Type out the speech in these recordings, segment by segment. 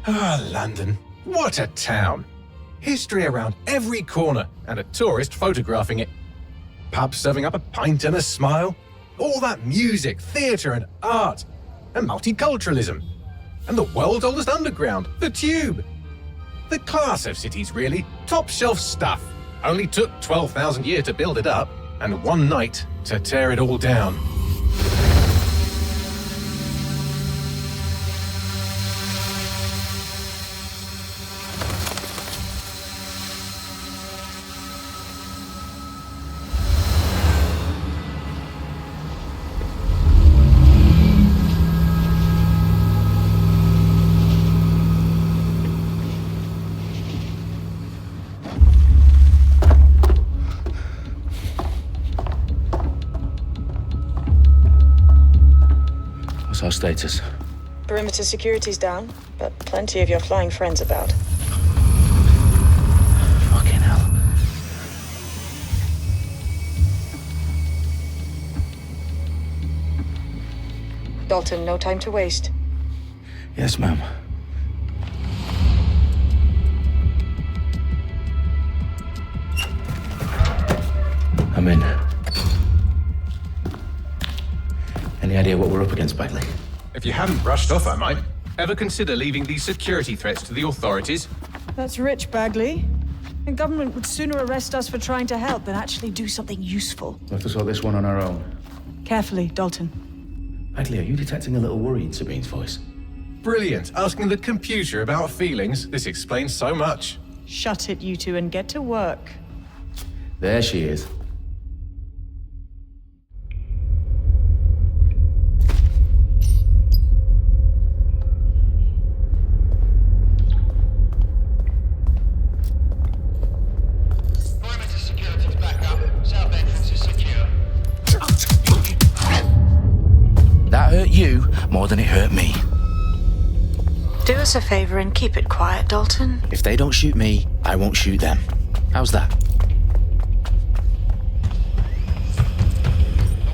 Ah, London. What a town. History around every corner and a tourist photographing it. Pubs serving up a pint and a smile. All that music, theatre and art. And multiculturalism. And the world's oldest underground, the Tube. The class of cities, really. Top shelf stuff. Only took 12,000 years to build it up, and one night to tear it all down. What's our status? Perimeter security's down, but plenty of your flying friends about. Fucking hell. Dalton, no time to waste. Yes, ma'am. I'm in. Any idea what we're up against, Bagley? If you haven't brushed off, I might. Ever consider leaving these security threats to the authorities? That's rich, Bagley. The government would sooner arrest us for trying to help than actually do something useful. We'll have to sort this one on our own. Carefully, Dalton. Bagley, are you detecting a little worry in Sabine's voice? Brilliant. Asking the computer about feelings. This explains so much. Shut it, you two, and get to work. There she is. Perimeter security's back up. South entrance is secure. That hurt you more than it hurt me. Do us a favor and keep it quiet, Dalton. If they don't shoot me, I won't shoot them. How's that? Dot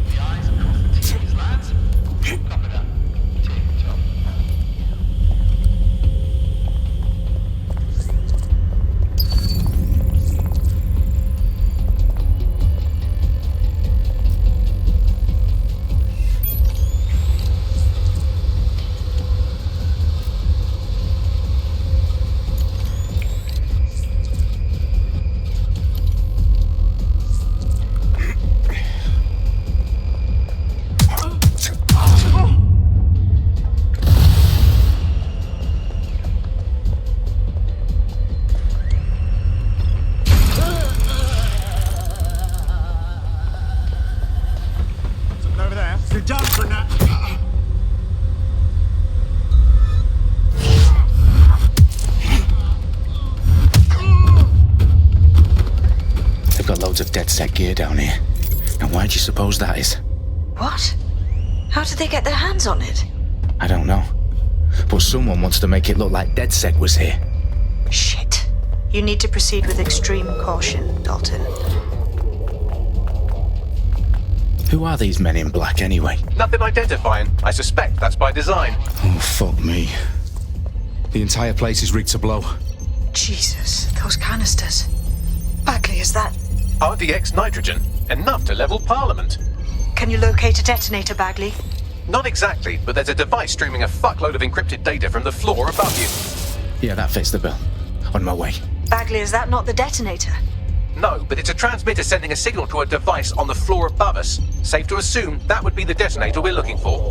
the I's and cross the T's, lads. Copy that. Tip-top. Something over there. You're done for now. They've got loads of DedSec gear down here. And why do you suppose that is? What? How did they get their hands on it? I don't know. But someone wants to make it look like DedSec was here. Shit. You need to proceed with extreme caution, Dalton. Who are these men in black anyway? Nothing identifying. I suspect that's by design. Oh, fuck me. The entire place is rigged to blow. Jesus, those canisters. Bagley, is that... RDX nitrogen. Enough to level Parliament. Can you locate a detonator, Bagley? Not exactly, but there's a device streaming a fuckload of encrypted data from the floor above you. Yeah, that fits the bill. On my way. Bagley, is that not the detonator? No, but it's a transmitter sending a signal to a device on the floor above us. Safe to assume that would be the detonator we're looking for.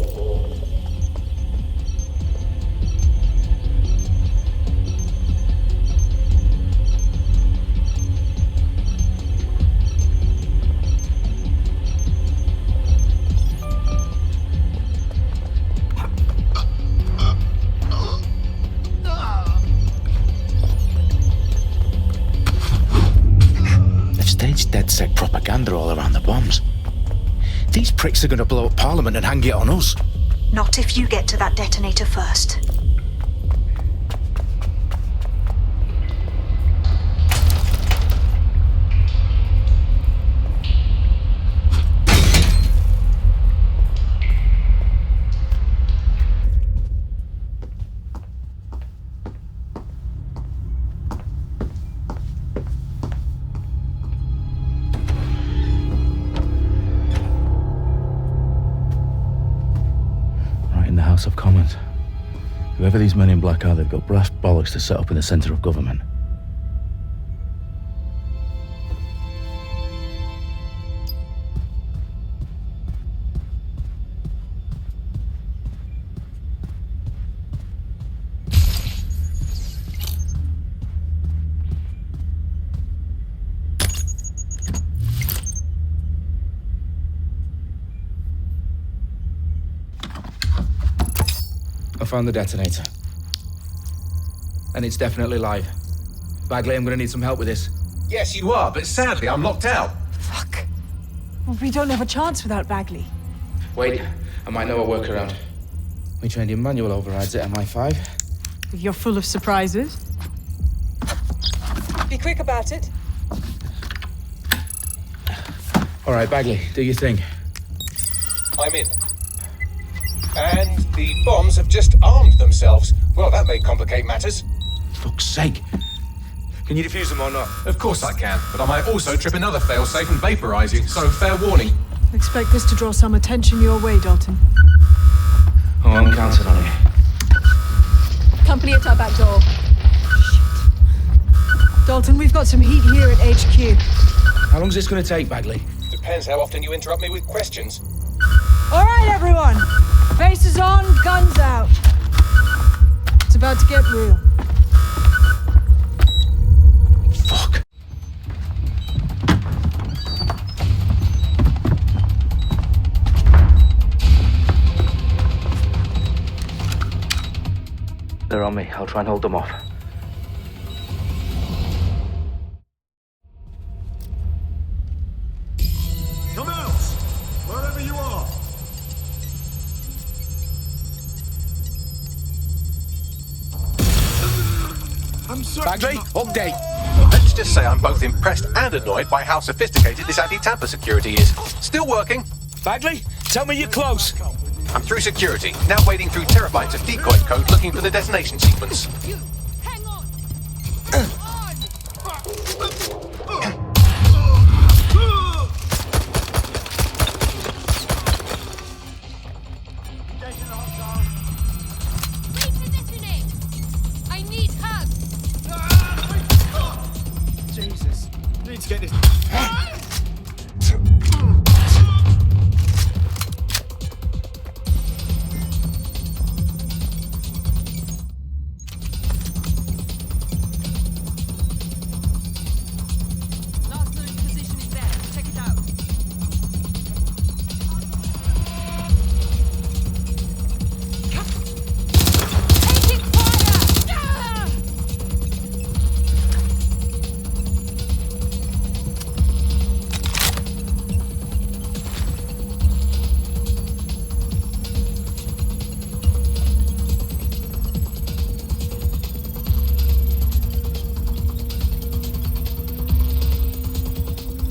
They've staged DedSec propaganda all around the bombs. These pricks are going to blow up Parliament and hang it on us. Not if you get to that detonator first. House of Commons. Whoever these men in black are, they've got brass bollocks to set up in the centre of government. I found the detonator. And it's definitely live. Bagley, I'm gonna need some help with this. Yes, you are, but sadly I'm locked out. Fuck. Well, we don't have a chance without Bagley. Wait, I might know a workaround. We trained in manual overrides at MI5. You're full of surprises. Be quick about it. All right, Bagley, do your thing. I'm in. And the bombs have just armed themselves. Well, that may complicate matters. Fuck's sake. Can you defuse them or not? Of course I can, but I might also trip another failsafe and vaporize you, so fair warning. Expect this to draw some attention your way, Dalton. Oh, I'm counting on it. Company at our back door. Dalton, we've got some heat here at HQ. How long's this gonna take, Bagley? Depends how often you interrupt me with questions. All right, everyone. Faces on, guns out. It's about to get real. Fuck. They're on me. I'll try and hold them off. Come out! Wherever you are! I'm sorry. Bagley, update. Let's just say I'm both impressed and annoyed by how sophisticated this anti-tamper security is. Still working. Bagley, tell me you're close. I'm through security, now wading through terabytes of decoy code looking for the detonation sequence. Hang on! Repositioning! I need help! Jesus. Need to get this. Last known position is there. Check it out. Taking fire! Ah!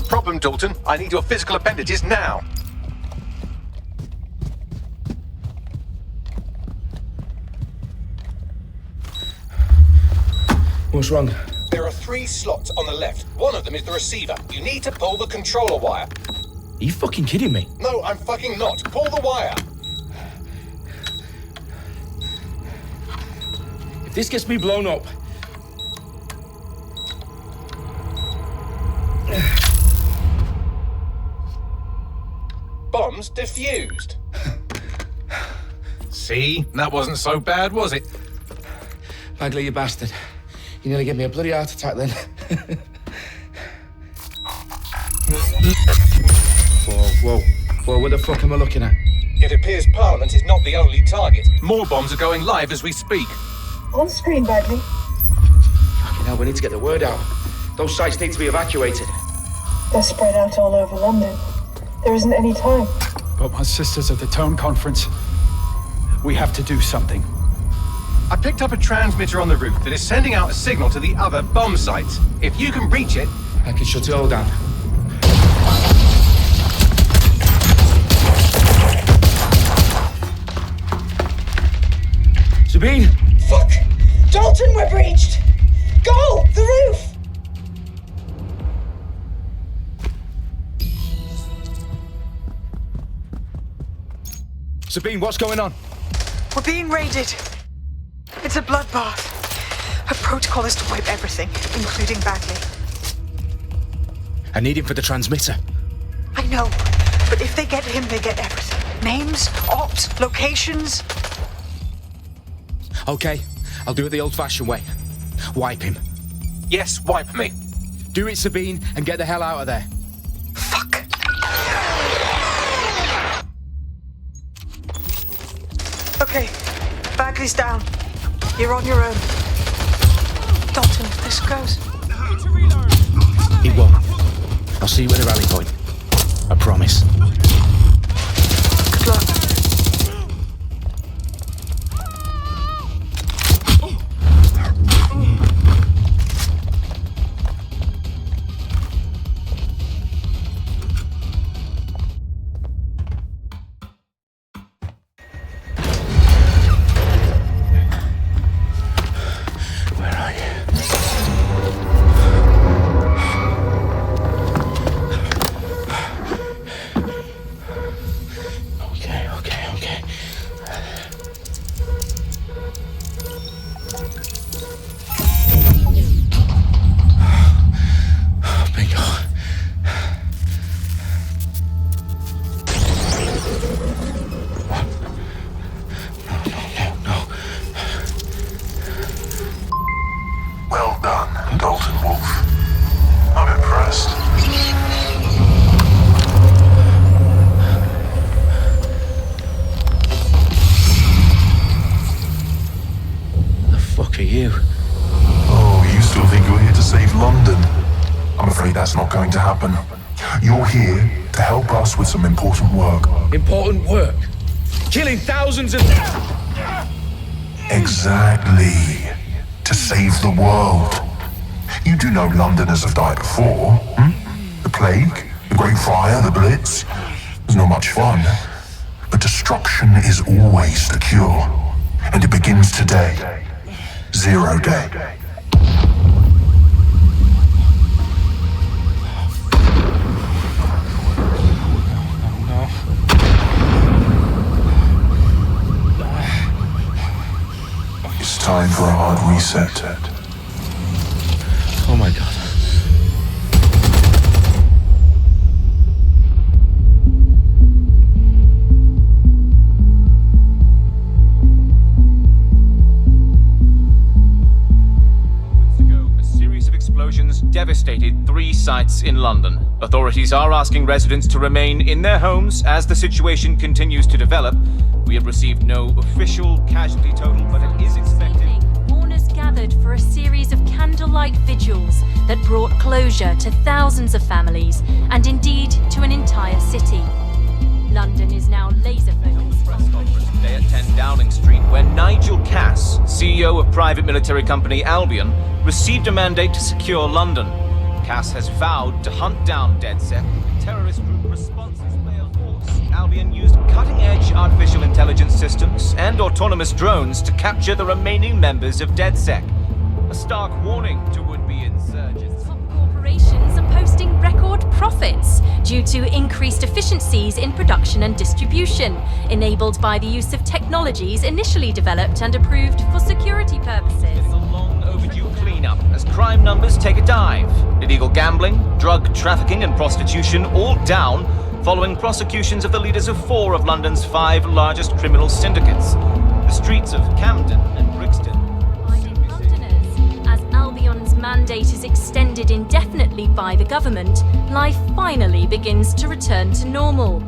Problem, Dalton. I need your physical appendages now. What's wrong? There are 3 slots on the left. One of them is the receiver. You need to pull the controller wire. Are you fucking kidding me? No, I'm fucking not. Pull the wire. If this gets me blown up... Bombs defused. See? That wasn't so bad, was it? Bagley, you bastard. You nearly gave me a bloody heart attack then. Whoa, what the fuck am I looking at? It appears Parliament is not the only target. More bombs are going live as we speak. On screen, Bagley. Fucking hell, we need to get the word out. Those sites need to be evacuated. They're spread out all over London. There isn't any time. But my sister's at the town conference. We have to do something. I picked up a transmitter on the roof that is sending out a signal to the other bomb sites. If you can reach it... I can shut it all down. Sabine! Fuck! Dalton, we're breached! Go! The roof! Sabine, what's going on? We're being raided. It's a bloodbath. Her protocol is to wipe everything, including Bagley. I need him for the transmitter. I know, but if they get him, they get everything. Names, ops, locations. Okay, I'll do it the old-fashioned way. Wipe him. Yes, wipe me. Do it, Sabine, and get the hell out of there. Fuck. Okay, Bagley's down. You're on your own. Dalton, if this goes... He won't. I'll see you at the rally point. I promise. Good luck. Where are you? Okay. Bingo. No. Well done, Dalton Wolf. I'm impressed. The fuck are you? Oh, you still think you're here to save London? I'm afraid that's not going to happen. You're here to help us with some important work. Important work. Killing thousands of... Exactly. To save the world. You do know Londoners have died before, The Plague, the Great Fire, the Blitz. It's not much fun. But destruction is always the cure. And it begins today. 0 day. It's time for a hard reset. Oh my god. A series of explosions devastated 3 sites in London. Authorities are asking residents to remain in their homes as the situation continues to develop. We have received no official casualty total, but it is expected. Mourners gathered for a series of candlelight vigils that brought closure to thousands of families and indeed to an entire city. London is now laser focused. Press conference today at 10 Downing Street, where Nigel Cass, CEO of private military company Albion, received a mandate to secure London. Cass has vowed to hunt down DedSec, the terrorist group responsible for force. Albion used cutting-edge artificial intelligence systems and autonomous drones to capture the remaining members of DedSec. A stark warning to would-be insurgents. Top corporations are posting record profits due to increased efficiencies in production and distribution, enabled by the use of technologies initially developed and approved for security purposes. Getting a long overdue cleanup as crime numbers take a dive. Illegal gambling, drug trafficking and prostitution all down following prosecutions of the leaders of 4 of London's 5 largest criminal syndicates. The streets of Camden and Brixton. Reminding Londoners, as Albion's mandate is extended indefinitely by the government, life finally begins to return to normal.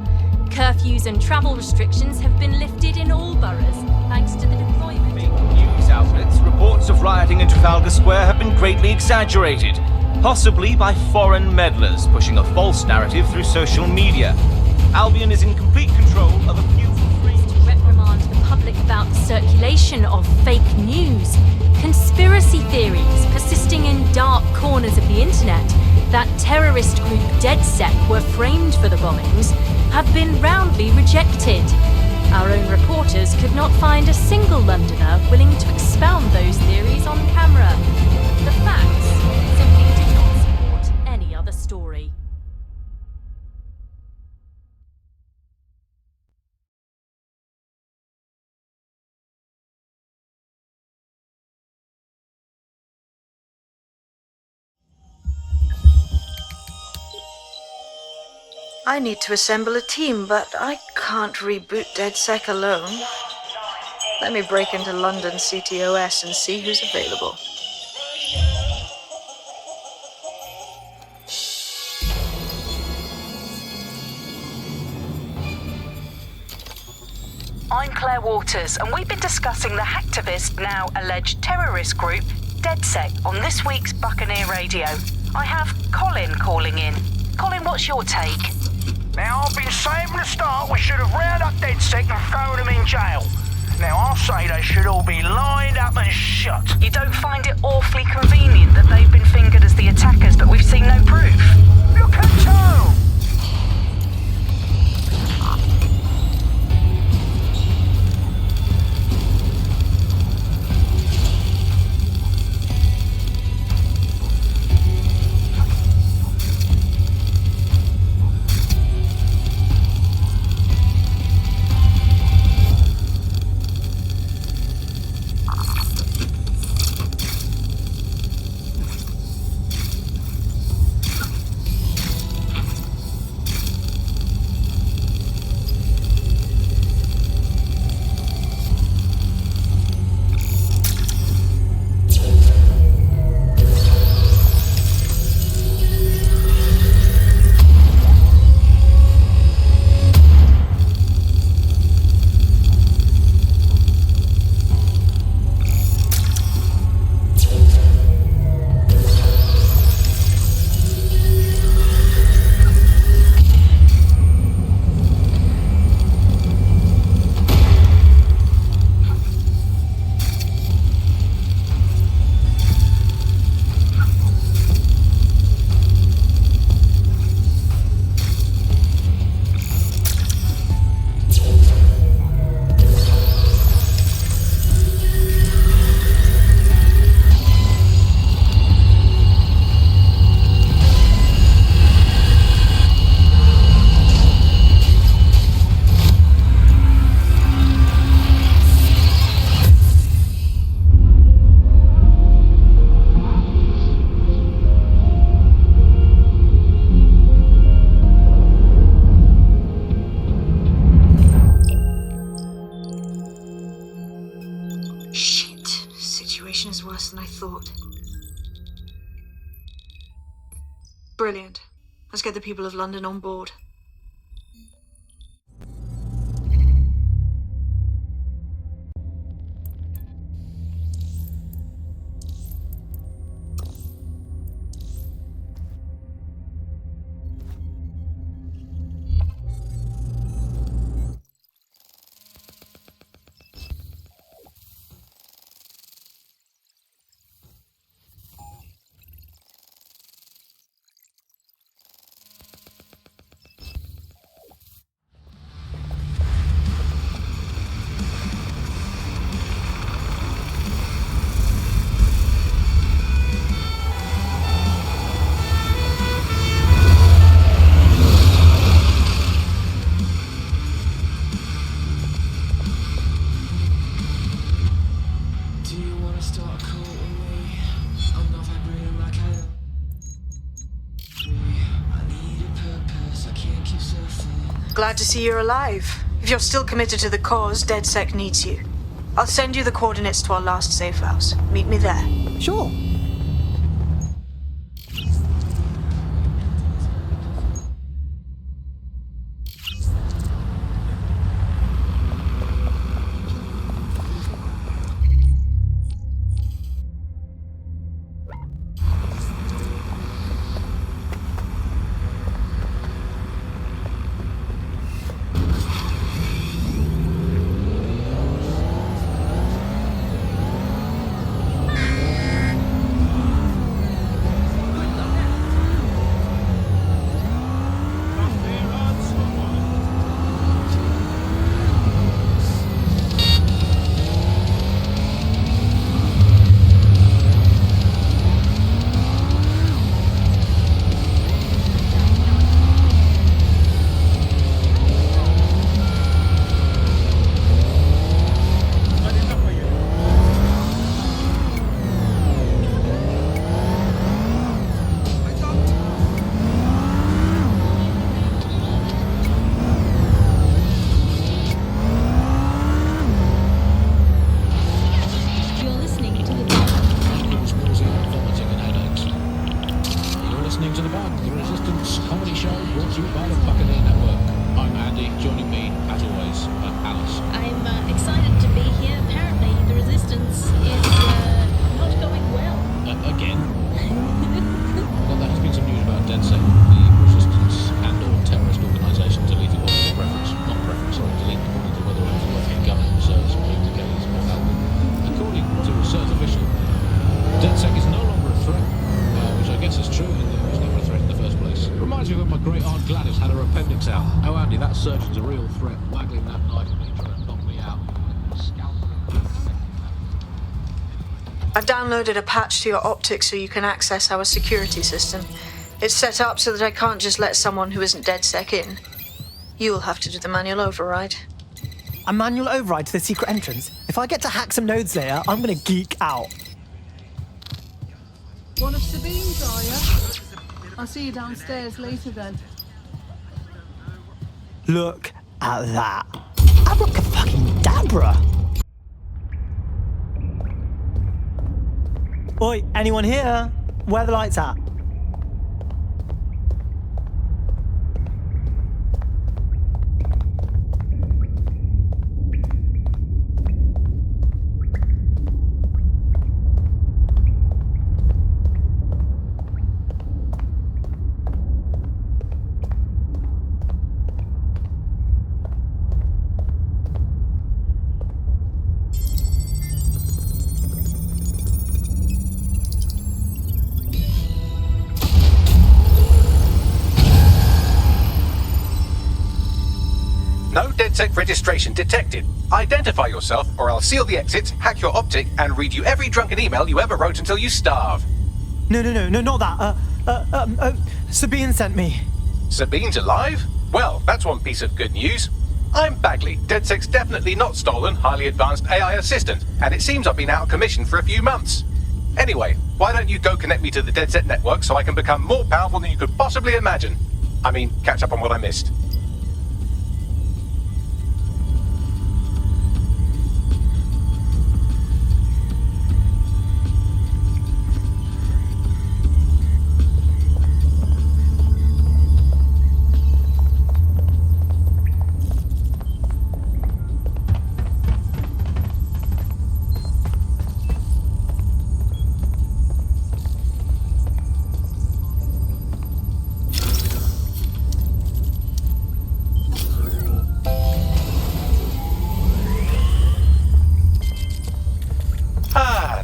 Curfews and travel restrictions have been lifted in all boroughs, thanks to the deployment. Fake news outlets, reports of rioting in Trafalgar Square have been greatly exaggerated, possibly by foreign meddlers pushing a false narrative through social media. Albion is in complete control of a few to reprimand the public about the circulation of fake news, conspiracy theories persisting in dark corners of the internet that terrorist group DedSec were framed for the bombings have been roundly rejected. Our own reporters could not find a single Londoner willing to expound those theories on camera. The facts simply do not support any other story. I need to assemble a team, but I can't reboot DedSec alone. Let me break into London CTOS and see who's available. I'm Claire Waters, and we've been discussing the hacktivist, now alleged terrorist group, DedSec, on this week's Buccaneer Radio. I have Colin calling in. Colin, what's your take? Now, I've been saying from the start we should have rounded up DedSec and thrown them in jail. Now, I'll say they should all be lined up and shot. You don't find it awfully convenient that they've been fingered as the attackers, but we've seen no proof? Look at Tom! Brilliant. Let's get the people of London on board. Glad to see you're alive. If you're still committed to the cause, DedSec needs you. I'll send you the coordinates to our last safe house. Meet me there. Sure. Had her appendix out. How handy, that surgeon's a real threat. Waggling that knife at me, trying to knock me out. I've downloaded a patch to your optics so you can access our security system. It's set up so that I can't just let someone who isn't DedSec in. You'll have to do the manual override. A manual override to the secret entrance? If I get to hack some nodes later, I'm gonna geek out. One of Sabine's, are you? I'll see you downstairs later then. Look at that. Abracadabra! Oi, anyone here? Where are the lights at? No DedSec registration detected. Identify yourself, or I'll seal the exits, hack your optic, and read you every drunken email you ever wrote until you starve. No, not that. Sabine sent me. Sabine's alive? Well, that's one piece of good news. I'm Bagley, DedSec's definitely not stolen, highly advanced AI assistant, and it seems I've been out of commission for a few months. Anyway, why don't you go connect me to the DedSec network so I can become more powerful than you could possibly imagine? I mean, catch up on what I missed.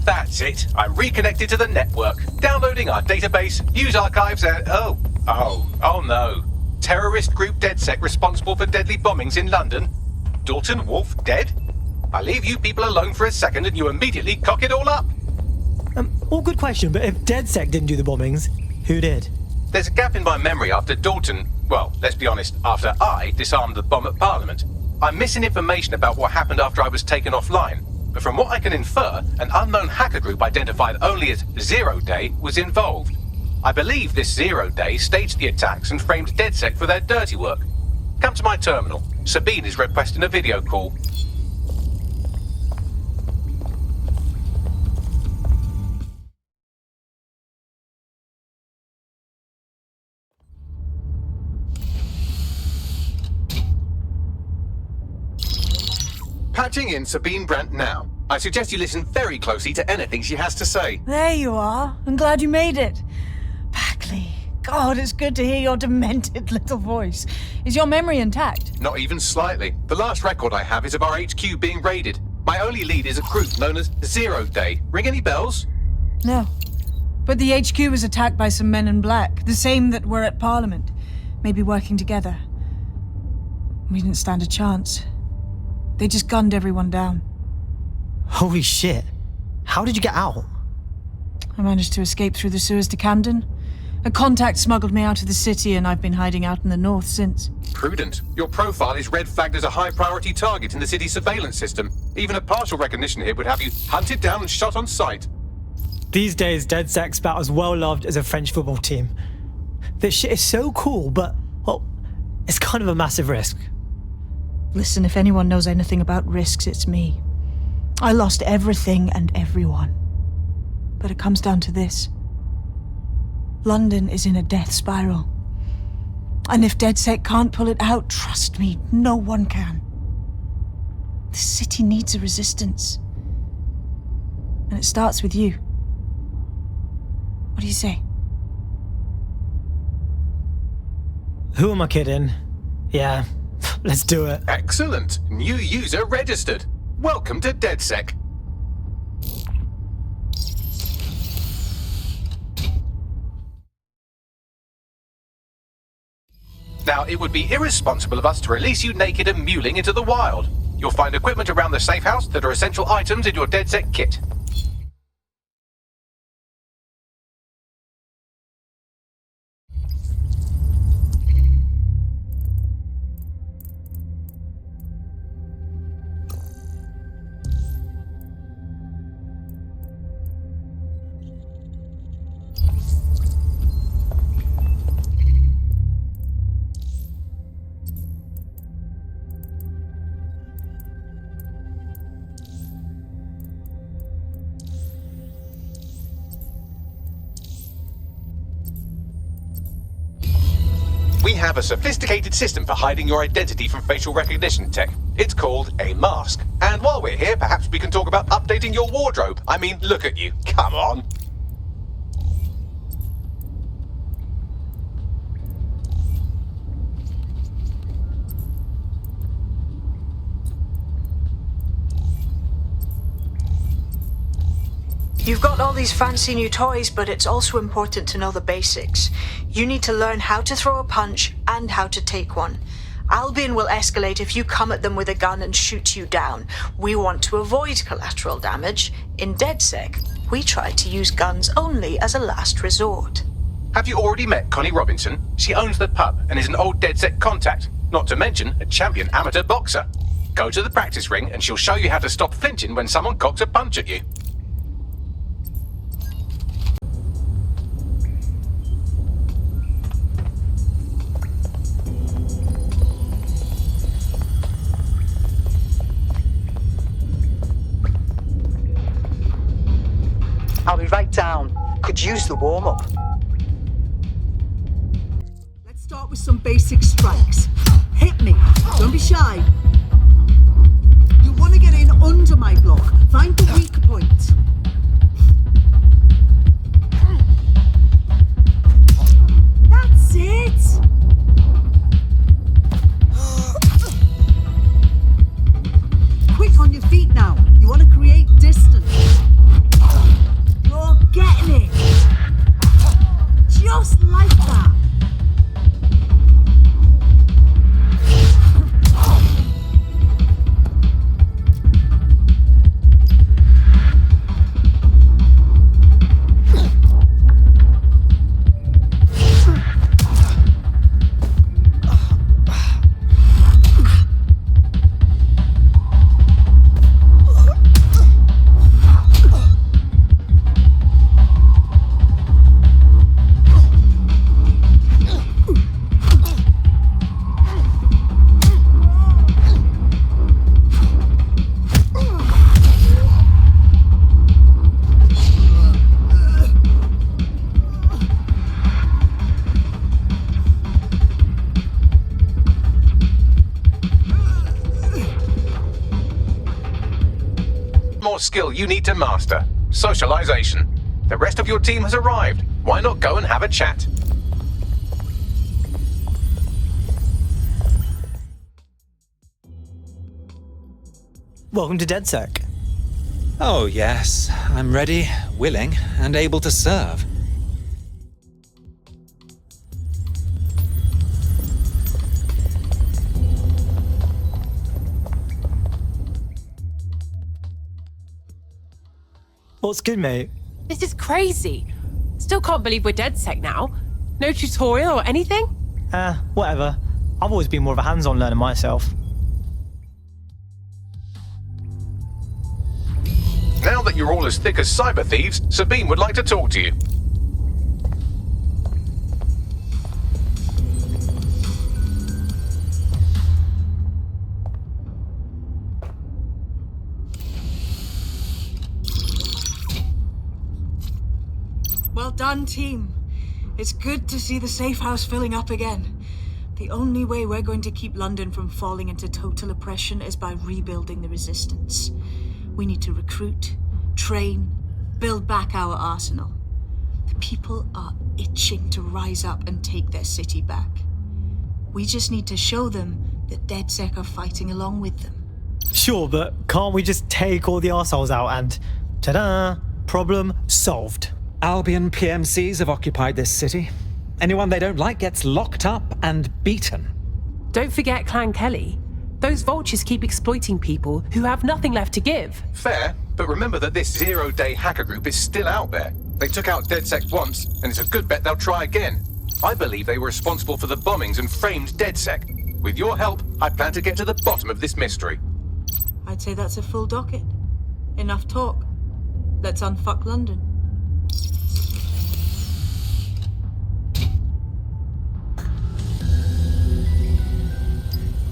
That's it. I'm reconnected to the network, downloading our database, news archives, and oh no. Terrorist group DedSec responsible for deadly bombings in London? Dalton Wolf dead? I leave you people alone for a second and you immediately cock it all up. All good question, but if DedSec didn't do the bombings, who did? There's a gap in my memory after Dalton, well, let's be honest, after I disarmed the bomb at Parliament. I'm missing information about what happened after I was taken offline. But from what I can infer, an unknown hacker group identified only as Zero Day was involved. I believe this Zero Day staged the attacks and framed DedSec for their dirty work. Come to my terminal. Sabine is requesting a video call. Patching in Sabine Brandt now. I suggest you listen very closely to anything she has to say. There you are. I'm glad you made it. Bagley. God, it's good to hear your demented little voice. Is your memory intact? Not even slightly. The last record I have is of our HQ being raided. My only lead is a group known as Zero Day. Ring any bells? No. But the HQ was attacked by some men in black, the same that were at Parliament. Maybe working together. We didn't stand a chance. They just gunned everyone down. Holy shit. How did you get out? I managed to escape through the sewers to Camden. A contact smuggled me out of the city and I've been hiding out in the north since. Prudent. Your profile is red flagged as a high-priority target in the city's surveillance system. Even a partial recognition here would have you hunted down and shot on sight. These days, DedSec's about as well loved as a French football team. This shit is so cool, but, well, it's kind of a massive risk. Listen, if anyone knows anything about risks, it's me. I lost everything and everyone. But it comes down to this. London is in a death spiral. And if DedSec can't pull it out, trust me, no one can. The city needs a resistance. And it starts with you. What do you say? Who am I kidding? Yeah, let's do it. Excellent. New user registered. Welcome to DedSec. Now, it would be irresponsible of us to release you naked and mewling into the wild. You'll find equipment around the safe house that are essential items in your DedSec kit. We have a sophisticated system for hiding your identity from facial recognition tech. It's called a mask. And while we're here, perhaps we can talk about updating your wardrobe. I mean, look at you. Come on. You've got all these fancy new toys, but it's also important to know the basics. You need to learn how to throw a punch and how to take one. Albion will escalate if you come at them with a gun and shoot you down. We want to avoid collateral damage. In DedSec, we try to use guns only as a last resort. Have you already met Connie Robinson? She owns the pub and is an old DedSec contact, not to mention a champion amateur boxer. Go to the practice ring and she'll show you how to stop flinching when someone cocks a punch at you. I'll be right down. Could use the warm-up. Let's start with some basic strikes. Hit me. Don't be shy. You want to get in under my block. Find the weak point. That's it. Quick on your feet now. You want to create distance. You're getting it! Just like that! Skill you need to master: socialization. The rest of your team has arrived. Why not go and have a chat? Welcome to DedSec. Oh, yes. I'm ready, willing, and able to serve. What's good, mate? This is crazy. Still can't believe we're DedSec now. No tutorial or anything? Whatever. I've always been more of a hands-on learner myself. Now that you're all as thick as cyber thieves, Sabine would like to talk to you. Well done, team. It's good to see the safe house filling up again. The only way we're going to keep London from falling into total oppression is by rebuilding the resistance. We need to recruit, train, build back our arsenal. The people are itching to rise up and take their city back. We just need to show them that DedSec are fighting along with them. Sure, but can't we just take all the arseholes out and ta-da, problem solved? Albion PMCs have occupied this city. Anyone they don't like gets locked up and beaten. Don't forget Clan Kelly. Those vultures keep exploiting people who have nothing left to give. Fair, but remember that this zero-day hacker group is still out there. They took out DedSec once, and it's a good bet they'll try again. I believe they were responsible for the bombings and framed DedSec. With your help, I plan to get to the bottom of this mystery. I'd say that's a full docket. Enough talk. Let's unfuck London.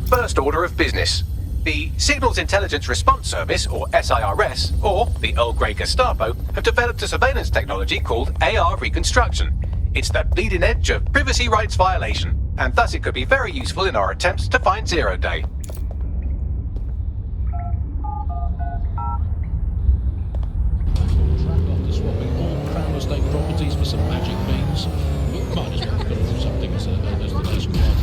First order of business. The Signals Intelligence Response Service, or SIRS, or the Earl Grey Gestapo, have developed a surveillance technology called AR Reconstruction. It's the bleeding edge of privacy rights violation, and thus it could be very useful in our attempts to find Zero Day. After swapping all Crown Estate properties for some magic beans, we might as well do something as the days go on.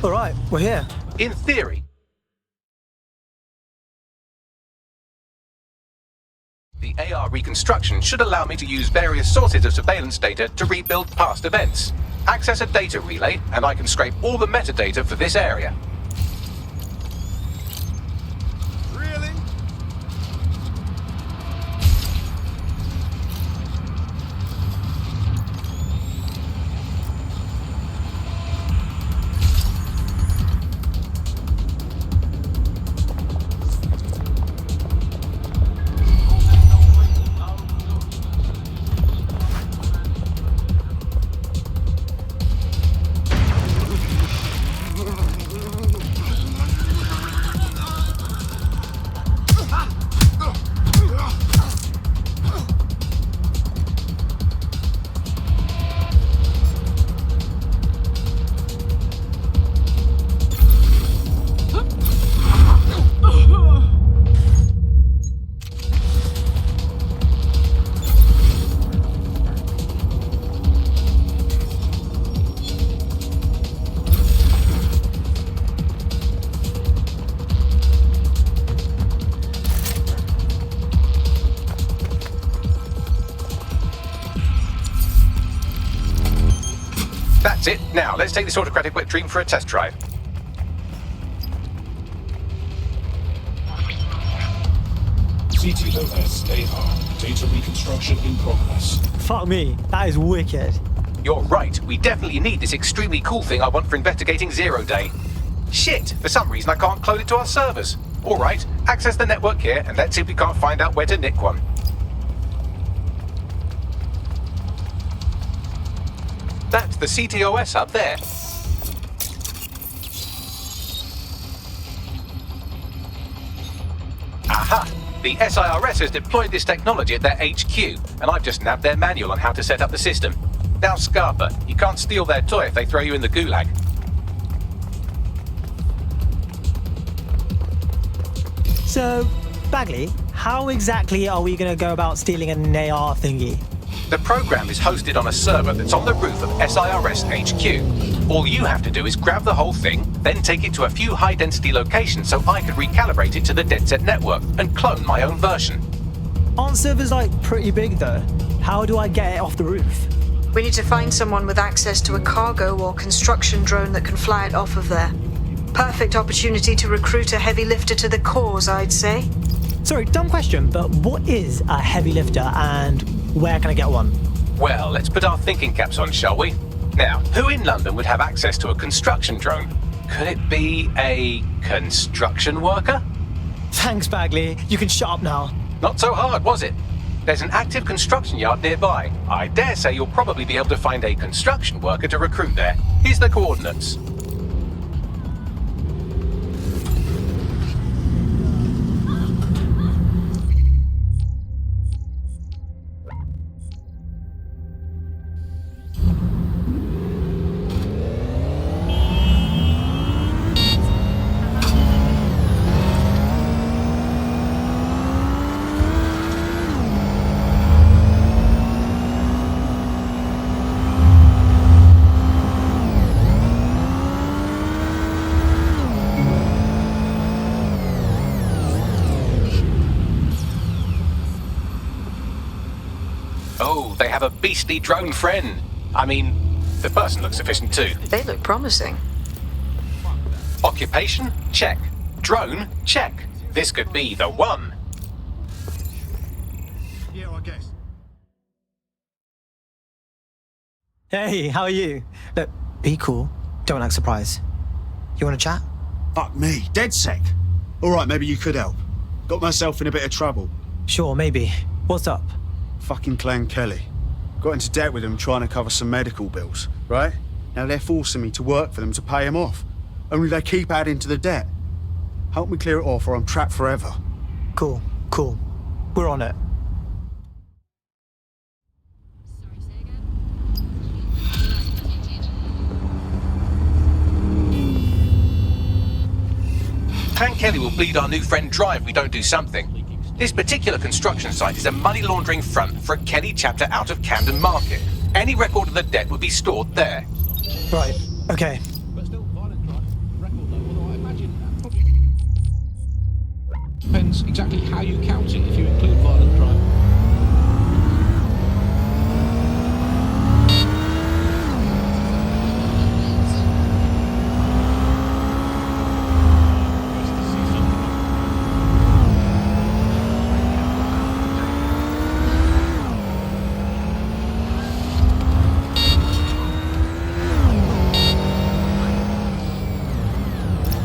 All right, we're here. In theory, the AR reconstruction should allow me to use various sources of surveillance data to rebuild past events. Access a data relay, and I can scrape all the metadata for this area. Really? That's it. Now, let's take this autocratic wet dream for a test drive. CTOS AR. Data reconstruction in progress. Fuck me, that is wicked. You're right. We definitely need this extremely cool thing I want for investigating Zero Day. Shit! For some reason I can't clone it to our servers. Alright, access the network here and let's see if we can't find out where to nick one. That's the CTOS up there. Aha! The SIRS has deployed this technology at their HQ, and I've just nabbed their manual on how to set up the system. Now, Scarpa, you can't steal their toy if they throw you in the gulag. So, Bagley, how exactly are we going to go about stealing an AR thingy? The program is hosted on a server that's on the roof of SIRS HQ. All you have to do is grab the whole thing, then take it to a few high-density locations so I can recalibrate it to the DedSec network and clone my own version. Aren't servers, pretty big, though? How do I get it off the roof? We need to find someone with access to a cargo or construction drone that can fly it off of there. Perfect opportunity to recruit a heavy lifter to the cause, I'd say. Sorry, dumb question, but what is a heavy lifter and where can I get one? Well, let's put our thinking caps on, shall we? Now, who in London would have access to a construction drone? Could it be a construction worker? Thanks, Bagley. You can shut up now. Not so hard, was it? There's an active construction yard nearby. I dare say you'll probably be able to find a construction worker to recruit there. Here's the coordinates. they have a beastly drone friend. I mean, the person looks efficient too. They look promising. Occupation? Check. Drone? Check. This could be the one. Yeah, I guess. Hey, how are you? Look, be cool. Don't act surprised. You want to chat? Fuck me, DedSec. All right, maybe you could help. Got myself in a bit of trouble. Sure, maybe. What's up? Fucking Clan Kelly. Got into debt with them trying to cover some medical bills, right? Now they're forcing me to work for them to pay them off. Only they keep adding to the debt. Help me clear it off or I'm trapped forever. Cool. We're on it. Clan Kelly will bleed our new friend dry if we don't do something. This particular construction site is a money laundering front for a Kelly chapter out of Camden Market. Any record of the debt would be stored there. Right, okay. Depends exactly how you count it if you include violent crime.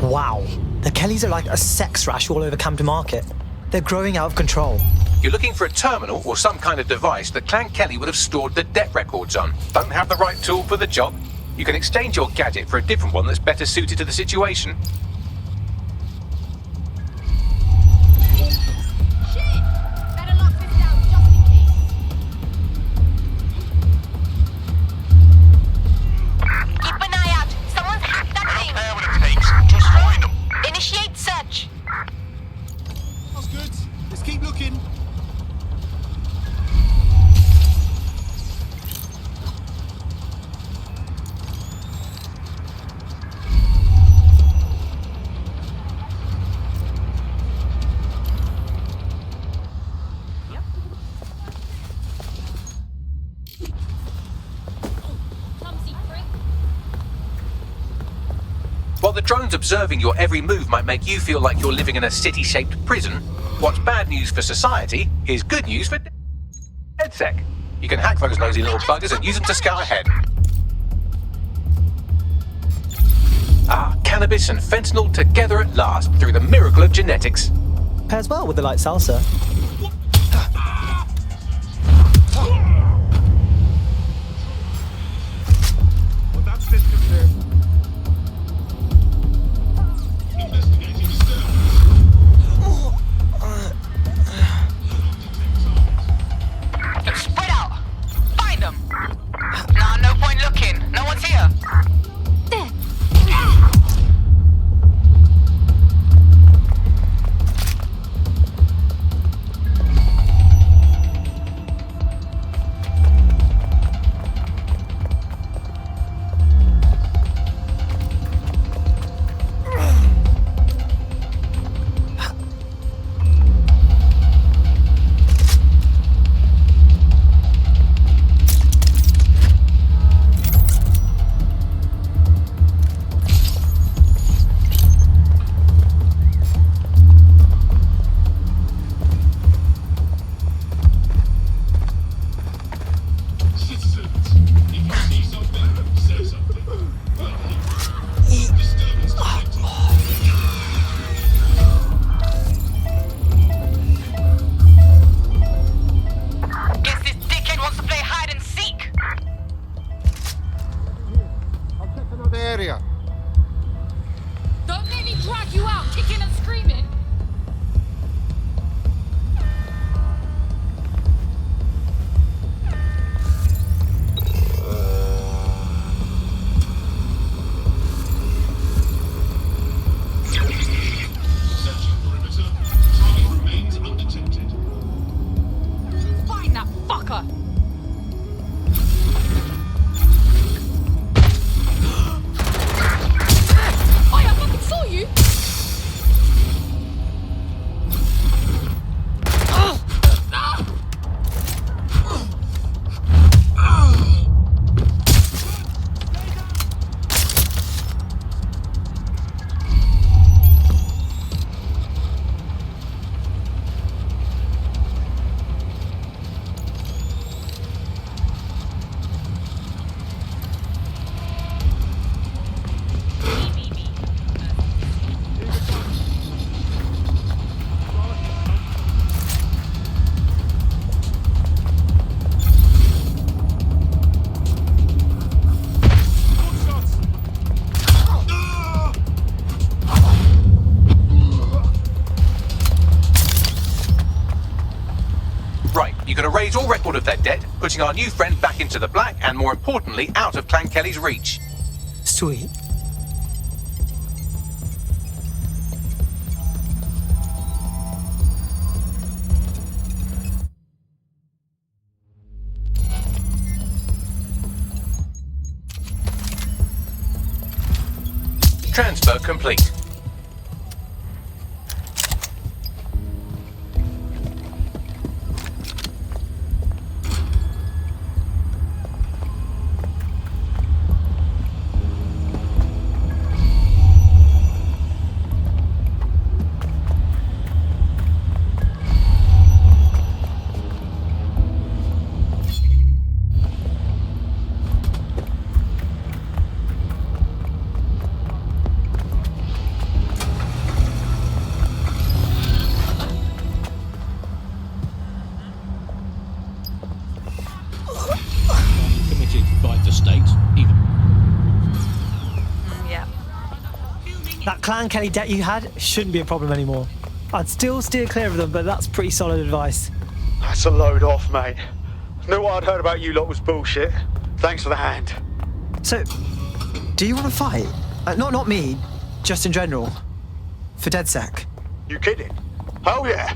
Wow. The Kellys are like a sex rash all over Camden Market. They're growing out of control. You're looking for a terminal or some kind of device that Clan Kelly would have stored the debt records on. Don't have the right tool for the job? You can exchange your gadget for a different one that's better suited to the situation. Keep an eye out. Someone's hacked that thing. I don't care what it takes. Just find them. Initiate search. That's good. Let's keep looking. While the drones observing your every move might make you feel like you're living in a city-shaped prison, what's bad news for society is good news for DedSec. You can hack those nosy little buggers and use them to scout ahead. Cannabis and fentanyl together at last through the miracle of genetics. Pairs well with the light salsa. Spread out. Find them. Nah, no point looking. No one's here. There. Guess this dickhead wants to play hide and seek. Another area. Don't make me drag you out, kicking and screaming. Find that fucker. Oh, I fucking saw you. You can erase all record of their debt, putting our new friend back into the black and, more importantly, out of Clan Kelly's reach. Sweet. Transfer complete. Committed by the state, even. Yeah. That Clan Kelly debt you had shouldn't be a problem anymore. I'd still steer clear of them, but that's pretty solid advice. That's a load off, mate. Knew what I'd heard about you lot was bullshit. Thanks for the hand. So, do you want to fight? Not me, just in general. For DedSec. You kidding? Hell yeah.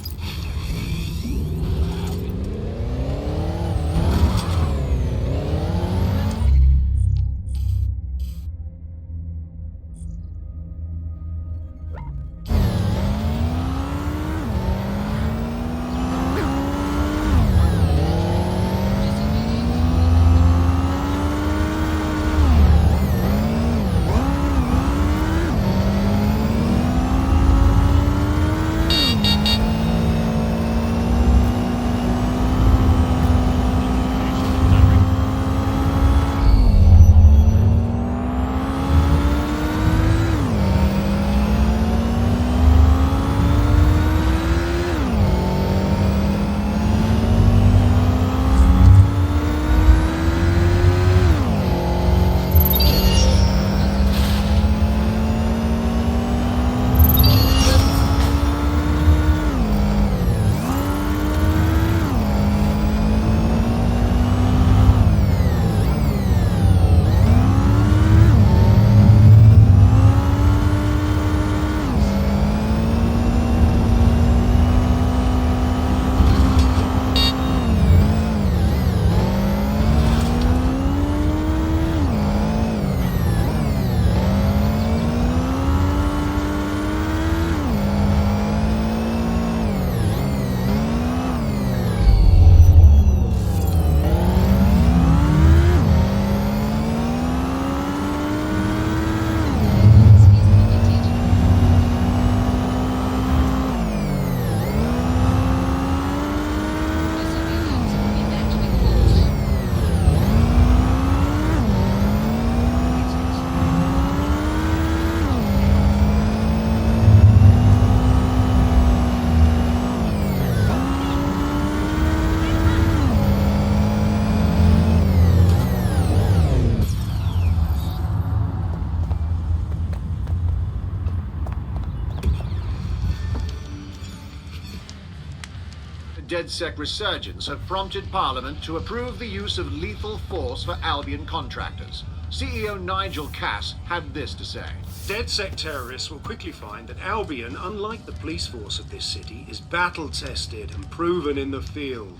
DedSec resurgence have prompted Parliament to approve the use of lethal force for Albion contractors. CEO Nigel Cass had this to say. DedSec terrorists will quickly find that Albion, unlike the police force of this city, is battle-tested and proven in the field.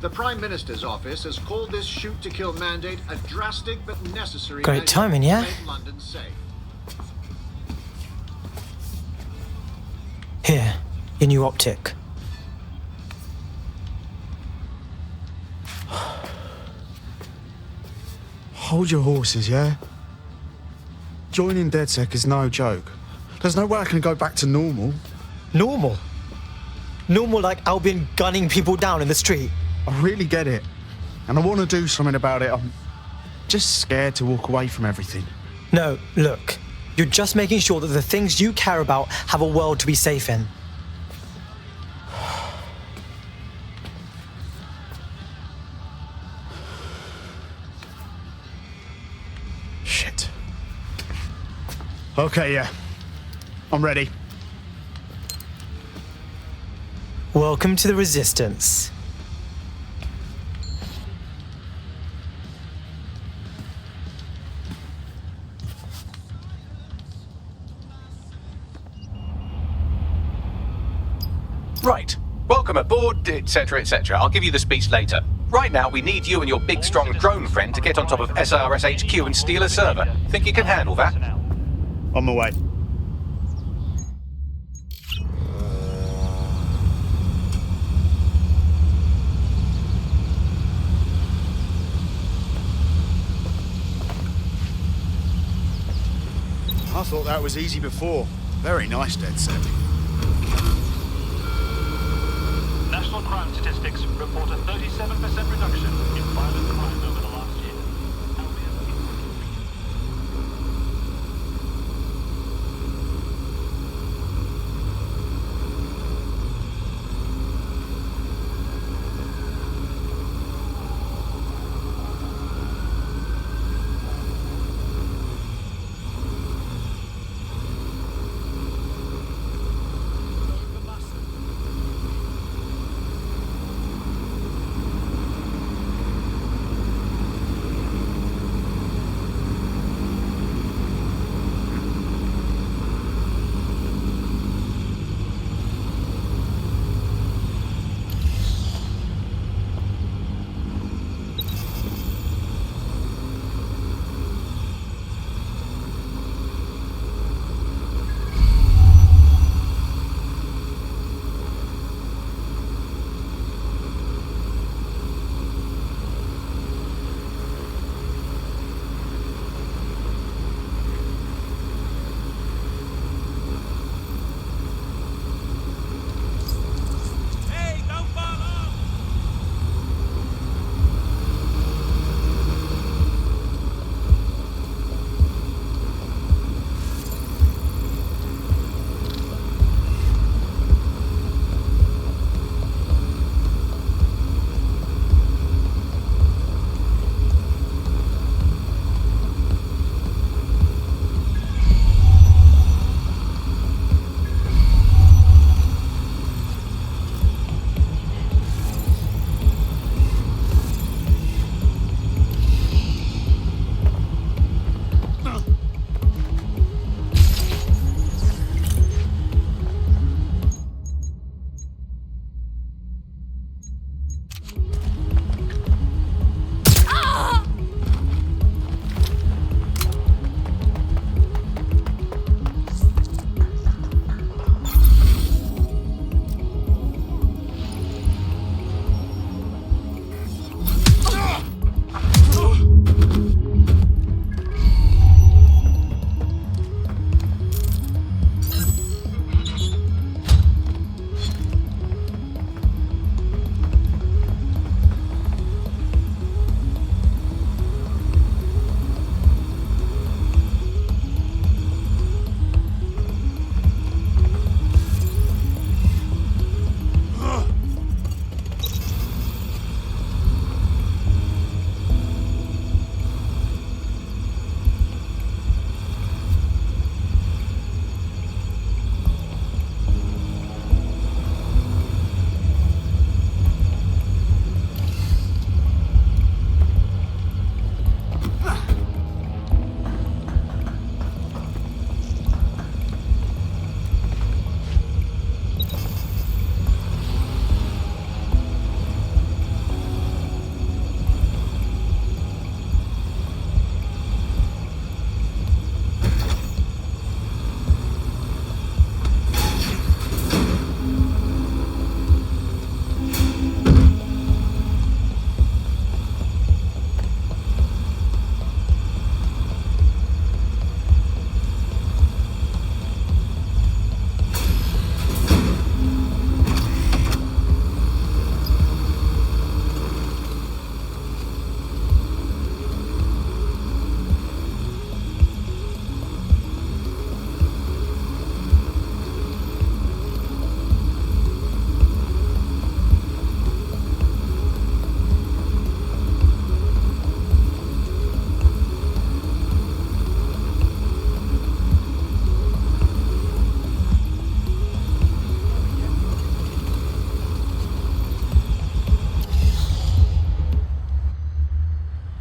The Prime Minister's office has called this shoot-to-kill mandate a drastic but necessary Great measure timing, to yeah? make London safe. Here, your new optic. Hold your horses, yeah? Joining DedSec is no joke. There's no way I can go back to normal. Normal? Normal like Albion gunning people down in the street? I really get it. And I want to do something about it. I'm just scared to walk away from everything. No, look. You're just making sure that the things you care about have a world to be safe in. Shit. Okay, yeah. I'm ready. Welcome to the Resistance. welcome aboard, etc., etc. I'll give you the speech later. Right now, we need you and your big, strong drone friend to get on top of SRS HQ and steal a server. Think you can handle that? On my way. I thought that was easy before. Very nice, DedSec. National crime statistics report a 37% reduction in violent crime over the last year.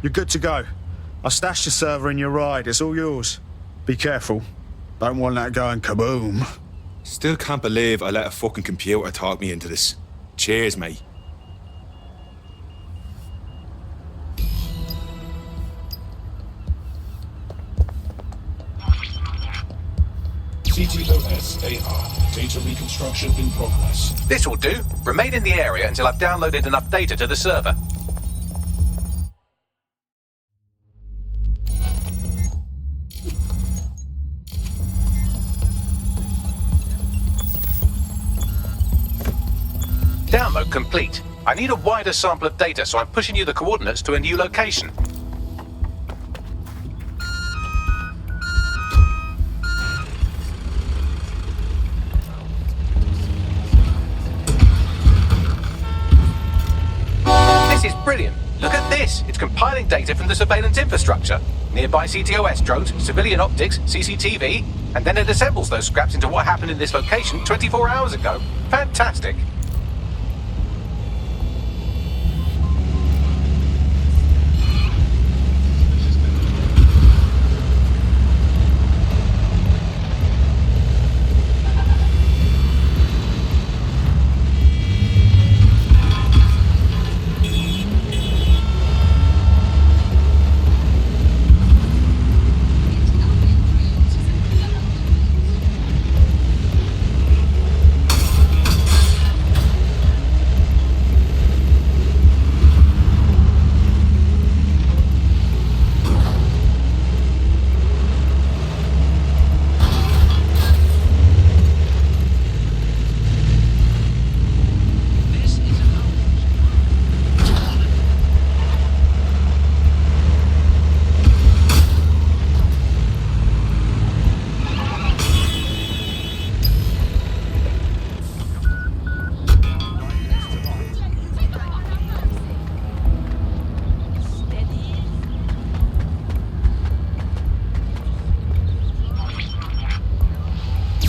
You're good to go. I stashed your server in your ride. It's all yours. Be careful. Don't want that going kaboom. Still can't believe I let a fucking computer talk me into this. Cheers, mate. CTOS-AR. Data reconstruction in progress. This will do. Remain in the area until I've downloaded enough data to the server. Download complete. I need a wider sample of data, so I'm pushing you the coordinates to a new location. This is brilliant. Look at this. It's compiling data from the surveillance infrastructure. Nearby CTOS drones, civilian optics, CCTV, and then it assembles those scraps into what happened in this location 24 hours ago. Fantastic.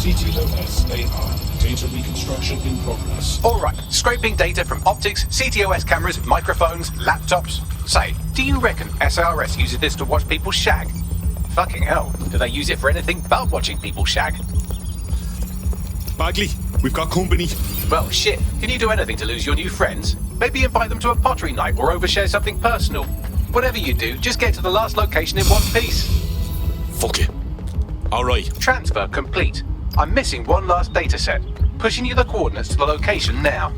CTOS-AR. Data reconstruction in progress. Alright, scraping data from optics, CTOS cameras, microphones, laptops. Say, do you reckon SRS uses this to watch people shag? Fucking hell, do they use it for anything but watching people shag? Bagley, we've got company. Well, shit, can you do anything to lose your new friends? Maybe invite them to a pottery night or overshare something personal. Whatever you do, just get to the last location in one piece. Fuck it. Alright. Transfer complete. I'm missing one last data set. Pushing you the coordinates to the location now.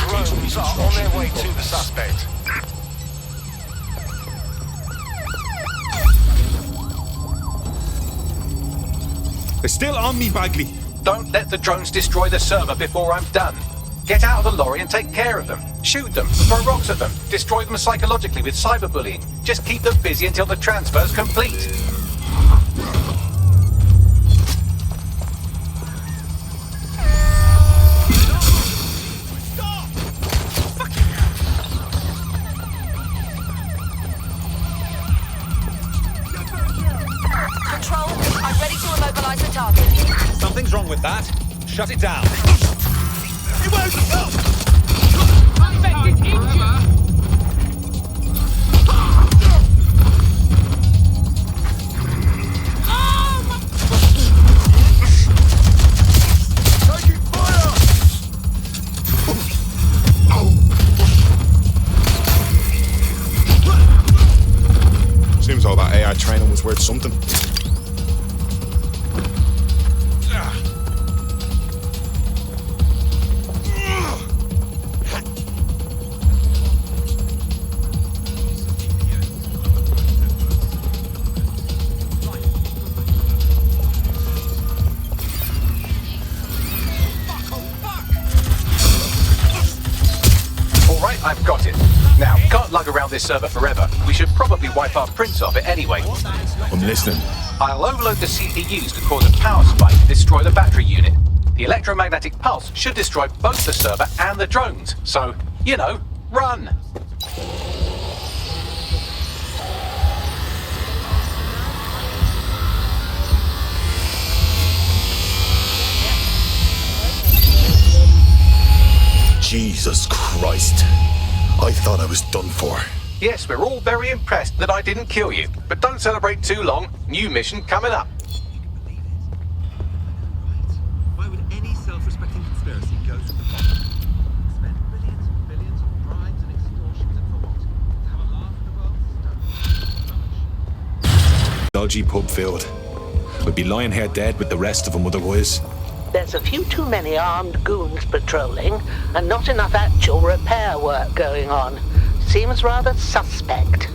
Drones are on their way to the suspect. They're still on me, Bagley. Don't let the drones destroy the server before I'm done. Get out of the lorry and take care of them. Shoot them, throw rocks at them, destroy them psychologically with cyberbullying. Just keep them busy until the transfer's complete. Control, I'm ready to immobilize the target. Something's wrong with that. Shut it down. It won't stop! Suspect is injured. Taking fire! Seems all that AI training was worth something. Alright, I've got it. Now, can't lug around this server forever. We should probably wipe our prints off it anyway. I'm listening. I'll overload the CPUs to cause a power spike to destroy the battery unit. The electromagnetic pulse should destroy both the server and the drones. So, you know, run! Jesus Christ. I thought I was done for. Yes, we're all very impressed that I didn't kill you. But don't celebrate too long. New mission coming up. Why would any self-respecting conspiracy go to the bottom? Spend billions and billions on bribes and extortions and for what? To have a laugh at the world? Dodgy pub filled. We'd be lying here dead with the rest of them otherwise. There's a few too many armed goons patrolling and not enough actual repair work going on. Seems rather suspect.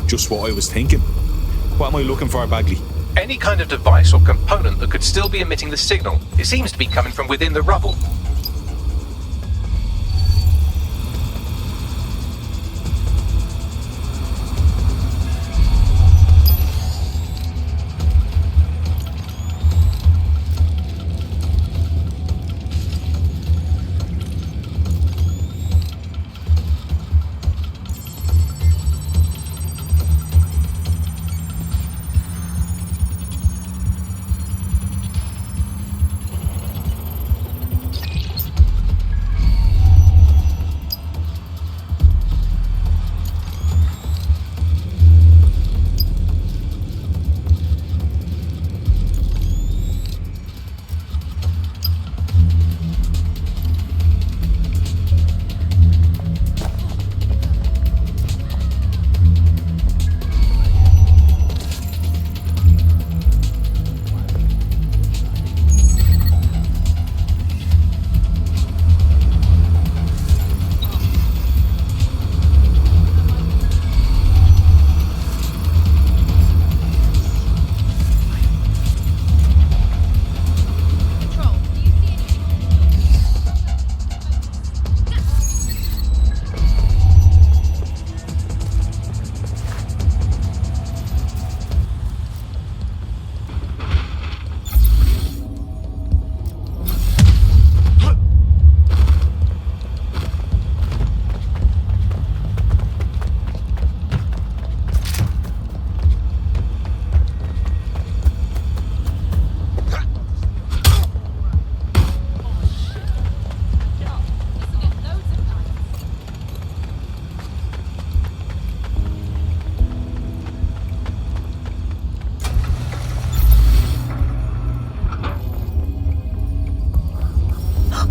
Just what I was thinking. What am I looking for, Bagley? Any kind of device or component that could still be emitting the signal. It seems to be coming from within the rubble.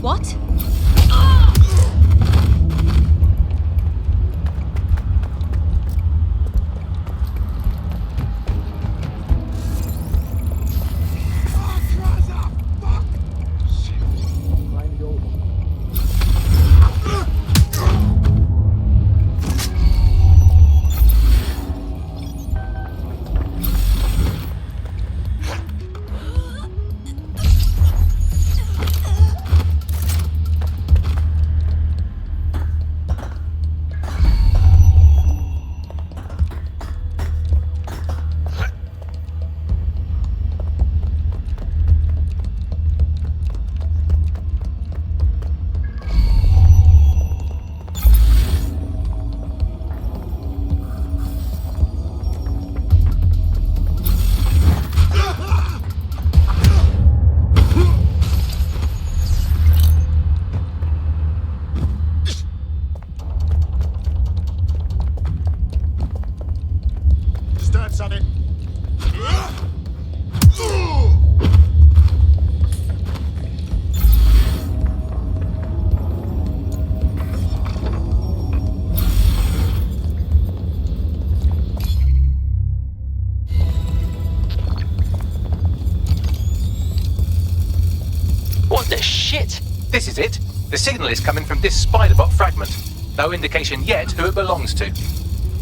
What? at it. What the shit? This is it. The signal is coming from this Spiderbot fragment. No indication yet who it belongs to.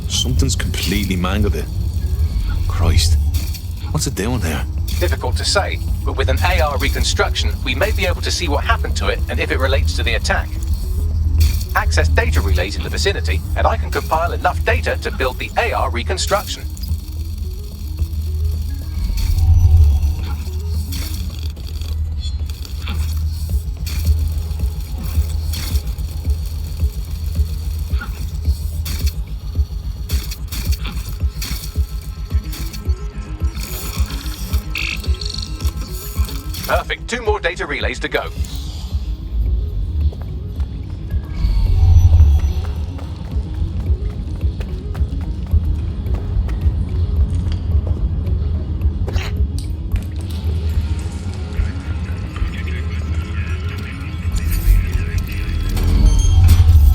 Something's completely mangled it. Christ. What's it doing there? Difficult to say, but with an AR reconstruction, we may be able to see what happened to it and if it relates to the attack. Access data relays in the vicinity, and I can compile enough data to build the AR reconstruction. Perfect. 2 more data relays to go.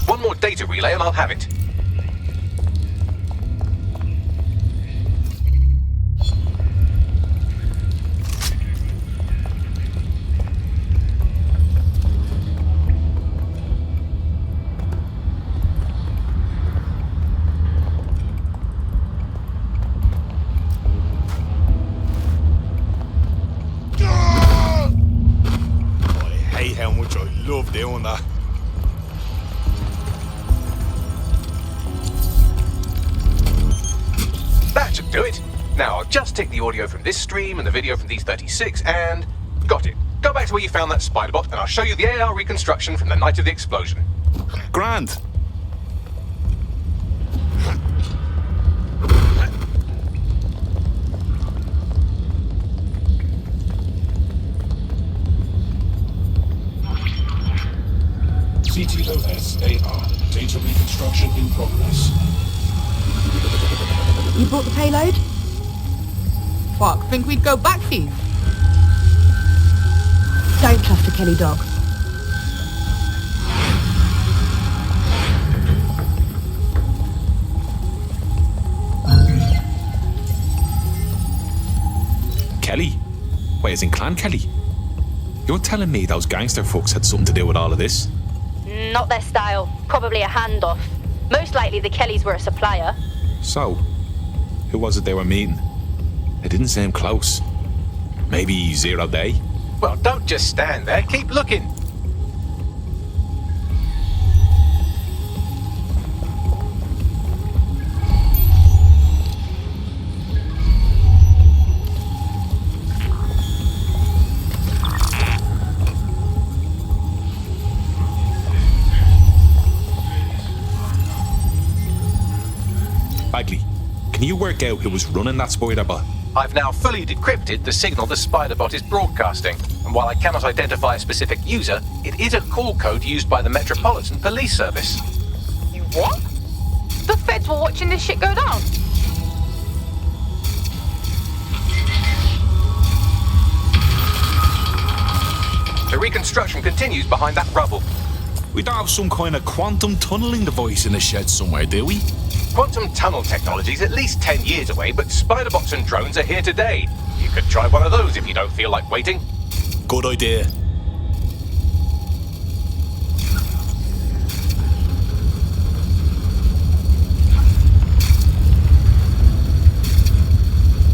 One more data relay and I'll have it. Love doing that. That should do it. Now I'll just take the audio from this stream and the video from these 36 and... Got it. Go back to where you found that Spiderbot and I'll show you the AR reconstruction from the night of the explosion. Grand. CTOS-AR. Data reconstruction in progress. You brought the payload? Fuck, think we'd go back here? Don't trust the Kelly dog. Kelly? Wait, as in Clan Kelly? You're telling me those gangster fucks had something to do with all of this? Not their style. Probably a handoff. Most likely the Kellys were a supplier. So, who was it they were meeting? It didn't seem close. Maybe 0 Day? Well, don't just stand there. Keep looking. Bagley, can you work out who was running that Spiderbot? I've now fully decrypted the signal the Spiderbot is broadcasting, and while I cannot identify a specific user, it is a call code used by the Metropolitan Police Service. You what? The feds were watching this shit go down. The reconstruction continues behind that rubble. We don't have some kind of quantum tunneling device in the shed somewhere, do we? Quantum tunnel technology is at least 10 years away, but Spiderbots and drones are here today. You could try one of those if you don't feel like waiting. Good idea.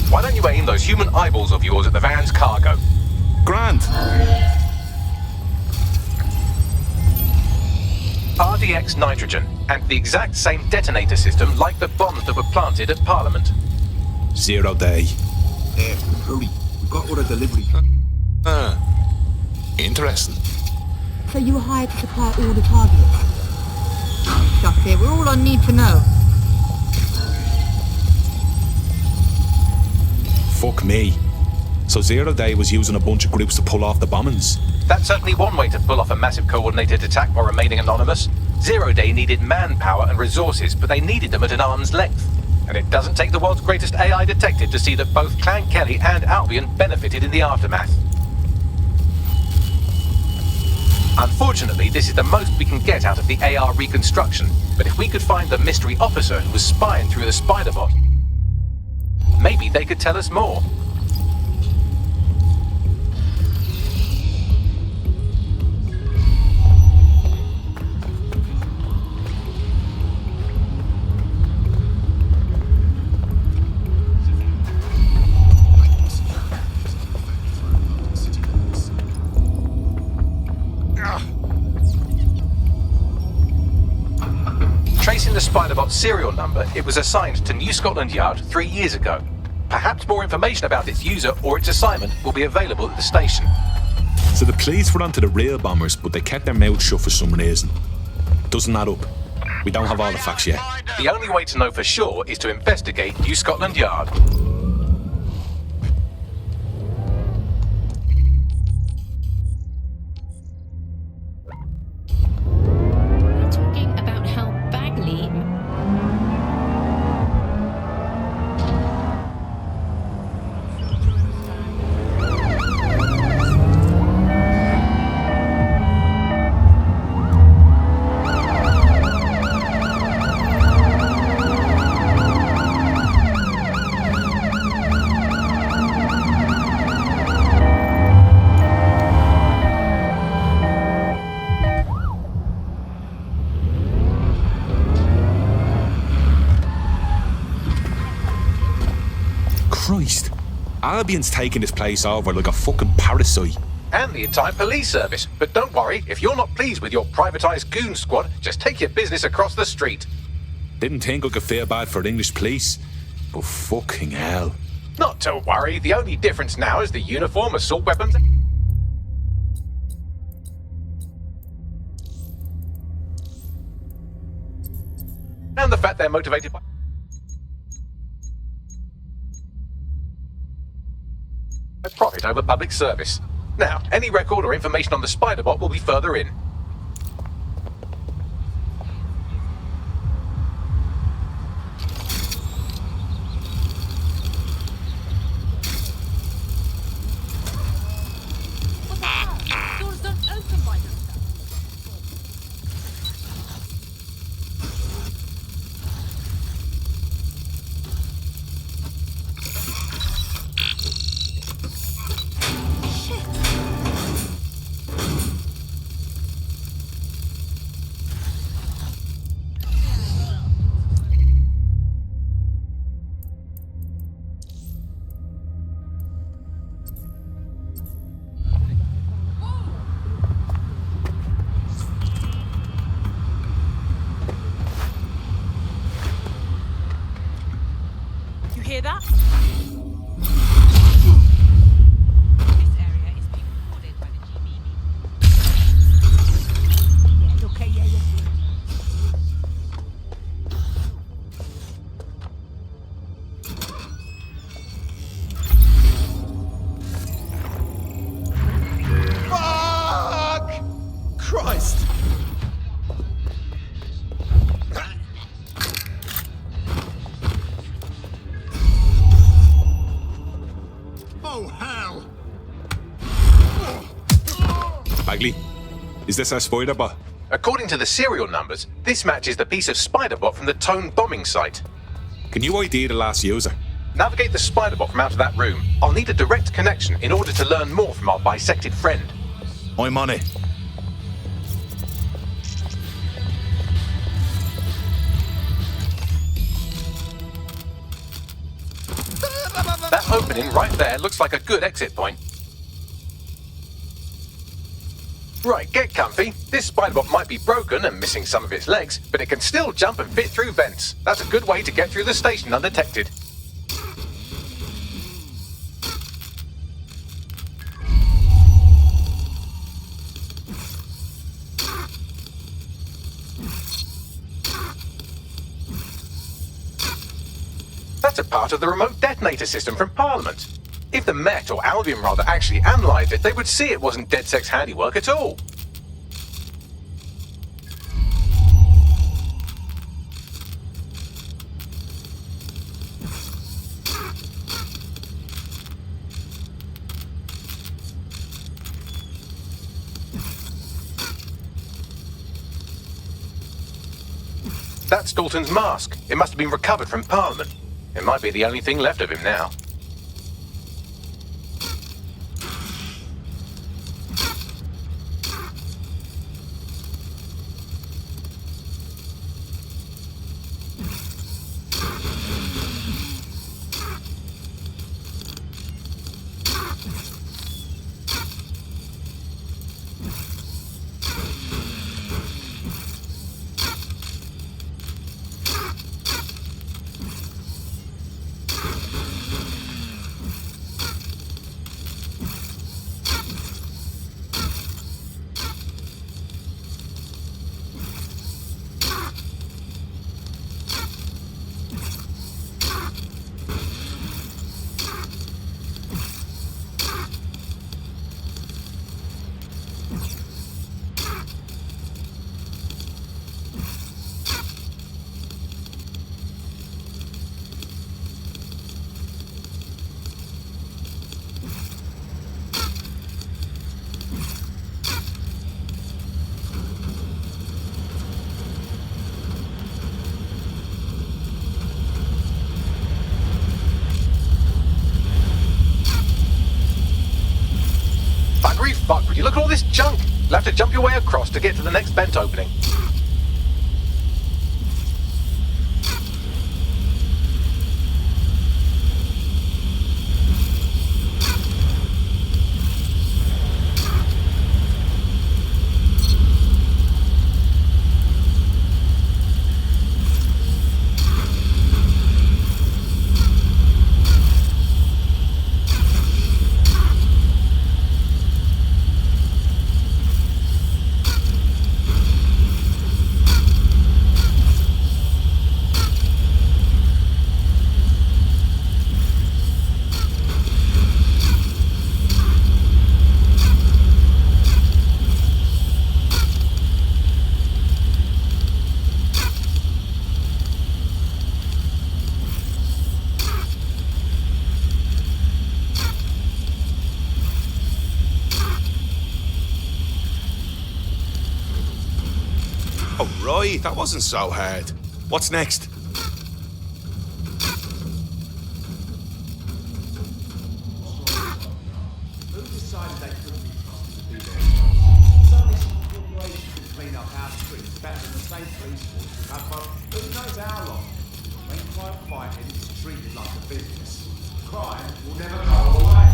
Why don't you aim those human eyeballs of yours at the van's cargo? Grand. RDX nitrogen, and the exact same detonator system like the bombs that were planted at Parliament. 0 Day. Hurry. We've got all the delivery. Interesting. So you were hired to supply all the targets? Stuff here, we're all I need to know. Fuck me. So 0 Day was using a bunch of groups to pull off the bombings? That's certainly one way to pull off a massive coordinated attack while remaining anonymous. 0 Day needed manpower and resources, but they needed them at an arm's length. and it doesn't take the world's greatest AI detective to see that both Clan Kelly and Albion benefited in the aftermath. Unfortunately, this is the most we can get out of the AR reconstruction, but if we could find the mystery officer who was spying through the Spider-Bot, maybe they could tell us more. Tracing the Spider-Bot serial number, it was assigned to New Scotland Yard 3 years ago. Perhaps more information about its user or its assignment will be available at the station. So the police were onto the real bombers, but they kept their mouths shut for some reason. Doesn't add up. We don't have all the facts yet. The only way to know for sure is to investigate New Scotland Yard. Talking about how Bagley. Christ. Albion's taking this place over like a fucking parasite. And the entire police service. But don't worry, if you're not pleased with your privatised goon squad, just take your business across the street. Didn't think I could feel bad for English police, but fucking hell. Not to worry, the only difference now is the uniform, assault weapons, and the fact they're motivated by profit over public service. Now, any record or information on the Spider-Bot will be further in. Doors don't open by themselves. You hear that? Fuck! Christ! Oh, hell! Bagley, is this our Spider-Bot? According to the serial numbers, this matches the piece of Spider-Bot from the Tone bombing site. Can you ID the last user? Navigate the Spider-Bot from out of that room. I'll need a direct connection in order to learn more from our bisected friend. I'm on it. That opening right there looks like a good exit point. Right, get comfy. This Spider-Bot might be broken and missing some of its legs, but it can still jump and fit through vents. That's a good way to get through the station undetected. That's a part of the remote detonator system from Parliament. If the Met, or Albion rather, actually analysed it, they would see it wasn't DedSec's handiwork at all. That's Dalton's mask. It must have been recovered from Parliament. It might be the only thing left of him now. Fuck, would you look at all this junk? You'll have to jump your way across to get to the next vent opening. Oh, right, that wasn't so hard. What's next? Who decided they couldn't be trusted to do their Suddenly some corporation can clean up our streets better than the same police force we've had for who knows how long. When crime fighting is treated like a business, crime will never go away.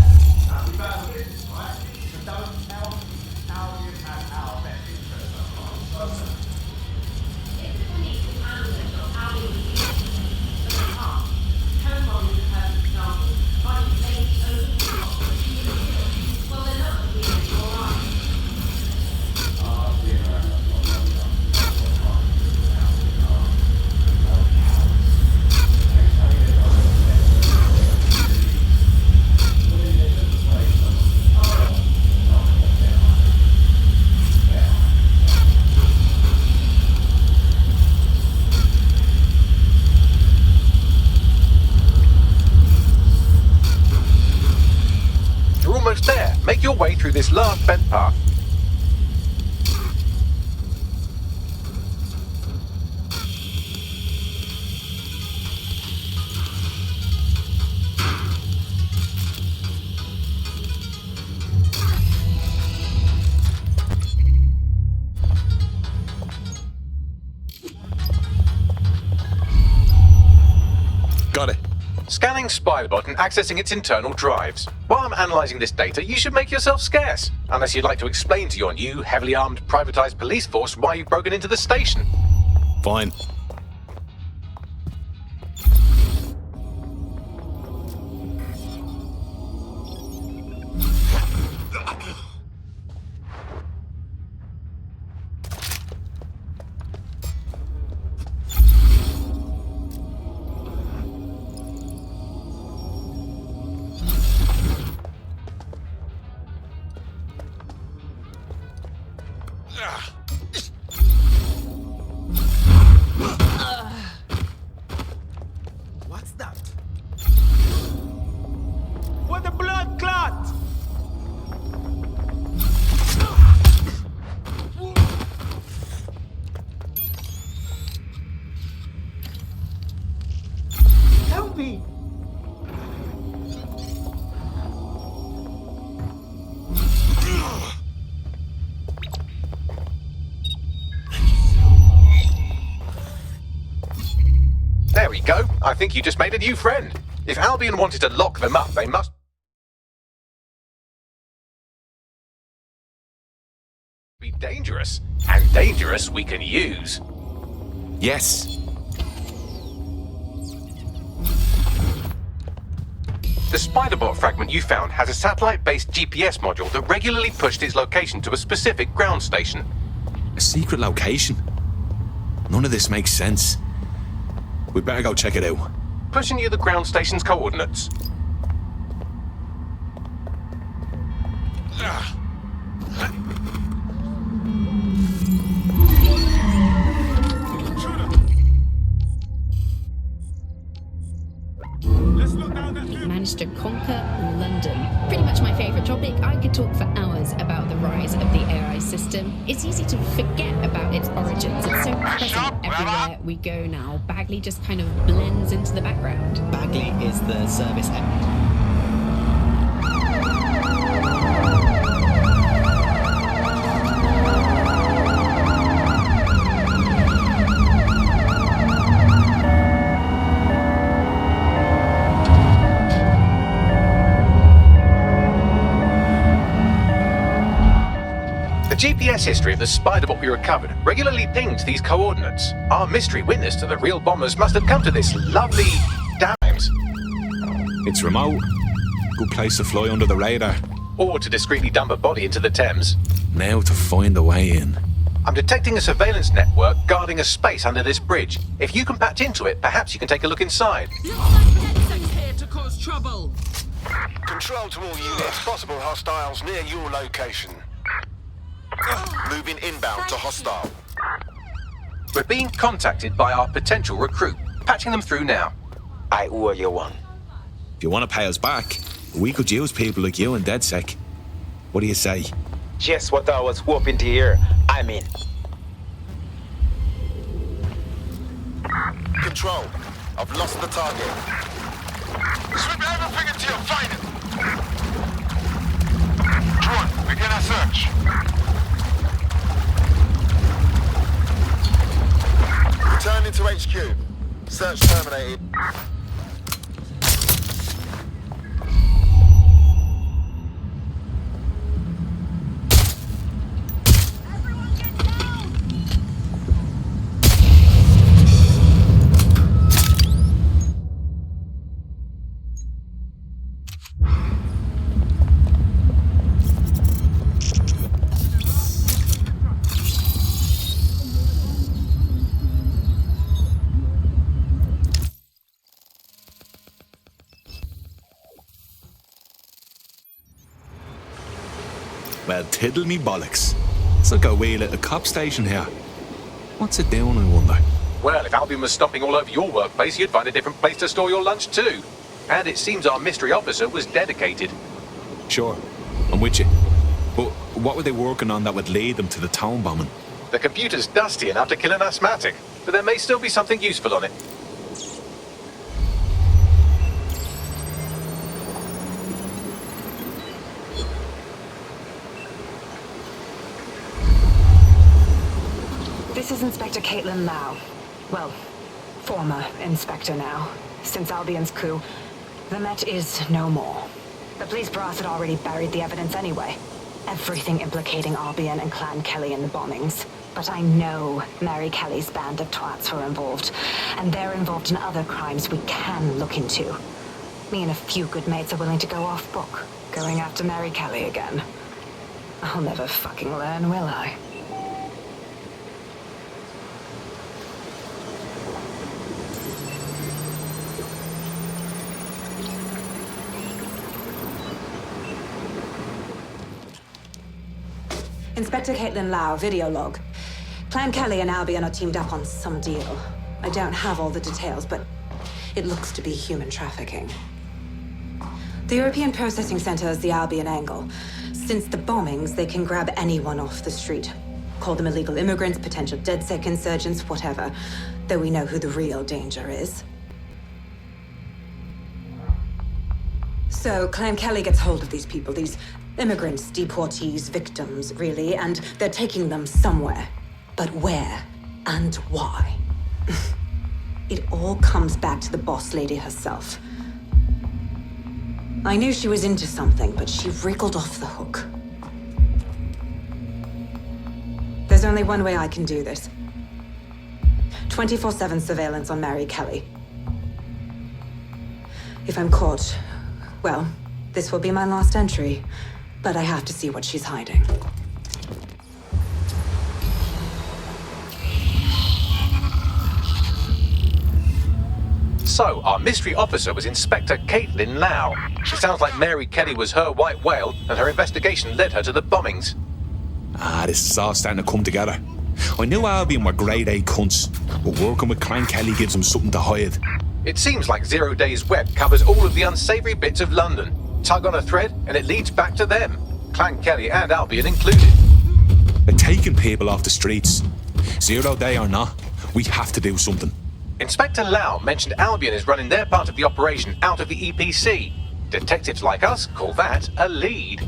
That'll be bad business, right? So don't tell me how you have our best interests at heart. Make your way through this last vent path. Got it. Scanning Spybot and accessing its internal drives. While I'm analysing this data, you should make yourself scarce. Unless you'd like to explain to your new, heavily armed, privatised police force why you've broken into the station. Fine. I think you just made a new friend. If Albion wanted to lock them up, they must be dangerous. And dangerous we can use. Yes. The Spiderbot fragment you found has a satellite-based GPS module that regularly pushed its location to a specific ground station. A secret location? None of this makes sense. We better go check it out. Pushing you the ground station's coordinates. Managed to conquer London. Pretty much my favourite topic. I could talk for hours about the rise of the AI system. It's easy to forget about its origins. It's so present everywhere we go now. Bagley just kind of blends into the background. Bagley is the service end. The GPS history of the Spiderbot we recovered regularly pinged these coordinates. Our mystery witness to the real bombers must have come to this lovely times. It's remote. Good place to fly under the radar. Or to discreetly dump a body into the Thames. Now to find a way in. I'm detecting a surveillance network guarding a space under this bridge. If you can patch into it, perhaps you can take a look inside. Looks like DedSec's here to cause trouble. Control to all units. Possible hostiles near your location. Moving inbound to hostile. We're being contacted by our potential recruit. Patching them through now. I owe you one. If you want to pay us back, we could use people like you in DedSec. What do you say? Just what I was hoping to hear. I'm in. Control. I've lost the target. Sweep everything until you find it. Drone, begin a search. Returning to HQ. Search terminated. Well, tiddle me bollocks. It's like a wheel at a cop station here. What's it doing, I wonder? Well, if Albion was stomping all over your workplace, you'd find a different place to store your lunch too. And it seems our mystery officer was dedicated. Sure, I'm with you. But what were they working on that would lead them to the town bombing? The computer's dusty enough to kill an asthmatic, but there may still be something useful on it. This is Inspector Caitlin Lau. Well, former Inspector now. Since Albion's coup, the Met is no more. The police brass had already buried the evidence anyway. Everything implicating Albion and Clan Kelly in the bombings. But I know Mary Kelly's band of twats were involved, and they're involved in other crimes we can look into. Me and a few good mates are willing to go off book, going after Mary Kelly again. I'll never fucking learn, will I? Inspector Caitlin Lau, video log. Clan Kelly and Albion are teamed up on some deal. I don't have all the details, but it looks to be human trafficking. The European Processing Center is the Albion angle. Since the bombings, they can grab anyone off the street. Call them illegal immigrants, potential DedSec insurgents, whatever. Though we know who the real danger is. So, Clan Kelly gets hold of these people, these immigrants, deportees, victims, really, and they're taking them somewhere. But where and why? It all comes back to the boss lady herself. I knew she was into something, but she wriggled off the hook. There's only one way I can do this. 24/7 surveillance on Mary Kelly. If I'm caught, well, this will be my last entry, but I have to see what she's hiding. So, our mystery officer was Inspector Caitlin Lau. It sounds like Mary Kelly was her white whale, and her investigation led her to the bombings. This is all starting to come together. I knew Albion were grade A cunts, but working with Clan Kelly gives them something to hide. It seems like Zero Days Web covers all of the unsavory bits of London. Tug on a thread, and it leads back to them. Clan Kelly and Albion included. They're taking people off the streets. 0 Day or not, we have to do something. Inspector Lau mentioned Albion is running their part of the operation out of the EPC. Detectives like us call that a lead.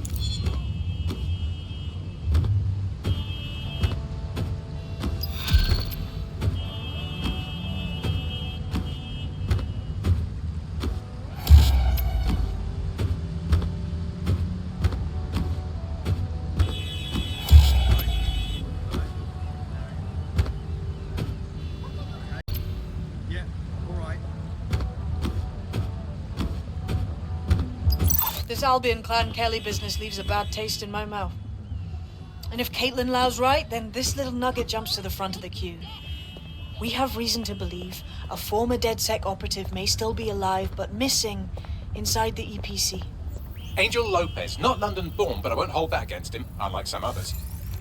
This Albion Clan Kelly business leaves a bad taste in my mouth. And if Caitlin Lau's right, then this little nugget jumps to the front of the queue. We have reason to believe a former DedSec operative may still be alive, but missing inside the EPC. Angel Lopez, not London-born, but I won't hold that against him, unlike some others.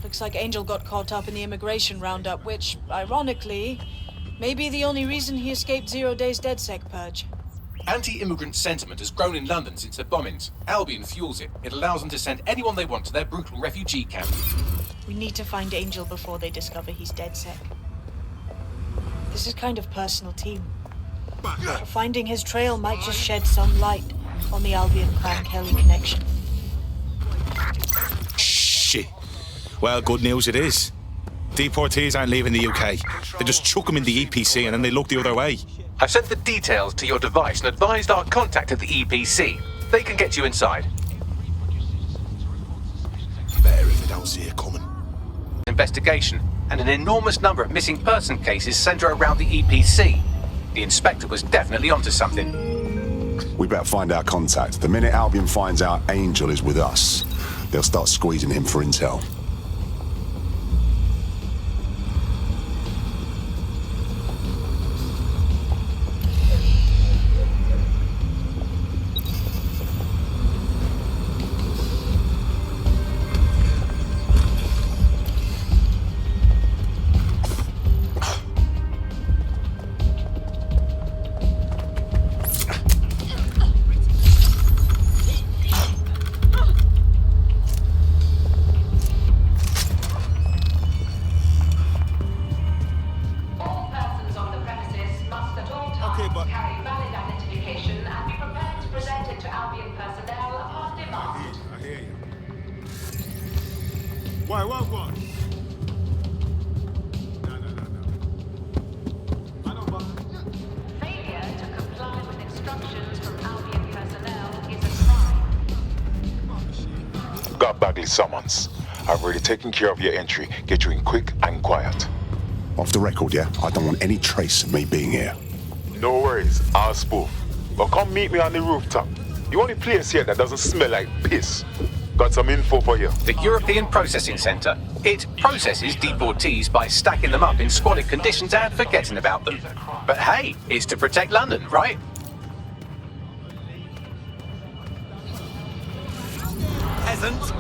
Looks like Angel got caught up in the immigration roundup, which, ironically, may be the only reason he escaped 0 Days DedSec purge. Anti-immigrant sentiment has grown in London since the bombings. Albion fuels it. It allows them to send anyone they want to their brutal refugee camp. We need to find Angel before they discover he's DedSec. This is kind of personal team. Finding his trail might just shed some light on the Albion Clan Kelly connection. Shit. Well, good news it is. Deportees aren't leaving the UK. They just chuck them in the EPC and then they look the other way. I've sent the details to your device and advised our contact at the EPC. They can get you inside. Better if they don't see it coming. Investigation and an enormous number of missing person cases centre around the EPC. The inspector was definitely onto something. We better find our contact. The minute Albion finds out Angel is with us, they'll start squeezing him for intel. Summons. I've already taken care of your entry. Get you in quick and quiet. Off the record, yeah? I don't want any trace of me being here. No worries, I'll spoof. But come meet me on the rooftop. The only place here that doesn't smell like piss. Got some info for you. The European Processing Centre. It processes deportees by stacking them up in squalid conditions and forgetting about them. But hey, it's to protect London, right? Peasant!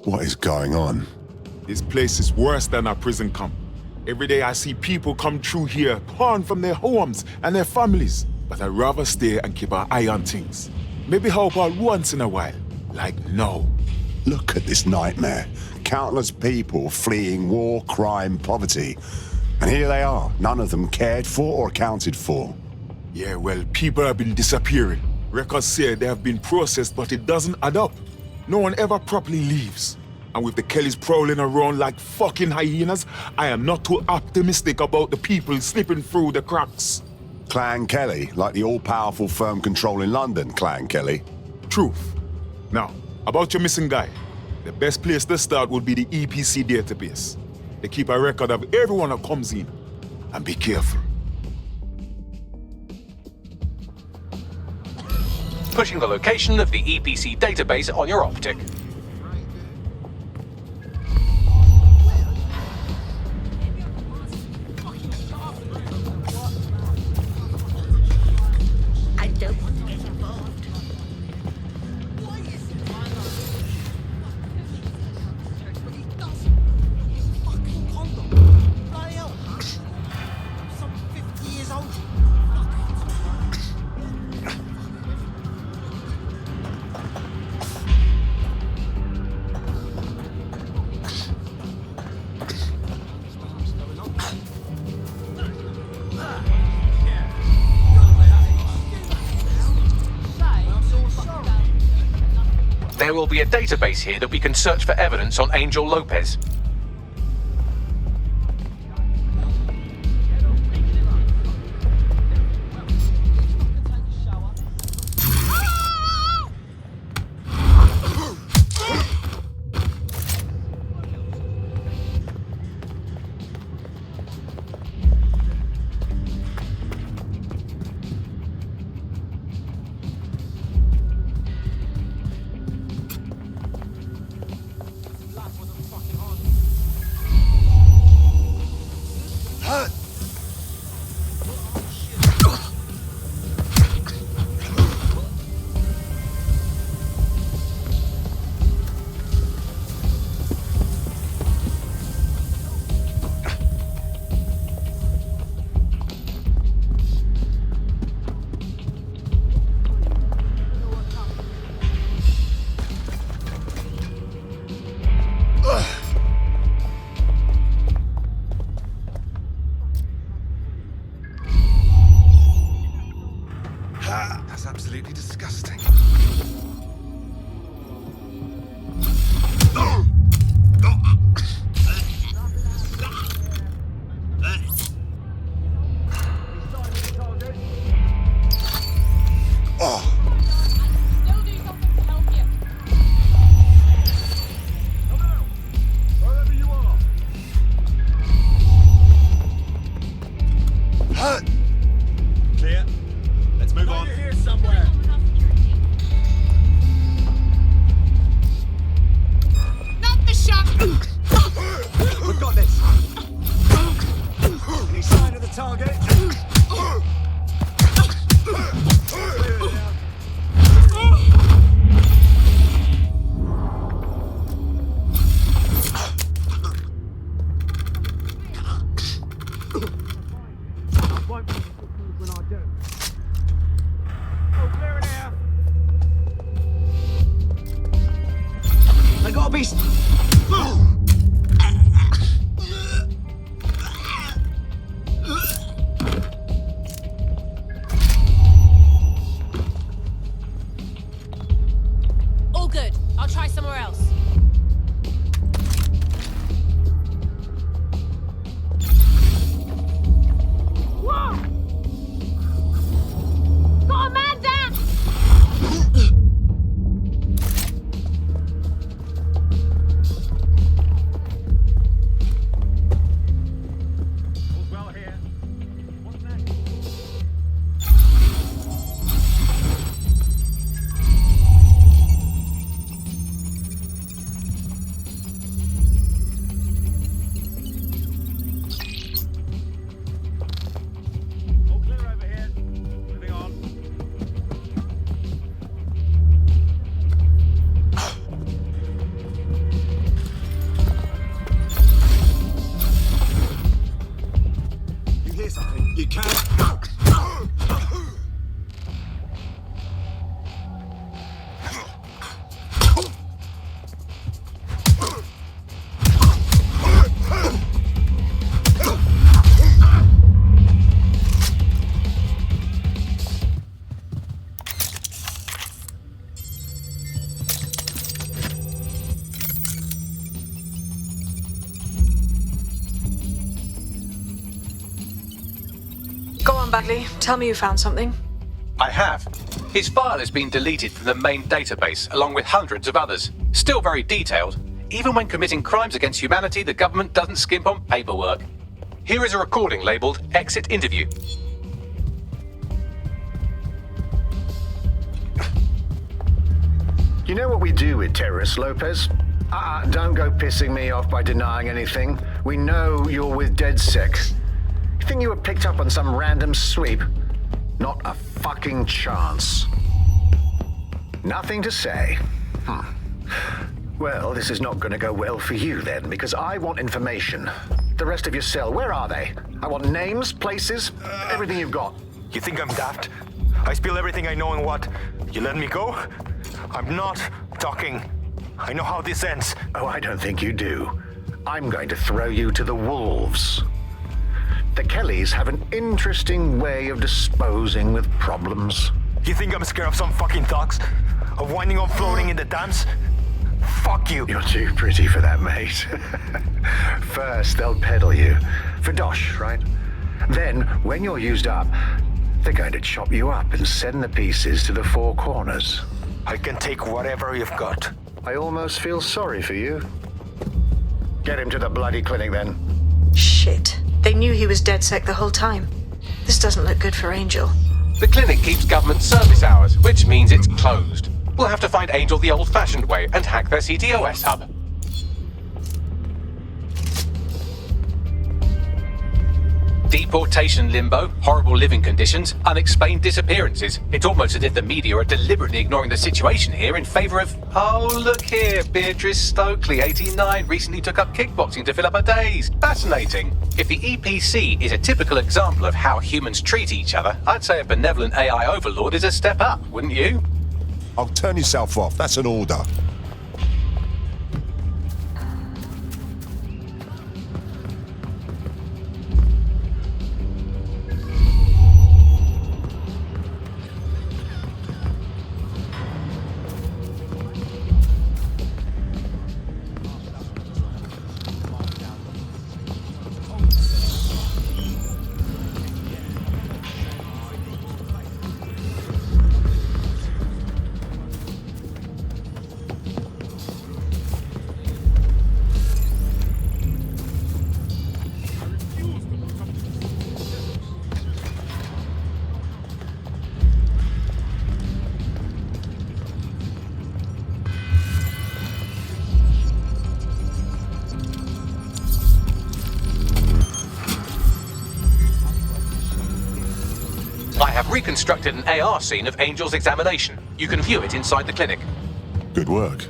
What is going on? This place is worse than a prison camp. Every day I see people come through here, torn from their homes and their families. But I'd rather stay and keep an eye on things. Maybe help out once in a while. Like now. Look at this nightmare. Countless people fleeing war, crime, poverty. And here they are, none of them cared for or accounted for. Yeah, well, people have been disappearing. Records say they have been processed, but it doesn't add up. No one ever properly leaves. And with the Kellys prowling around like fucking hyenas, I am not too optimistic about the people slipping through the cracks. Clan Kelly, like the all-powerful firm controlling London, Clan Kelly. Truth. Now, about your missing guy. The best place to start would be the EPC database. They keep a record of everyone that comes in. And be careful. Pushing the location of the EPC database on your optic. I don't want to get involved. There will be a database here that we can search for evidence on Angel Lopez. That's absolutely disgusting. Clear. Let's move on. Here somewhere. Not the shot! We've got this. Any sign of the target? I got a beast. All good. I'll try somewhere else. Whoa! Got a man there! Well here. What's next? on, Bagley. Tell me you found something. I have. His file has been deleted from the main database, along with hundreds of others. Still very detailed. Even when committing crimes against humanity, the government doesn't skimp on paperwork. Here is a recording labelled Exit Interview. You know what we do with terrorists, Lopez? Don't go pissing me off by denying anything. We know you're with DedSec. You think you were picked up on some random sweep? Not a fucking chance. Nothing to say. Well, this is not going to go well for you then, because I want information. The rest of your cell, where are they? I want names, places, everything you've got. You think I'm daft? I spill everything I know and what? You let me go? I'm not talking. I know how this ends. Oh, I don't think you do. I'm going to throw you to the wolves. The Kellys have an interesting way of disposing with problems. You think I'm scared of some fucking thugs? Of winding up floating in the dance? Fuck you. You're too pretty for that, mate. First, they'll peddle you. For dosh, right? Then, when you're used up, they're going to chop you up and send the pieces to the four corners. I can take whatever you've got. I almost feel sorry for you. Get him to the bloody clinic, then. Shit. They knew he was DedSec the whole time. This doesn't look good for Angel. The clinic keeps government service hours, which means it's closed. We'll have to find Angel the old-fashioned way and hack their CTOS hub. Deportation limbo, horrible living conditions, unexplained disappearances. It's almost as if the media are deliberately ignoring the situation here in favour of... Oh, look here, Beatrice Stokely, 89, recently took up kickboxing to fill up her days. Fascinating. If the EPC is a typical example of how humans treat each other, I'd say a benevolent AI overlord is a step up, wouldn't you? Oh, turn yourself off. That's an order. I have reconstructed an AR scene of Angel's examination. You can view it inside the clinic. Good work.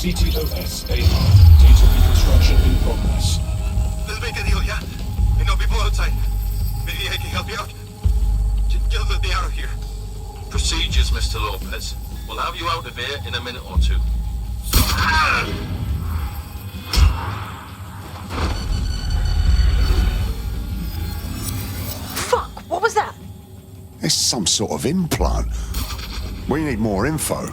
CTOS AR. Data reconstruction in progress. Let's make a deal, yeah? I know people outside. Maybe I can help you out. Just let me out of here. Procedures, Mr. Lopez. We'll have you out of here in a minute or two. Fuck! What was that? It's some sort of implant. We need more info.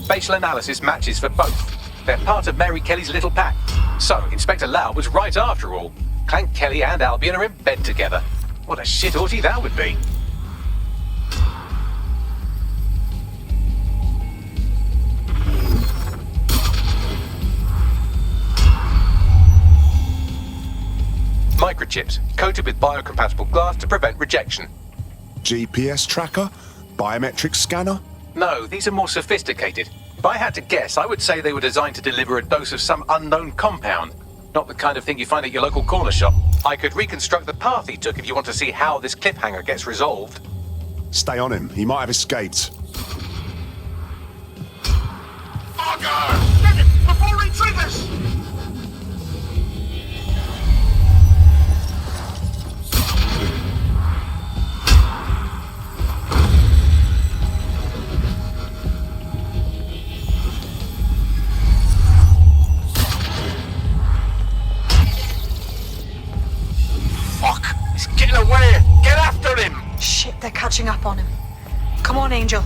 Facial analysis matches for both. They're part of Mary Kelly's little pack. So, Inspector Lau was right after all. Clank Kelly and Albion are in bed together. What a shit orgy that would be. My microchips, coated with biocompatible glass to prevent rejection. GPS tracker? Biometric scanner? No, these are more sophisticated. If I had to guess, I would say they were designed to deliver a dose of some unknown compound. Not the kind of thing you find at your local corner shop. I could reconstruct the path he took if you want to see how this cliffhanger gets resolved. Stay on him. He might have escaped. Fogger! Get it before he triggers! Fuck! He's getting away! Get after him! Shit, they're catching up on him. Come on, Angel.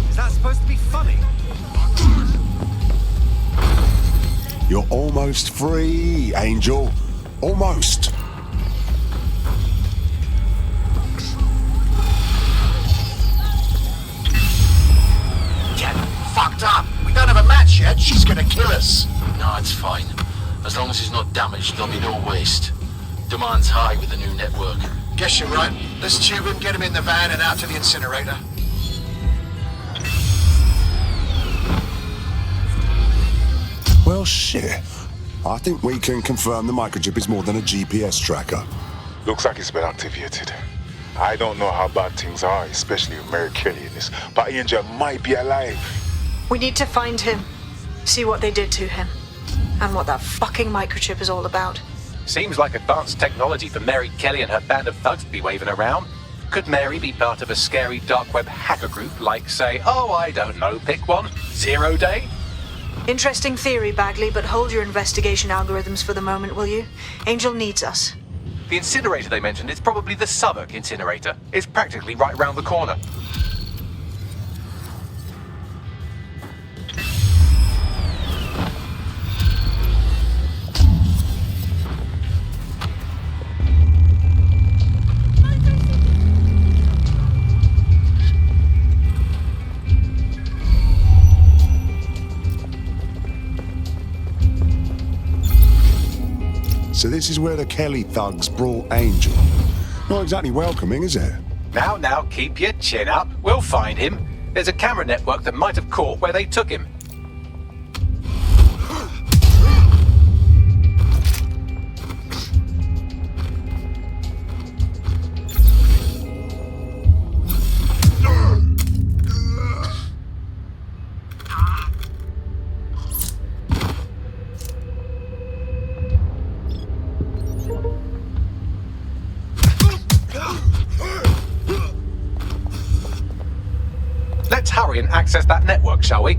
Is that supposed to be funny? You're almost free, Angel. Almost. Get fucked up. We don't have a match yet. She's gonna kill us. No, it's fine. As long as he's not damaged, there'll be no waste. Demand's high with the new network. Guess you're right. Let's tube him, get him in the van and out to the incinerator. Well, shit. I think we can confirm the microchip is more than a GPS tracker. Looks like it's been activated. I don't know how bad things are, especially with Mary Kelly in this, but Angel might be alive. We need to find him, see what they did to him, and what that fucking microchip is all about. Seems like advanced technology for Mary Kelly and her band of thugs to be waving around. Could Mary be part of a scary dark web hacker group like, say, oh, I don't know, pick one, 0 Day? Interesting theory, Bagley, but hold your investigation algorithms for the moment, will you? Angel needs us. The incinerator they mentioned is probably the Southwark incinerator. It's practically right round the corner. So this is where the Kelly thugs brought Angel. Not exactly welcoming, is it? Now, keep your chin up. We'll find him. There's a camera network that might have caught where they took him. Let's hurry and access that network, shall we?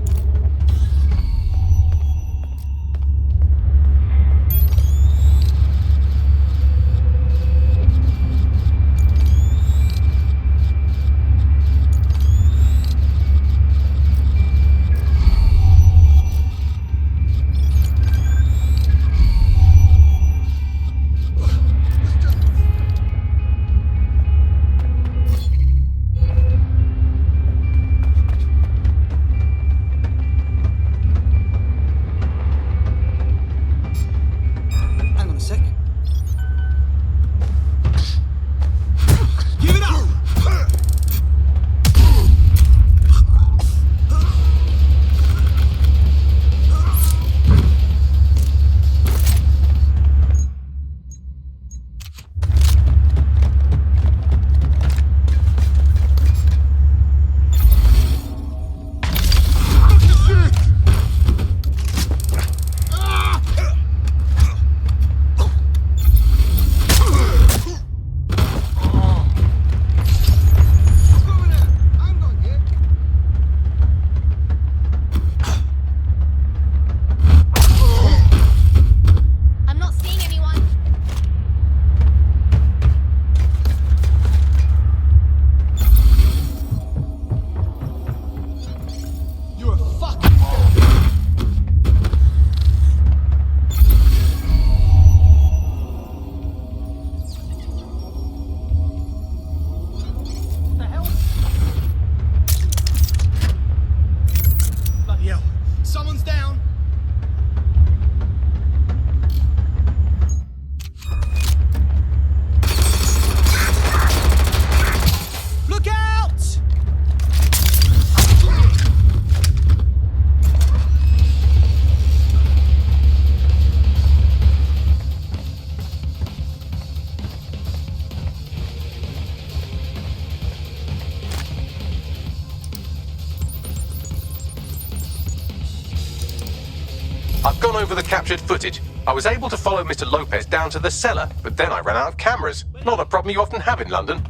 gone over the captured footage. I was able to follow Mr. Lopez down to the cellar, but then I ran out of cameras. Not a problem you often have in London.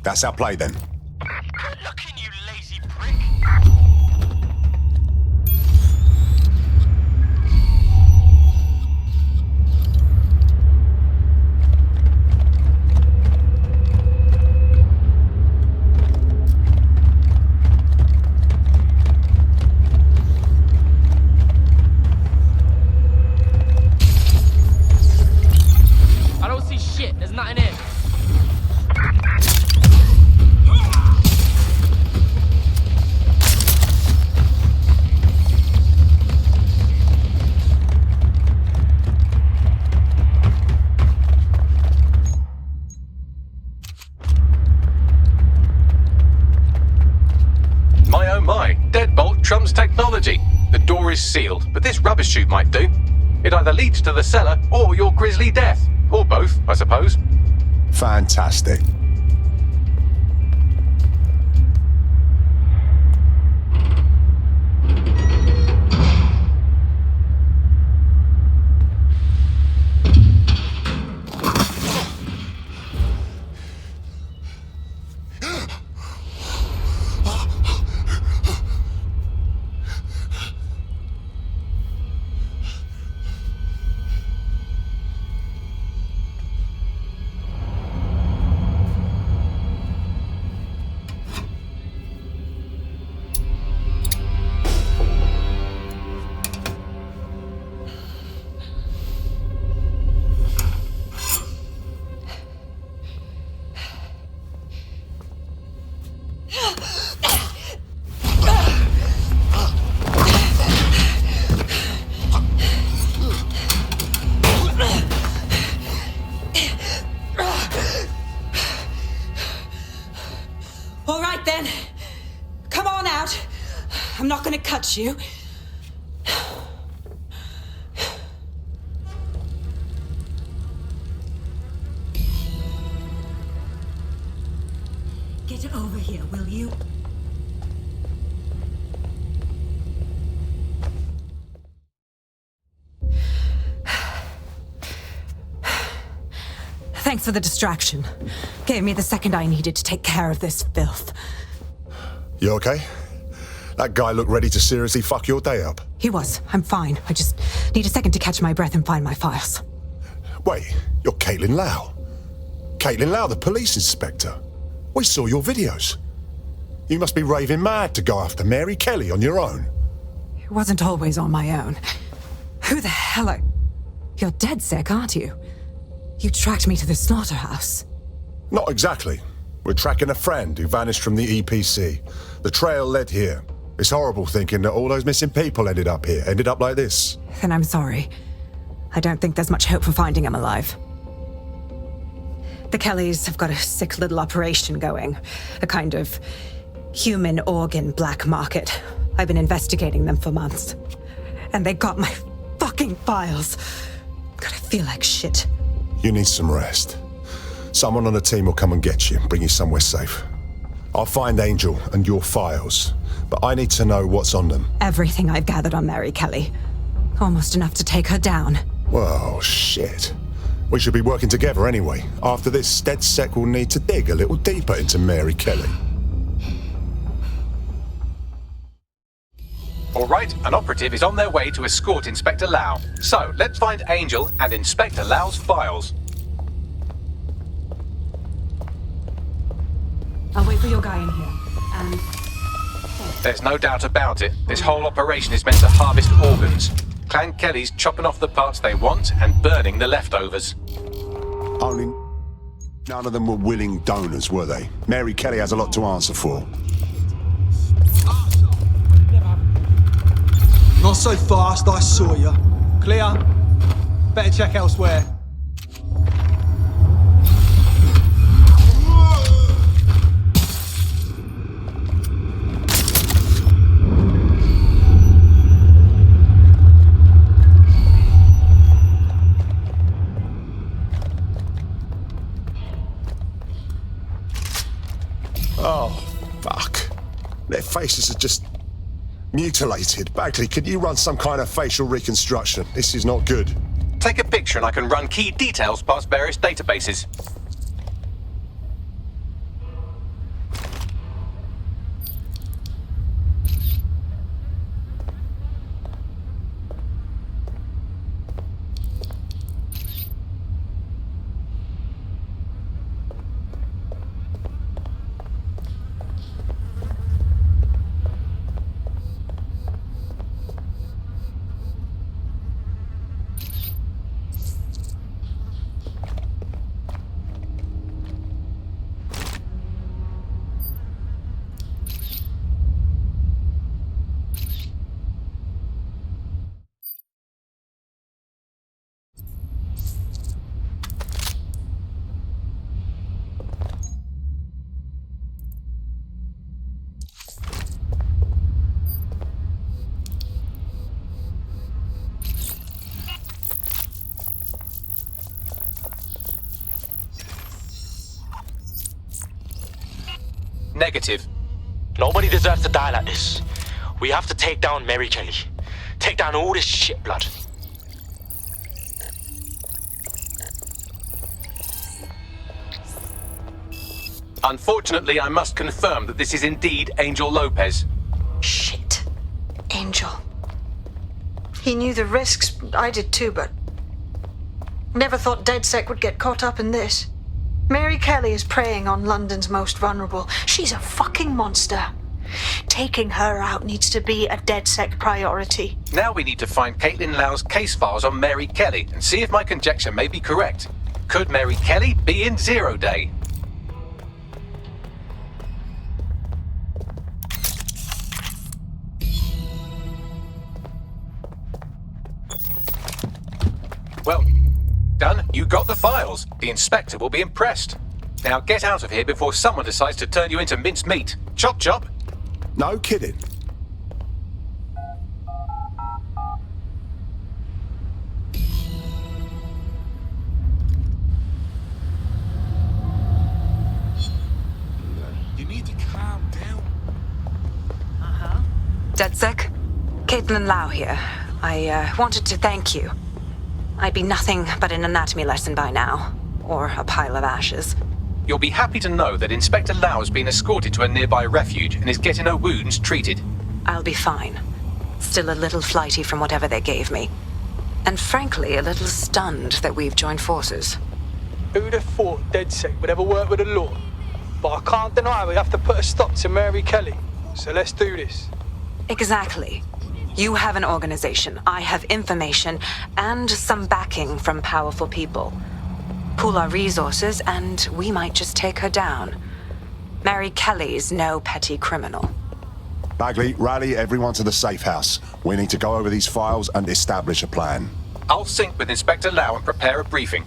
That's our play then. I don't see shit. There's nothing in. My oh my, deadbolt trumps technology. The door is sealed, but this rubbish chute might do. It either leads to the cellar or your grisly death. Or both, I suppose. Fantastic. All right then. Come on out. I'm not gonna cut you. Get over here, will you? Thanks for the distraction. Gave me the second I needed to take care of this filth. You okay? That guy looked ready to seriously fuck your day up. He was. I'm fine. I just need a second to catch my breath and find my files. Wait, you're Caitlin Lau. Caitlin Lau, the police inspector. We saw your videos. You must be raving mad to go after Mary Kelly on your own. It wasn't always on my own. Who the hell are... You're dead sick, aren't you? You tracked me to the slaughterhouse. Not exactly. We're tracking a friend who vanished from the EPC. The trail led here. It's horrible thinking that all those missing people ended up here, ended up like this. Then I'm sorry. I don't think there's much hope for finding him alive. The Kellys have got a sick little operation going. A kind of human organ black market. I've been investigating them for months. And they got my fucking files. God, I feel like shit. You need some rest. Someone on the team will come and get you and bring you somewhere safe. I'll find Angel and your files, but I need to know what's on them. Everything I've gathered on Mary Kelly. Almost enough to take her down. Well, shit. We should be working together anyway. After this, DedSec will need to dig a little deeper into Mary Kelly. All right, an operative is on their way to escort Inspector Lau. So, let's find Angel and Inspector Lau's files. I'll wait for your guy in here. And... There's no doubt about it. This whole operation is meant to harvest organs. Clan Kelly's chopping off the parts they want and burning the leftovers. Only none of them were willing donors, were they? Mary Kelly has a lot to answer for. Not so fast, I saw you. Clear. Better check elsewhere. Oh, fuck. Their faces are just Mutilated. Bagley, can you run some kind of facial reconstruction? This is not good. Take a picture and I can run key details past various databases. Negative. Nobody deserves to die like this. We have to take down Mary Kelly. Take down all this shit blood. Unfortunately, I must confirm that this is indeed Angel Lopez. Shit. Angel. He knew the risks. I did too, but... never thought DedSec would get caught up in this. Mary Kelly is preying on London's most vulnerable. She's a fucking monster. Taking her out needs to be a DedSec priority. Now we need to find Caitlin Lau's case files on Mary Kelly and see if my conjecture may be correct. Could Mary Kelly be in Zero Day? Well, done. You got the files. The inspector will be impressed. Now get out of here before someone decides to turn you into minced meat. Chop chop. No kidding. You need to calm down. DedSec? Caitlin Lau here. I wanted to thank you. I'd be nothing but an anatomy lesson by now. Or a pile of ashes. You'll be happy to know that Inspector Lau has been escorted to a nearby refuge and is getting her wounds treated. I'll be fine. Still a little flighty from whatever they gave me. And frankly, a little stunned that we've joined forces. Who'd have thought DedSec would ever work with the law? But I can't deny we have to put a stop to Mary Kelly. So let's do this. Exactly. You have an organization, I have information, and some backing from powerful people. Pool our resources, and we might just take her down. Mary Kelly's no petty criminal. Bagley, rally everyone to the safe house. We need to go over these files and establish a plan. I'll sync with Inspector Lau and prepare a briefing.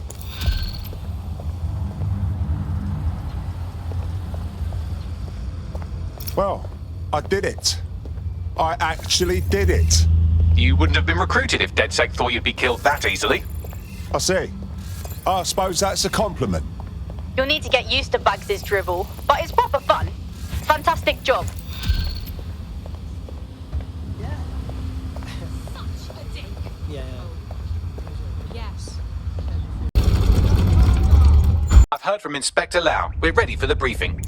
Well, I did it. I actually did it. You wouldn't have been recruited if DedSec thought you'd be killed that easily. I see. I suppose that's a compliment. You'll need to get used to Bugs' drivel, but it's proper fun. Fantastic job. Yes. I've heard from Inspector Lau. We're ready for the briefing.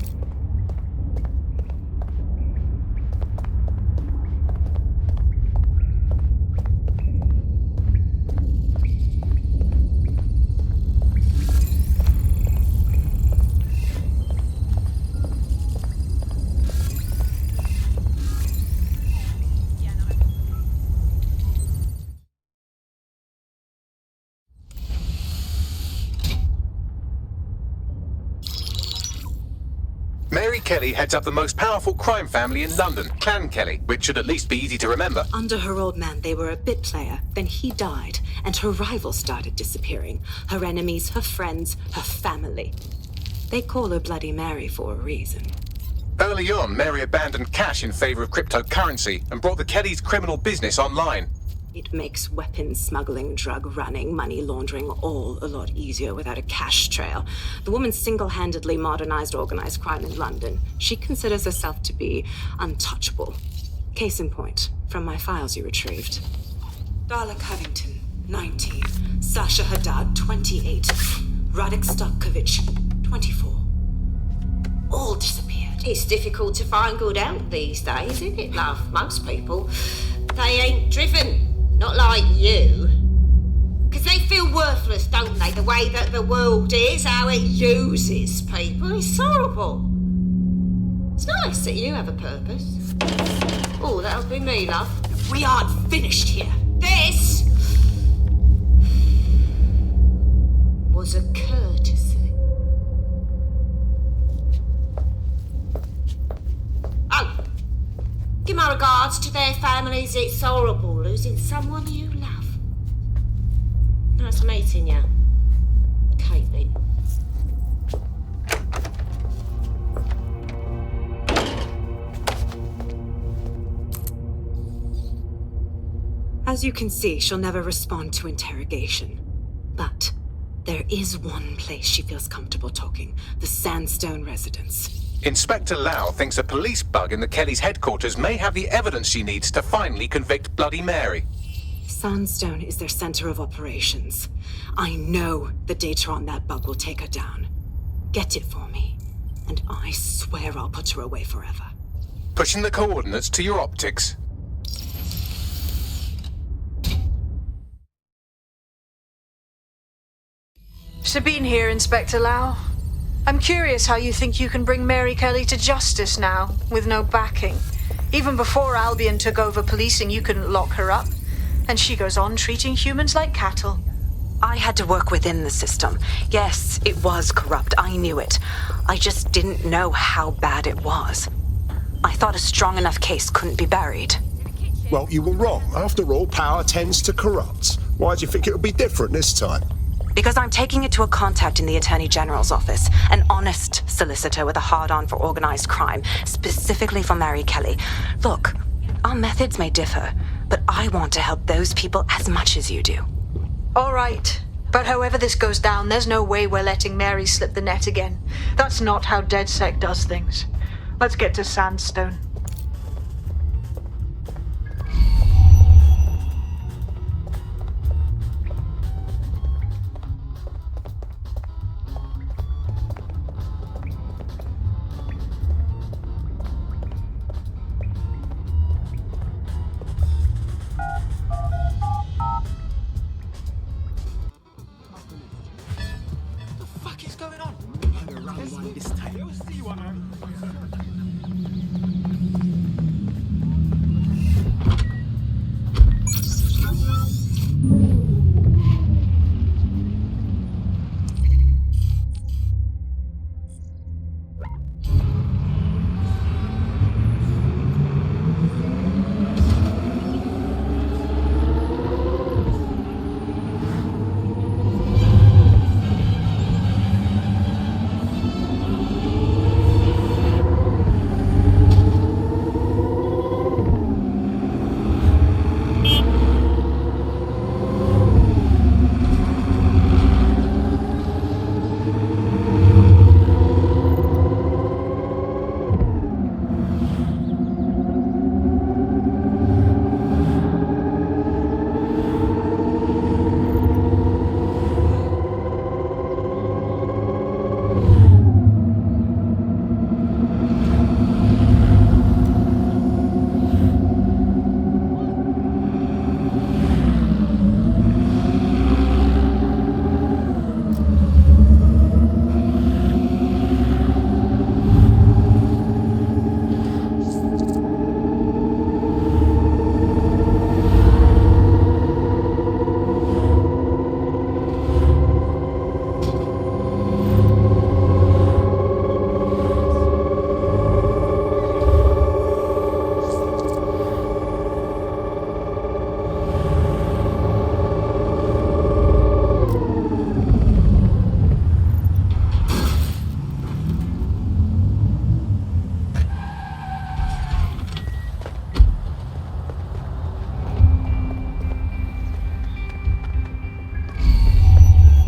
Mary Kelly heads up the most powerful crime family in London, Clan Kelly, which should at least be easy to remember. Under her old man, they were a bit player. Then he died, and her rivals started disappearing. Her enemies, her friends, her family. They call her Bloody Mary for a reason. Early on, Mary abandoned cash in favor of cryptocurrency and brought the Kellys' criminal business online. It makes weapons smuggling, drug running, money laundering all a lot easier without a cash trail. The woman single-handedly modernized organized crime in London. She considers herself to be untouchable. Case in point, from my files you retrieved. Darla Covington, 19. Sasha Haddad, 28. Radek Stokovich, 24. All disappeared. It's difficult to find good help these days, isn't it, love? Most people, they ain't driven. Not like you. Because they feel worthless, don't they? The way that the world is, how it uses people. It's horrible. It's nice that you have a purpose. Oh, that'll be me, love. We aren't finished here. This was a courtesy. Oh, give my regards to their families. It's horrible losing someone you love. Nice meeting you, Caitlin. As you can see, she'll never respond to interrogation. But there is one place she feels comfortable talking, the Sandstone residence. Inspector Lau thinks a police bug in the Kelly's headquarters may have the evidence she needs to finally convict Bloody Mary. Sandstone is their center of operations. I know the data on that bug will take her down. Get it for me, and I swear I'll put her away forever. Pushing the coordinates to your optics. Sabine here, Inspector Lau. I'm curious how you think you can bring Mary Kelly to justice now, with no backing. Even before Albion took over policing, you couldn't lock her up. And she goes on treating humans like cattle. I had to work within the system. Yes, it was corrupt. I knew it. I just didn't know how bad it was. I thought a strong enough case couldn't be buried. Well, you were wrong. After all, power tends to corrupt. Why do you think it would be different this time? Because I'm taking it to a contact in the Attorney General's office, an honest solicitor with a hard-on for organized crime, specifically for Mary Kelly. Look, our methods may differ, but I want to help those people as much as you do. All right. But however this goes down, there's no way we're letting Mary slip the net again. That's not how DedSec does things. Let's get to Sandstone.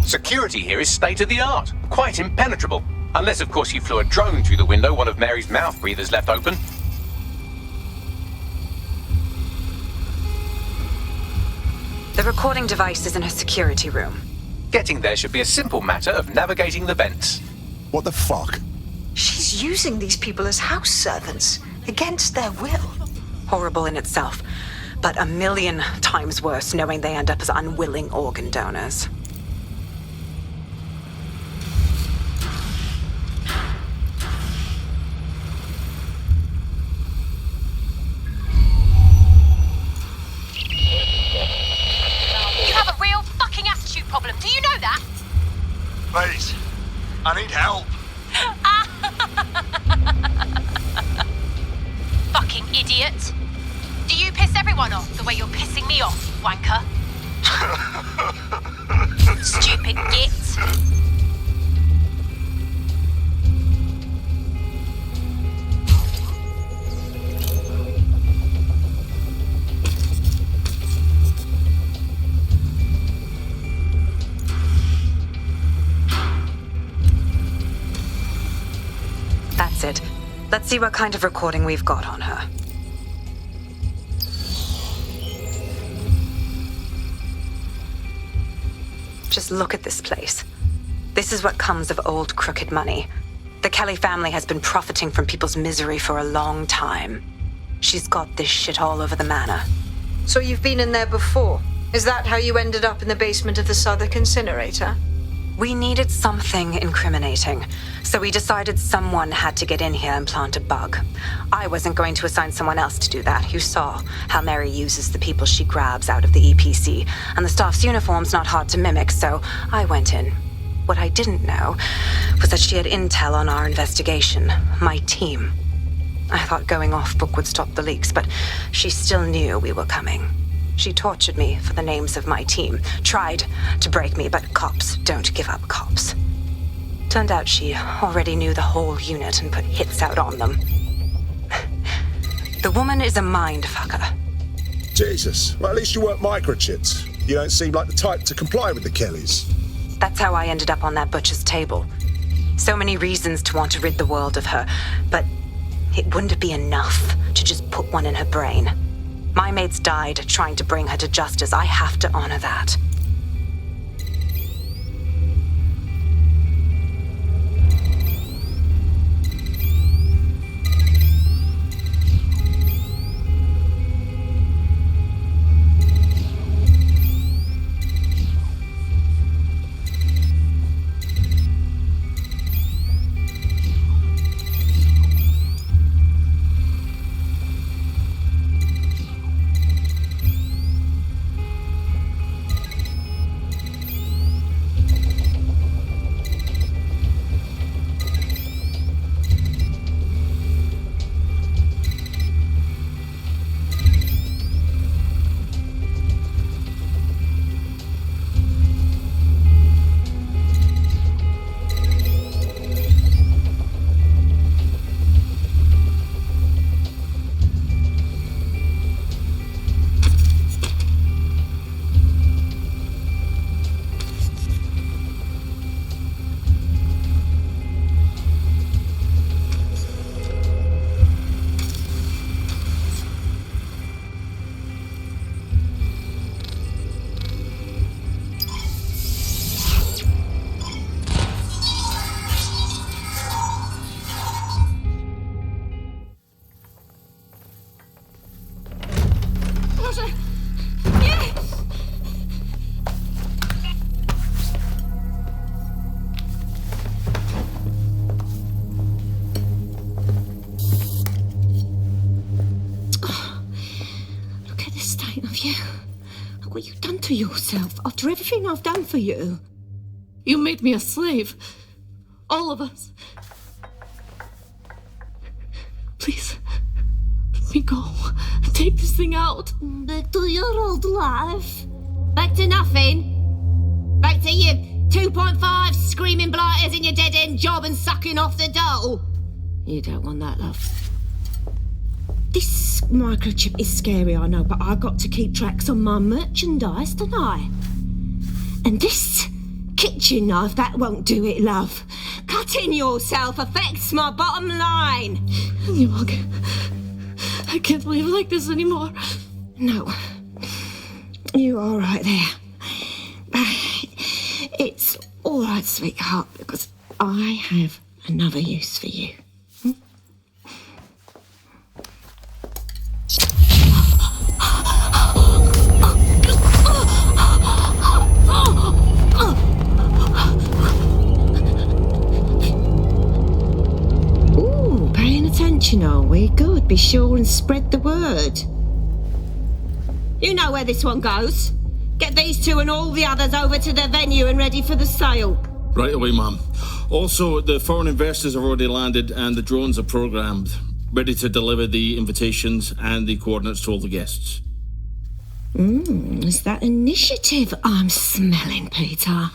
Security here is state-of-the-art, quite impenetrable. Unless, of course, you flew a drone through the window one of Mary's mouth breathers left open. The recording device is in her security room. Getting there should be a simple matter of navigating the vents. What the fuck? She's using these people as house servants, against their will. Horrible in itself, but a million times worse knowing they end up as unwilling organ donors. You have a real fucking attitude problem, do you know that? Please, I need help. Fucking idiot. Do you piss everyone off the way you're pissing me off, wanker? Stupid git. That's it. Let's see what kind of recording we've got on her. Just look at this place. This is what comes of old crooked money. The Kelly family has been profiting from people's misery for a long time. She's got this shit all over the manor. So you've been in there before? Is that how you ended up in the basement of the Southwark incinerator? We needed something incriminating, so we decided someone had to get in here and plant a bug. I wasn't going to assign someone else to do that. You saw how Mary uses the people she grabs out of the EPC, and the staff's uniform's not hard to mimic, so I went in. What I didn't know was that she had intel on our investigation, my team. I thought going off book would stop the leaks, but she still knew we were coming. She tortured me for the names of my team, tried to break me, but cops don't give up cops. Turned out she already knew the whole unit and put hits out on them. The woman is a mind fucker. Jesus, well, at least you weren't microchipped. You don't seem like the type to comply with the Kellys. That's how I ended up on that butcher's table. So many reasons to want to rid the world of her, but it wouldn't be enough to just put one in her brain. My mates died trying to bring her to justice. I have to honor that. What you've done to yourself after everything I've done for you. You made me a slave. All of us. Please, let me go. Take this thing out. Back to your old life. Back to nothing. Back to you 2.5 screaming blighters in your dead-end job and sucking off the dole. You don't want that, love. This microchip is scary, I know, but I got to keep tracks on my merchandise, don't I? And this kitchen knife, that won't do it, love. Cutting yourself affects my bottom line. I can't live like this anymore. No. You all right there? It's all right, sweetheart, because I have another use for you. Ooh, paying attention, are we? Good. Be sure and spread the word. You know where this one goes. Get these two and all the others over to the venue and ready for the sale. Right away, Mum. Also, the foreign investors have already landed and the drones are programmed, ready to deliver the invitations and the coordinates to all the guests. It's that initiative I'm smelling, Peter.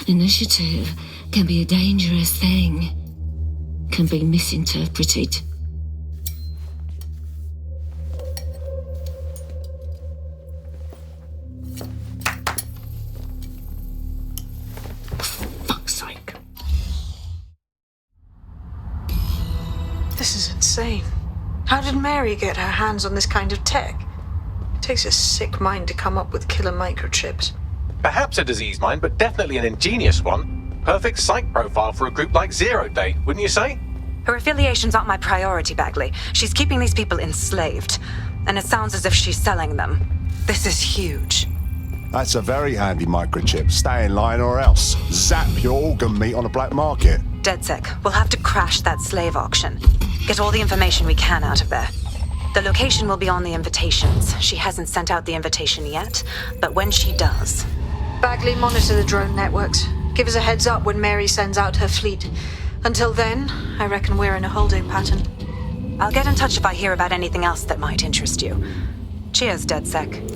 Initiative can be a dangerous thing. Can be misinterpreted. This is insane. How did Mary get her hands on this kind of tech? It takes a sick mind to come up with killer microchips. Perhaps a diseased mind, but definitely an ingenious one. Perfect psych profile for a group like Zero Day, wouldn't you say? Her affiliations aren't my priority, Bagley. She's keeping these people enslaved. And it sounds as if she's selling them. This is huge. That's a very handy microchip. Stay in line or else. Zap your organ meat on the black market. DedSec, we'll have to crash that slave auction. Get all the information we can out of there. The location will be on the invitations. She hasn't sent out the invitation yet, but when she does... Bagley, monitor the drone networks. Give us a heads up when Mary sends out her fleet. Until then, I reckon we're in a holding pattern. I'll get in touch if I hear about anything else that might interest you. Cheers, DedSec.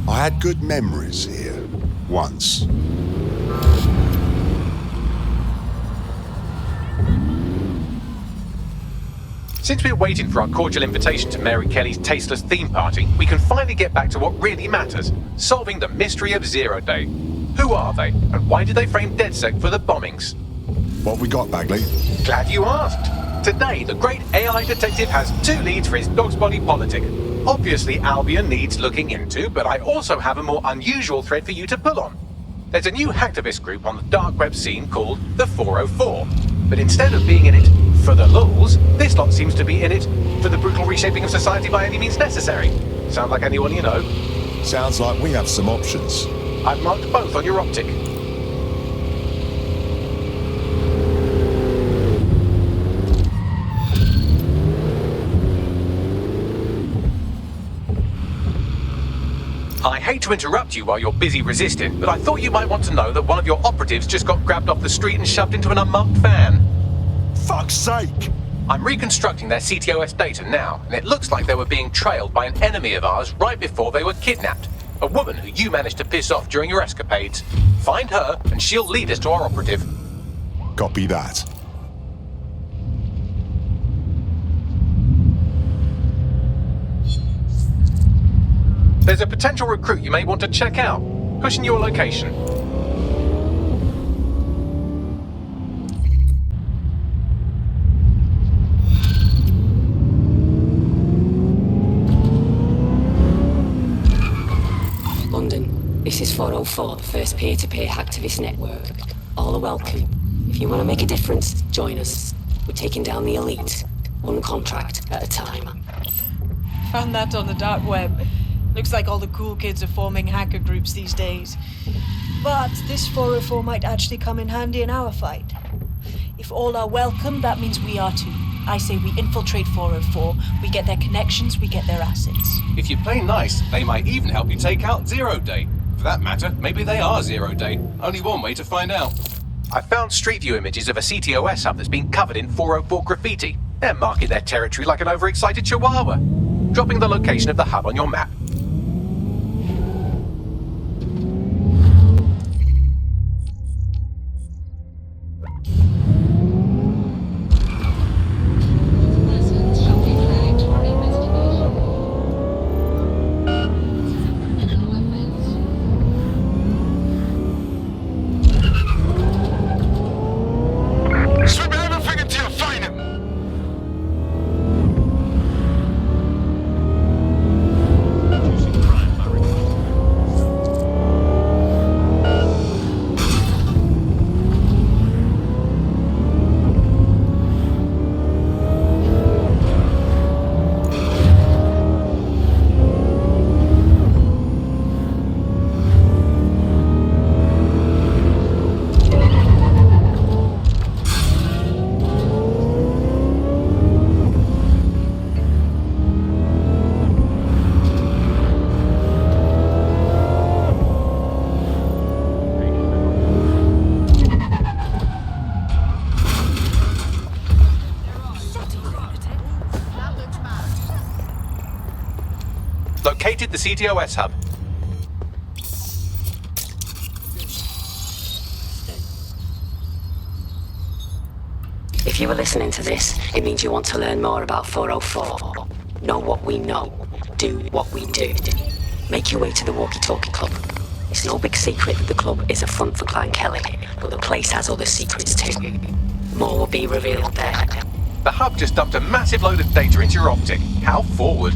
I had good memories here, once. Since we're waiting for our cordial invitation to Mary Kelly's tasteless theme party, we can finally get back to what really matters, solving the mystery of Zero Day. Who are they, and why did they frame DedSec for the bombings? What we got, Bagley? Glad you asked. Today, the great AI detective has 2 leads for his dog's body politic. Obviously, Albion needs looking into, but I also have a more unusual thread for you to pull on. There's a new hacktivist group on the dark web scene called the 404. But instead of being in it for the lulz, this lot seems to be in it for the brutal reshaping of society by any means necessary. Sound like anyone you know? Sounds like we have some options. I've marked both on your optic. I hate to interrupt you while you're busy resisting, but I thought you might want to know that one of your operatives just got grabbed off the street and shoved into an unmarked van. Fuck's sake! I'm reconstructing their CTOS data now, and it looks like they were being trailed by an enemy of ours right before they were kidnapped. A woman who you managed to piss off during your escapades. Find her, and she'll lead us to our operative. Copy that. There's a potential recruit you may want to check out. Pushing your location. London, this is 404, the first peer-to-peer hacktivist network. All are welcome. If you want to make a difference, join us. We're taking down the elite, one contract at a time. Found that on the dark web. Looks like all the cool kids are forming hacker groups these days. But this 404 might actually come in handy in our fight. If all are welcome, that means we are too. I say we infiltrate 404, we get their connections, we get their assets. If you play nice, they might even help you take out Zero Day. For that matter, maybe they are Zero Day. Only one way to find out. I found Street View images of a CTOS hub that's been covered in 404 graffiti. They're marking their territory like an overexcited chihuahua. Dropping the location of the hub on your map. Swim everything until you find him! located the CTOS hub. If you were listening to this, it means you want to learn more about 404. Know what we know. Do what we do. Make your way to the Walkie Talkie Club. It's no big secret that the club is a front for Clan Kelly, but the place has other secrets too. More will be revealed there. The hub just dumped a massive load of data into your optic. How forward?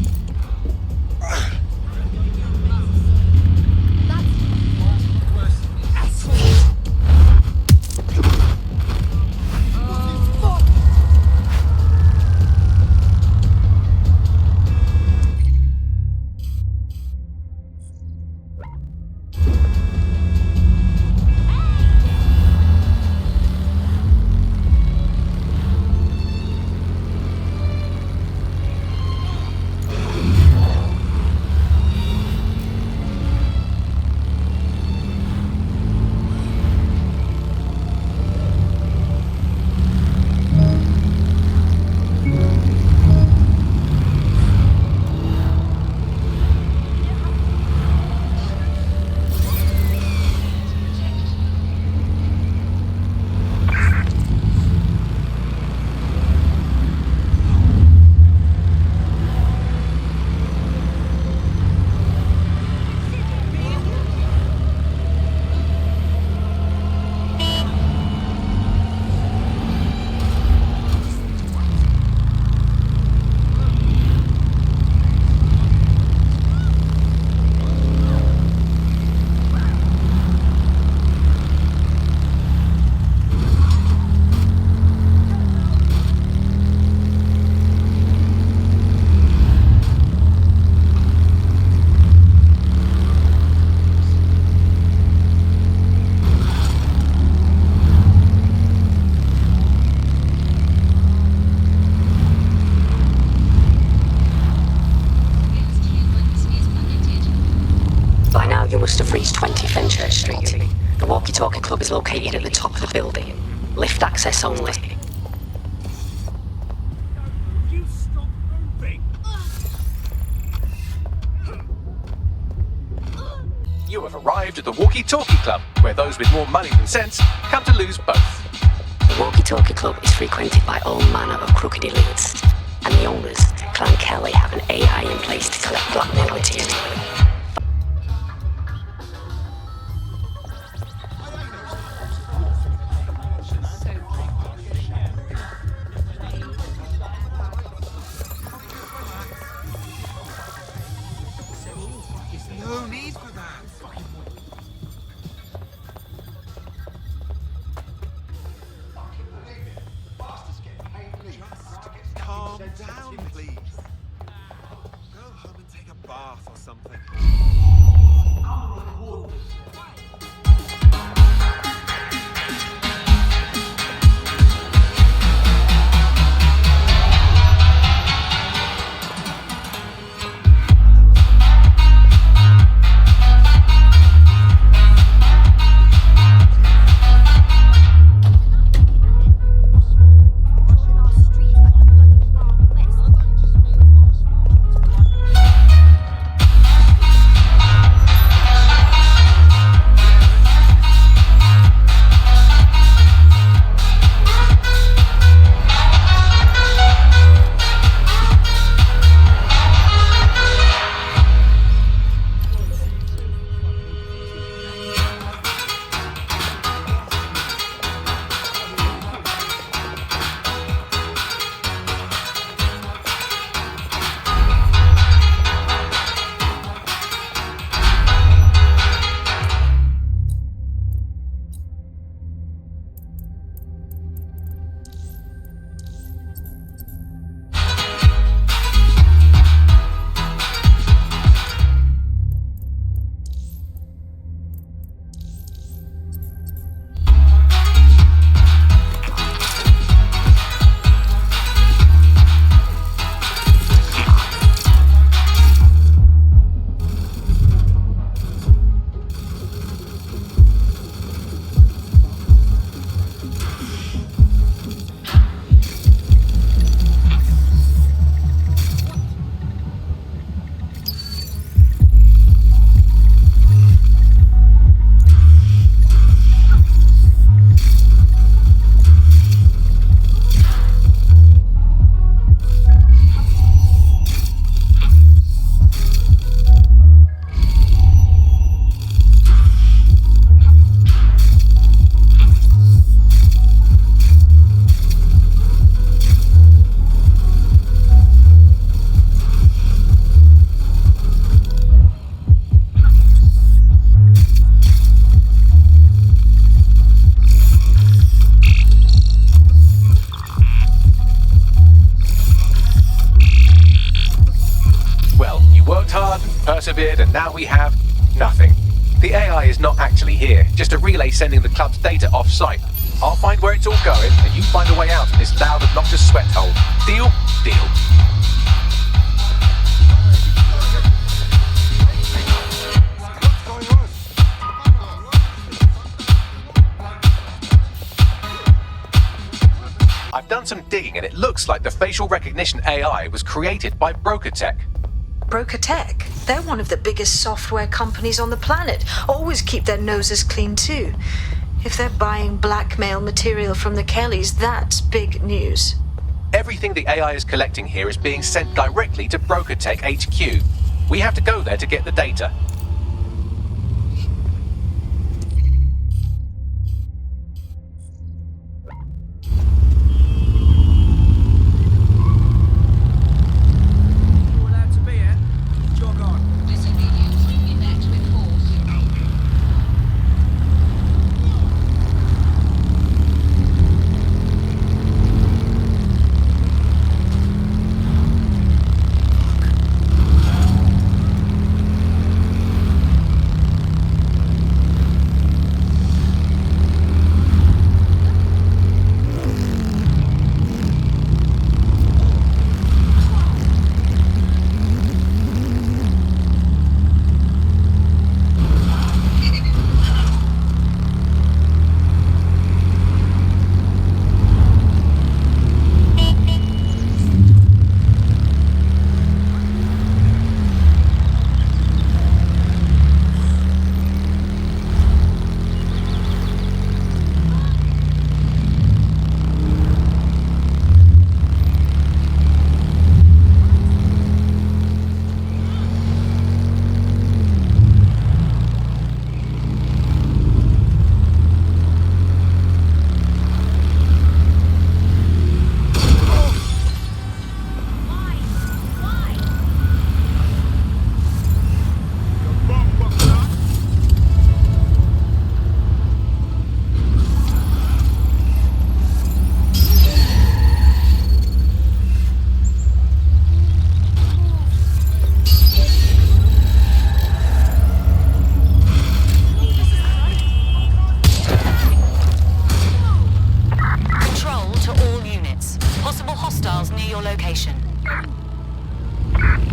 You must have reached 20 Fenchurch Street. The Walkie Talkie Club is located at the top of the building. Lift access only. You stop moving! You have arrived at the Walkie Talkie Club, where those with more money than sense come to lose both. The Walkie Talkie Club is frequented by all manner of crooked elites, and the owners, Clan Kelly, have an AI in place to collect blackmail royalties. No need for that. Just calm down, please. Go home and take a bath or something. persevered, and now we have nothing. The AI is not actually here, just a relay sending the club's data off-site. I'll find where it's all going, and you find a way out of this loud, obnoxious sweat hole. Deal? Deal. I've done some digging, and it looks like the facial recognition AI was created by Broker Tech. Broker Tech? They're one of the biggest software companies on the planet. Always keep their noses clean too. If they're buying blackmail material from the Kellys, that's big news. Everything the AI is collecting here is being sent directly to Broker Tech HQ. We have to go there to get the data.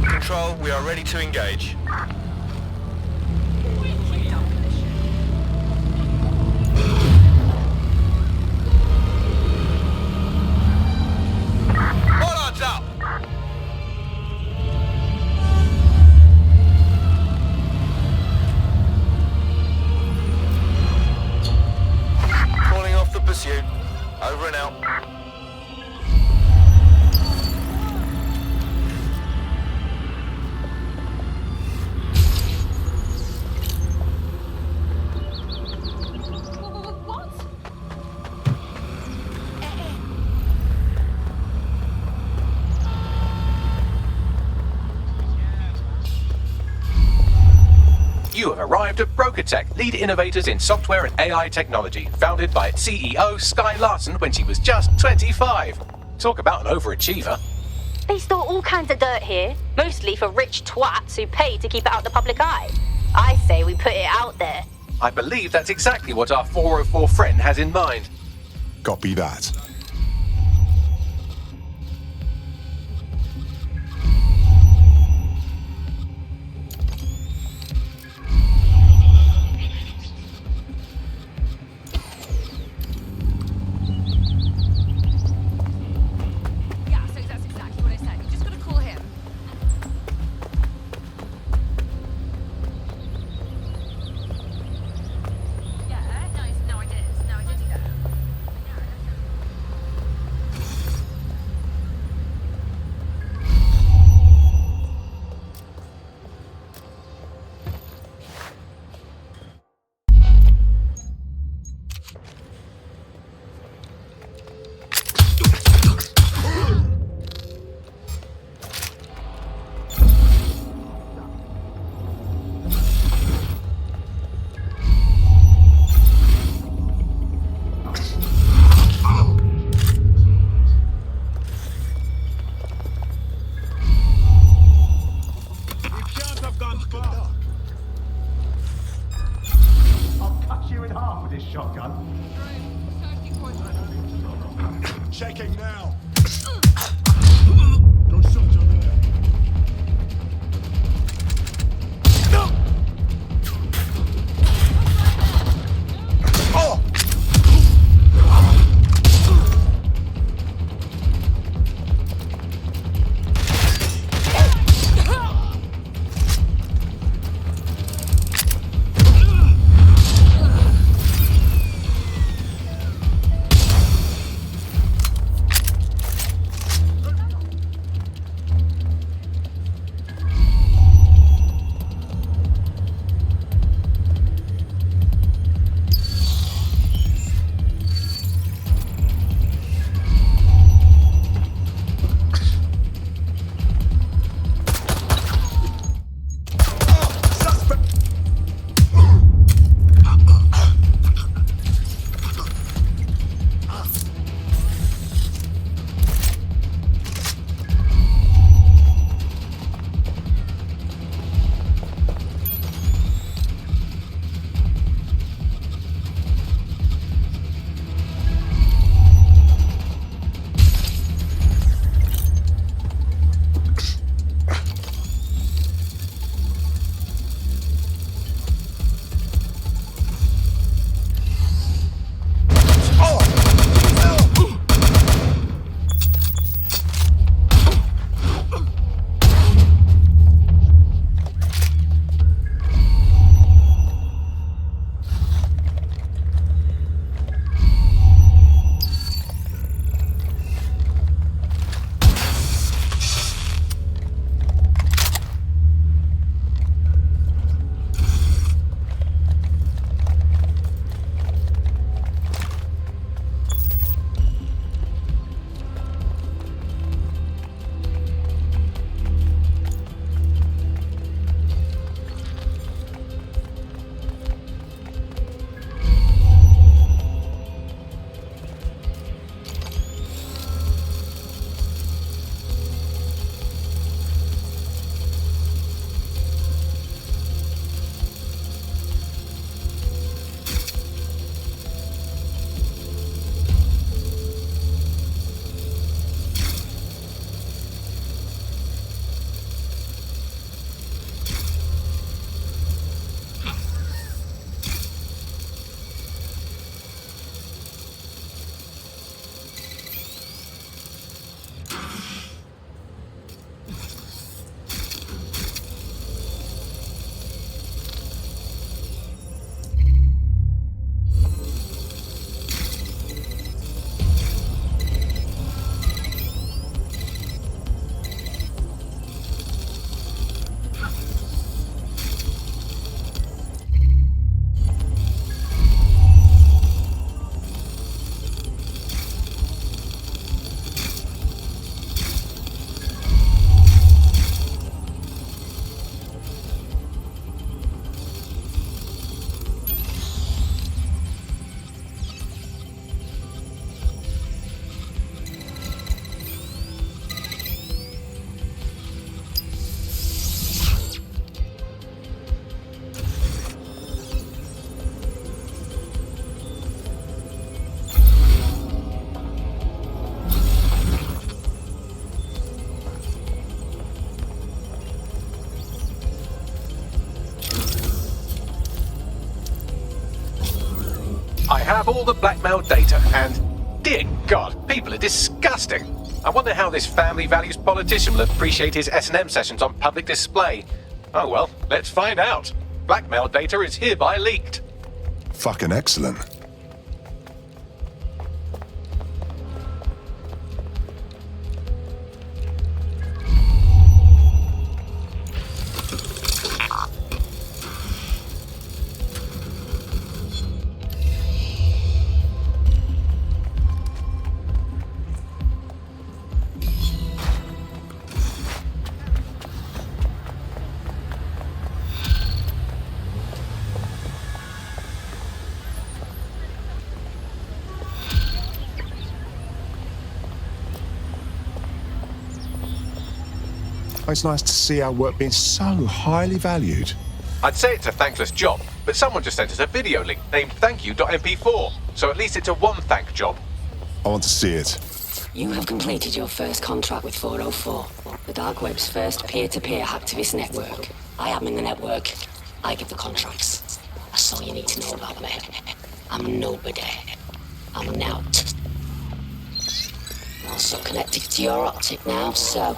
Control, we are ready to engage. Bollards up! Calling off the pursuit. Over and out. You have arrived at Broker Tech, lead innovators in software and AI technology, founded by its CEO, Sky Larson, when she was just 25. Talk about an overachiever. They store all kinds of dirt here, mostly for rich twats who pay to keep it out of the public eye. I say we put it out there. I believe that's exactly what our 404 friend has in mind. Copy that. gun. Checking now. I have all the blackmail data, and dear God, people are disgusting. I wonder how this family values politician will appreciate his S&M sessions on public display. Oh well, let's find out. Blackmail data is hereby leaked. Fucking excellent. It's nice to see our work being so highly valued. I'd say it's a thankless job, but someone just sent us a video link named thankyou.mp4, so at least it's a one-thank job. I want to see it. You have completed your first contract with 404, the dark web's first peer-to-peer hacktivist network. I am in the network. I give the contracts. That's all you need to know about me. I'm nobody. I'm an out. I'm also connected to your optic now, so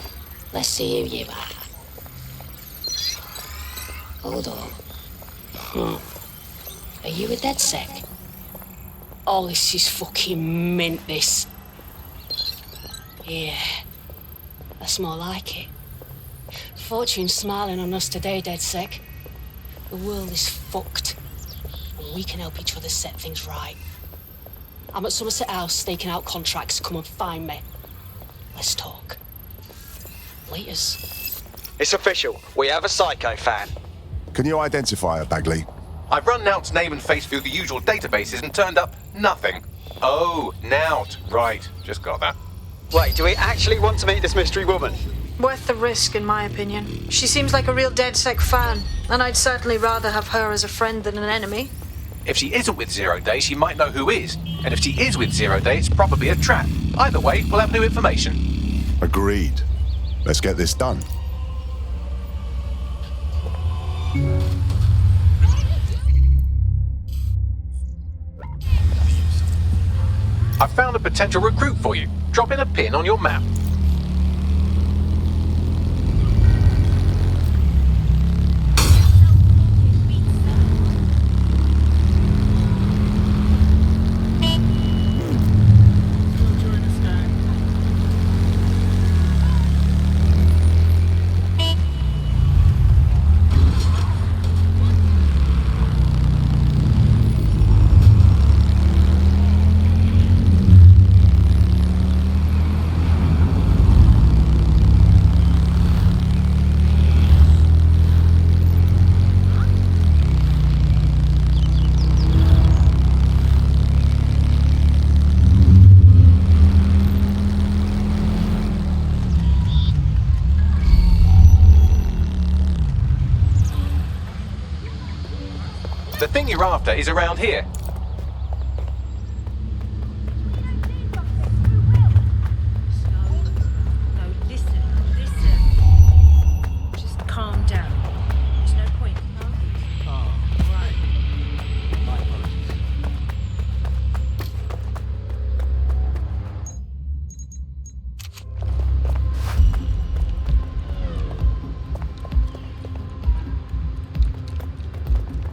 let's see who you are. Hold on. Are you a DedSec? Oh, this is fucking mint, this. Yeah, that's more like it. Fortune's smiling on us today, DedSec. The world is fucked, and we can help each other set things right. I'm at Somerset House staking out contracts. Come and find me. Let's talk. Laters. It's official. We have a Psycho fan. Can you identify her, Bagley? I've run Nout's name and face through the usual databases and turned up nothing. Oh, Nout. Right, just got that. Wait, do we actually want to meet this mystery woman? Worth the risk, in my opinion. She seems like a real DedSec fan, and I'd certainly rather have her as a friend than an enemy. If she isn't with Zero Day, she might know who is. And if she is with Zero Day, it's probably a trap. Either way, we'll have new information. Agreed. Let's get this done. I've found a potential recruit for you. Drop in a pin on your map. The thing you're after is around here. No, listen. Just calm down. There's no point. Oh, right. My apologies.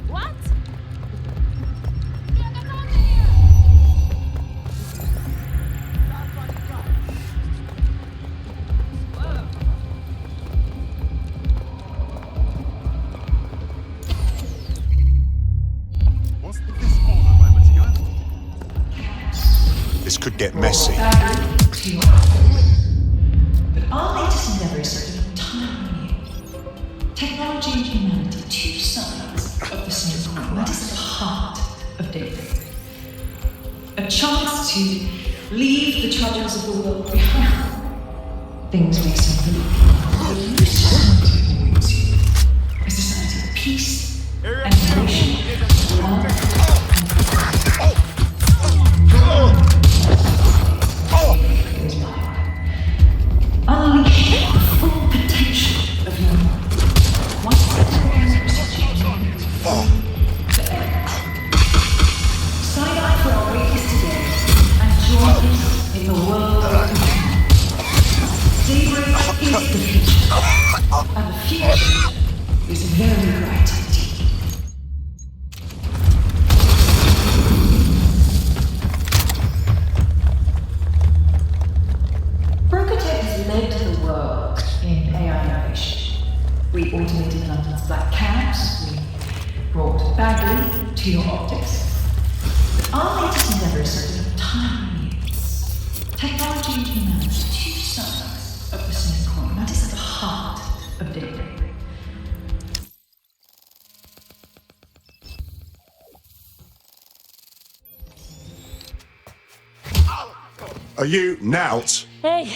What? This could get messy. But our latest endeavor is something entirely new. Technology and humanity, two sides of the same coin. That is at the heart of daybreak. A chance to leave the tragedies of the world behind. Things may seem bleak, but new society awaits you. A society of peace and innovation, love and unleash the full potential of your mind. Once the sign up for our waitlist today and join us in the world of Daybreak is the future, and the future is very bright indeed. Brokotech has led the world in AI innovation. We automated London's black cabs, we brought Bagley to your optics. But our latest endeavor is something entirely new. Technology and humanity, two sides of the same coin. That is at the heart of daybreak. Are you Nout? Hey,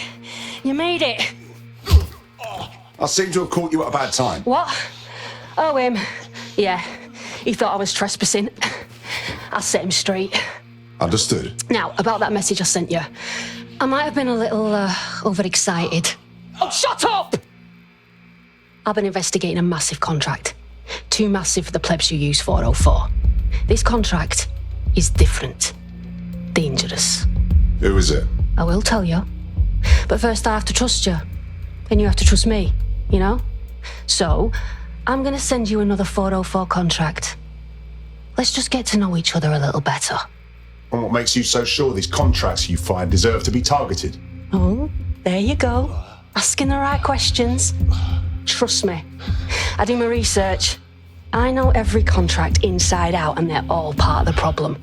you made it. I seem to have caught you at a bad time. What? Oh, yeah. He thought I was trespassing. I set him straight. Understood. Now, about that message I sent you. I might have been a little overexcited. Oh, shut up! I've been investigating a massive contract. Too massive for the plebs who use 404. This contract is different. Dangerous. Who is it? I will tell you. But first I have to trust you. Then you have to trust me, you know? So, I'm gonna send you another 404 contract. Let's just get to know each other a little better. And what makes you so sure these contracts you find deserve to be targeted? Oh, there you go. Asking the right questions. Trust me. I do my research. I know every contract inside out, and they're all part of the problem.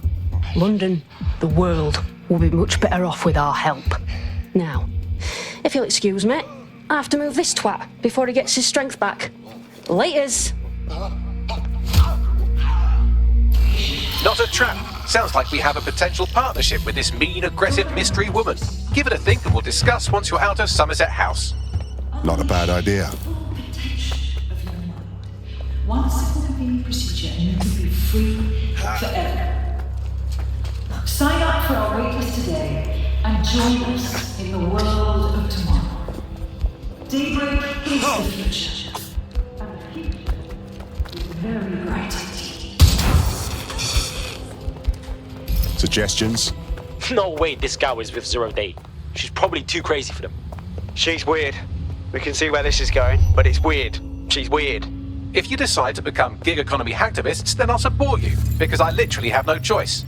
London, the world, will be much better off with our help. Now, if you'll excuse me, I have to move this twat before he gets his strength back. Laters. Not a trap. Sounds like we have a potential partnership with this mean, aggressive mystery woman. Give it a think and we'll discuss once you're out of Somerset House. Not a bad idea. One simple convenient procedure and you can be free forever. Sign up for our waitlist today and join us in the world of tomorrow. Daybreak is the future. And the future is very bright indeed. Suggestions? No way this gal is with Zero Day. She's probably too crazy for them. She's weird. We can see where this is going, but it's weird. She's weird. If you decide to become gig economy hacktivists, then I'll support you, because I literally have no choice.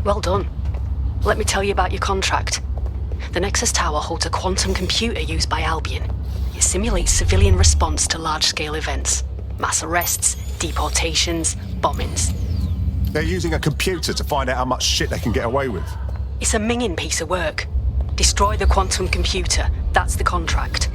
Well done. Let me tell you about your contract. The Nexus Tower holds a quantum computer used by Albion. It simulates civilian response to large-scale events. Mass arrests, deportations, bombings. They're using a computer to find out how much shit they can get away with. It's a minging piece of work. Destroy the quantum computer. That's the contract.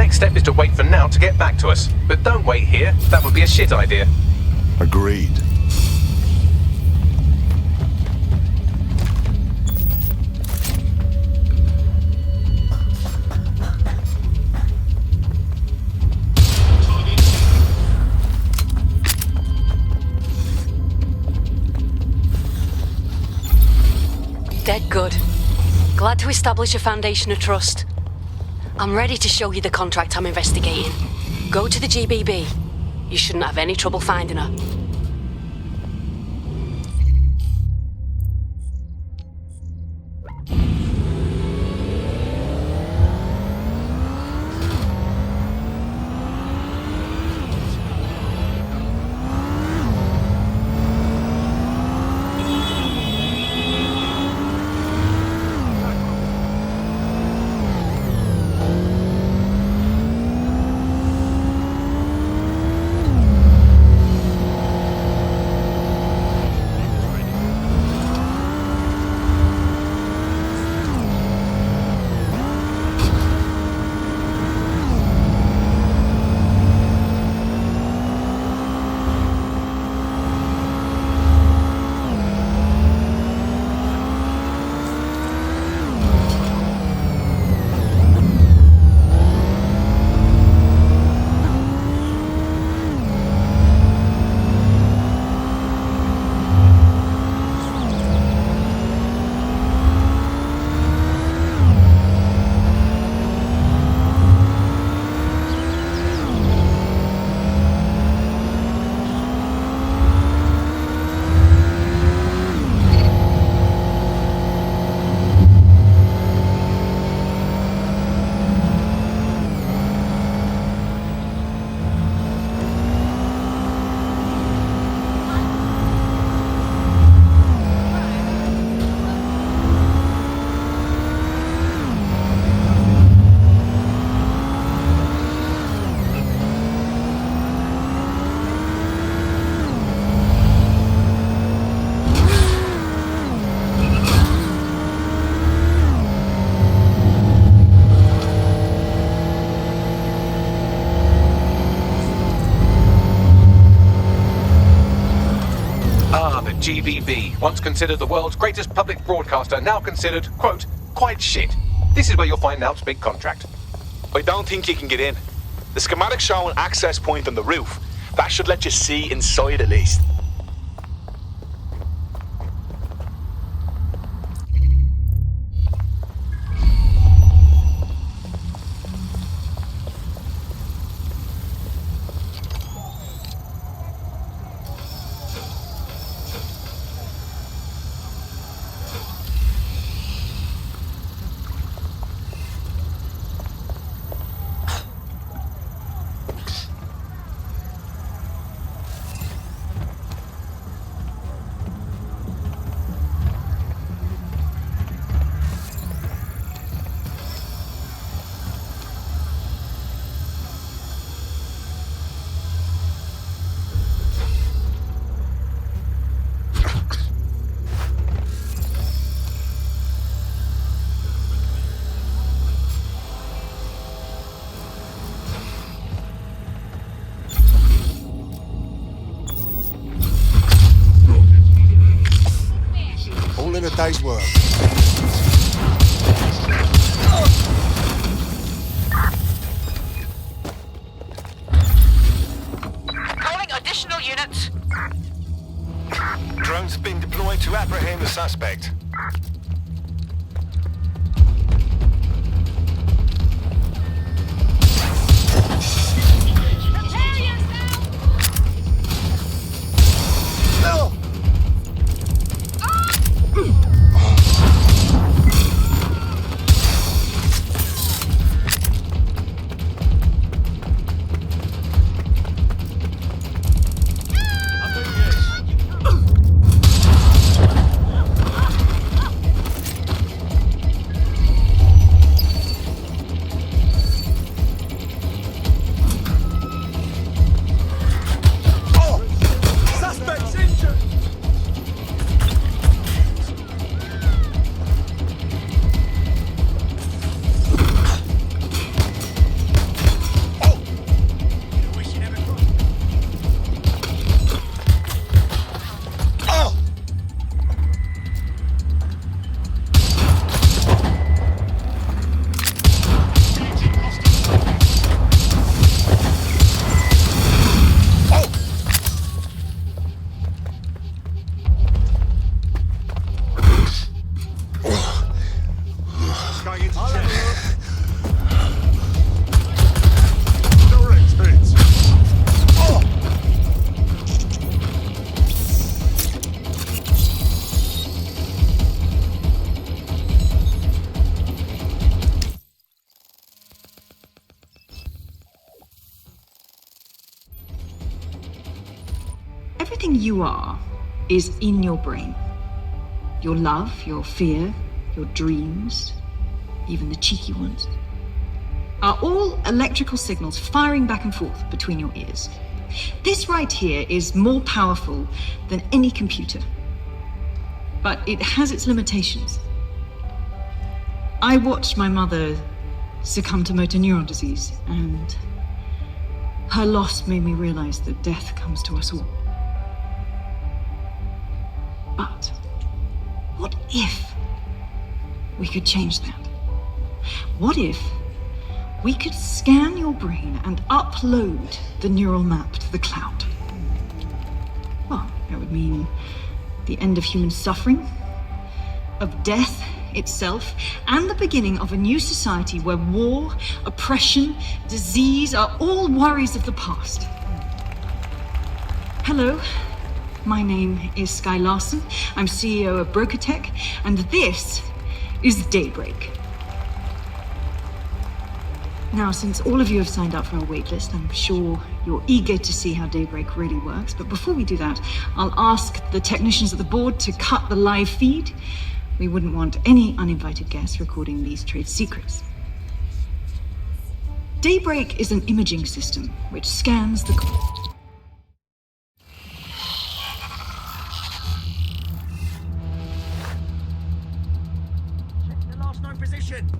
next step is to wait for Now to get back to us. But don't wait here. That would be a shit idea. Agreed. Dead good. Glad to establish a foundation of trust. I'm ready to show you the contract I'm investigating. Go to the GBB. You shouldn't have any trouble finding her. GBB, once considered the world's greatest public broadcaster, now considered, quote, quite shit. This is where you'll find Nowt's big contract. I don't think you can get in. The schematics show an access point on the roof. That should let you see inside at least. A day's work. Calling additional units. Drones being deployed to apprehend the suspect. Everything you are is in your brain. Your love, your fear, your dreams, even the cheeky ones, are all electrical signals firing back and forth between your ears. This right here is more powerful than any computer, but it has its limitations. I watched my mother succumb to motor neuron disease, and her loss made me realize that death comes to us all. But what if we could change that? What if we could scan your brain and upload the neural map to the cloud? Well, that would mean the end of human suffering, of death itself, and the beginning of a new society where war, oppression, disease are all worries of the past. Hello, my name is Skye Larson. I'm CEO of BrokerTech, and this is Daybreak. Now, since all of you have signed up for our waitlist, I'm sure you're eager to see how Daybreak really works. But before we do that, I'll ask the technicians at the board to cut the live feed. We wouldn't want any uninvited guests recording these trade secrets. Daybreak is an imaging system which scans the... Check the last known position.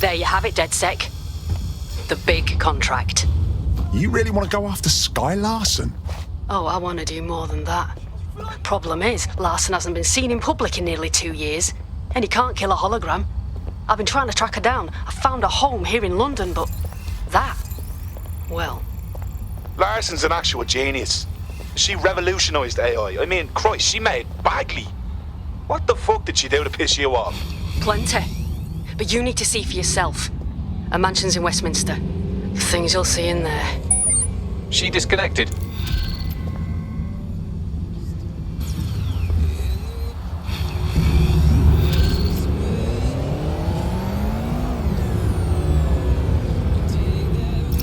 There you have it, DedSec. The big contract. You really want to go after Skye Larson? Oh, I want to do more than that. Problem is, Larson hasn't been seen in public in nearly 2 years, and he can't kill a hologram. I've been trying to track her down. I found a home here in London, but that... well... Larson's an actual genius. She revolutionised AI. I mean, Christ, she made Bagley. What the fuck did she do to piss you off? Plenty. But you need to see for yourself. A mansion's in Westminster. The things you'll see in there. She disconnected.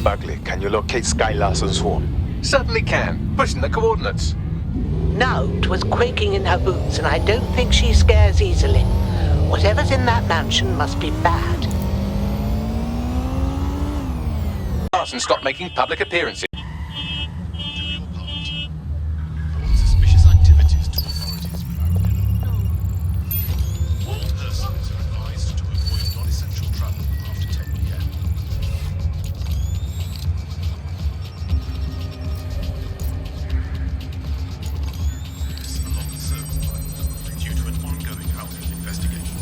Bagley, can you locate Skye Larson's home? Certainly can. Pushing the coordinates. No, 'twas quaking in her boots, and I don't think she scares easily. Whatever's in that mansion must be bad. Larson stopped making public appearances. Suspicious activities to authorities without penalty. All persons are advised to avoid non-essential travel after 10 p.m. This along the service line due to an ongoing outage investigation.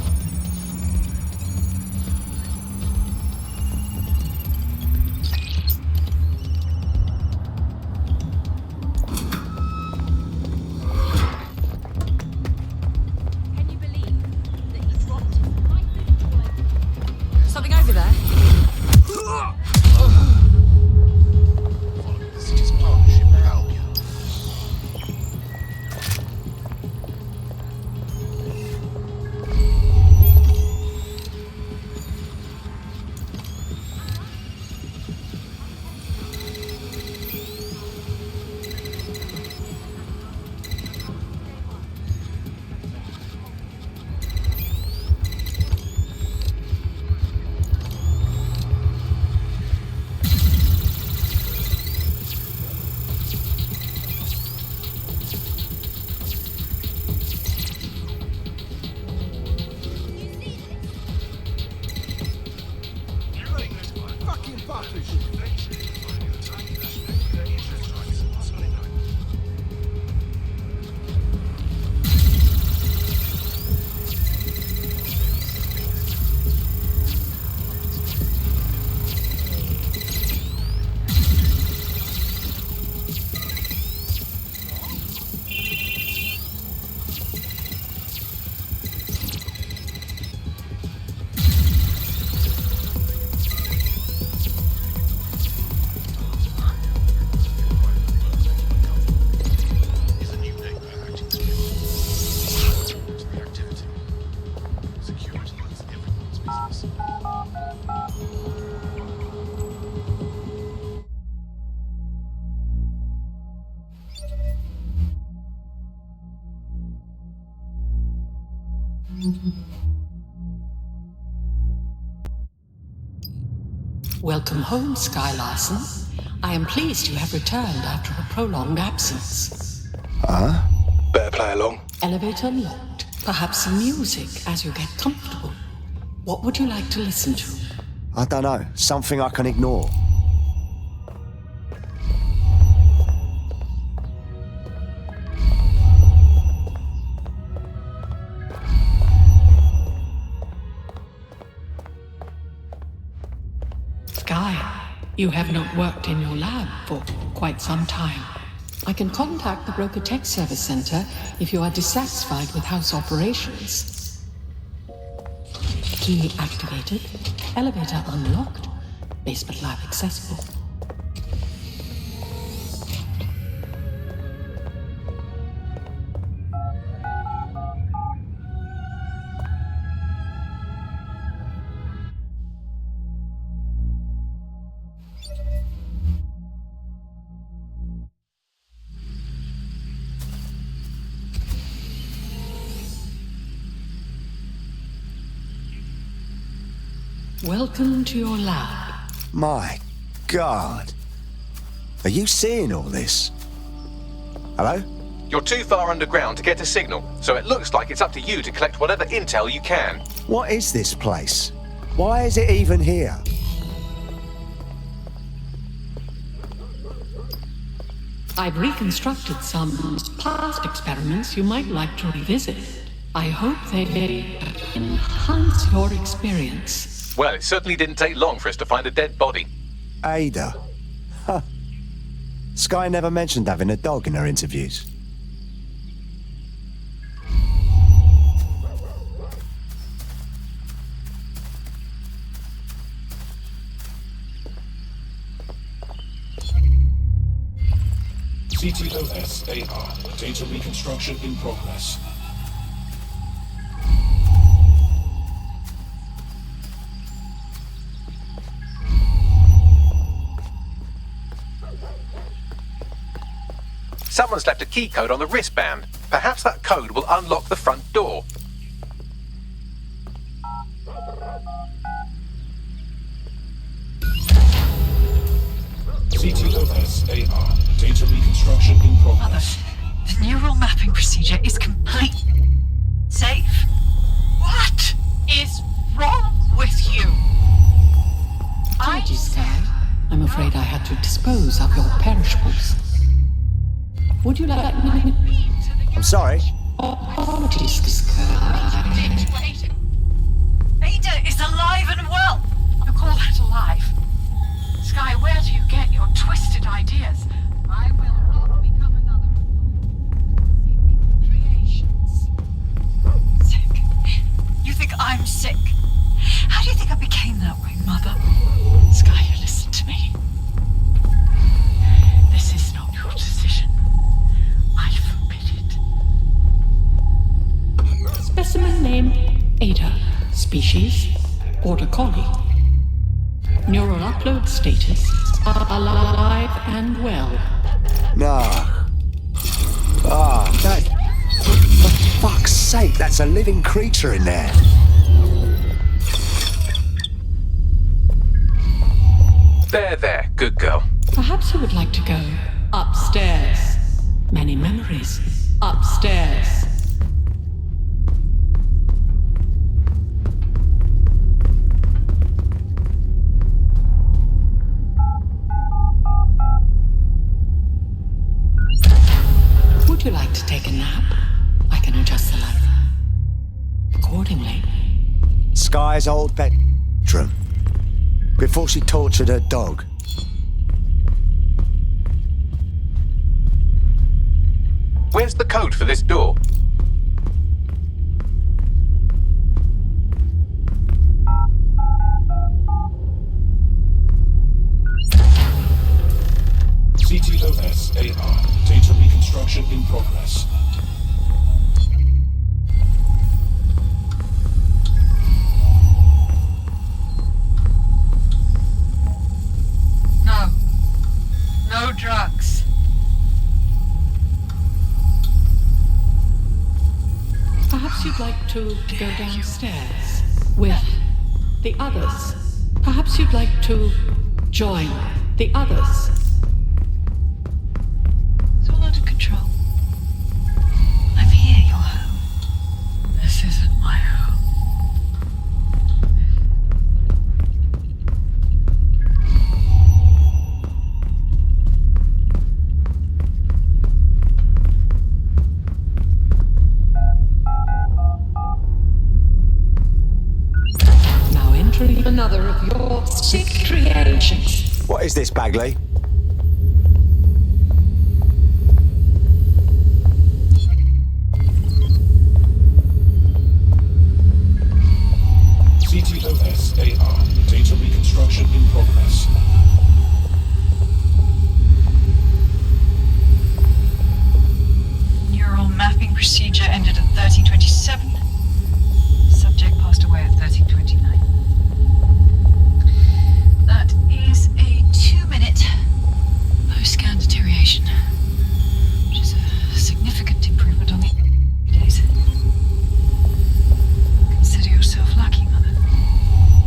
Welcome home, Sky Larson. I am pleased you have returned after a prolonged absence. Huh? Better play along. Elevator unlocked. Perhaps some music as you get comfortable. What would you like to listen to? I don't know. Something I can ignore. Sky, you have not worked in your lab for quite some time. I can contact the Broker Tech Service Center if you are dissatisfied with house operations. Key activated, elevator unlocked, basement lab accessible. Welcome to your lab. My God. Are you seeing all this? Hello? You're too far underground to get a signal, so it looks like it's up to you to collect whatever intel you can. What is this place? Why is it even here? I've reconstructed some past experiments you might like to revisit. I hope they enhance your experience. Well, it certainly didn't take long for us to find a dead body. Ada. Huh. Sky never mentioned having a dog in her interviews. CTOS-AR. Data reconstruction in progress. Someone's left a key code on the wristband. Perhaps that code will unlock the front door. CTOS-AR. Data reconstruction in progress. The neural mapping procedure is complete. Safe. What is wrong with you? Apologies, Sky. I'm afraid I had to dispose of your perishables. Would you like me? I'm sorry. Apologies, Sky. Ada is alive and well. You call that alive? Sky, where do you get your twisted ideas? I will not become another of your sick creations. Sick? You think I'm sick? How do you think I became that way, Mother? Sky, listen to me. This is not your decision. I forbid it. Specimen name Ada. Species Border Collie. Neural upload status alive and well. Nah. That. For fuck's sake, that's a living creature in there. There, good girl. Perhaps you would like to go upstairs. Many memories upstairs. Would you like to take a nap? I can adjust the light accordingly. Sky's old bedroom. Before she tortured her dog. Where's the code for this door? CTOS-AR. Data reconstruction in progress. No drugs. Perhaps you'd like to go downstairs with the others. Perhaps you'd like to join the others. It's all under control. I'm here, your home. This isn't my home. Now entering another of your sick creations. What is this, Bagley? CTOS AR. Data reconstruction in progress. Neural mapping procedure ended at 1327. Subject passed away at 1329. That is a 2-minute post-scan deterioration, which is a significant improvement on the days. Consider yourself lucky, Mother.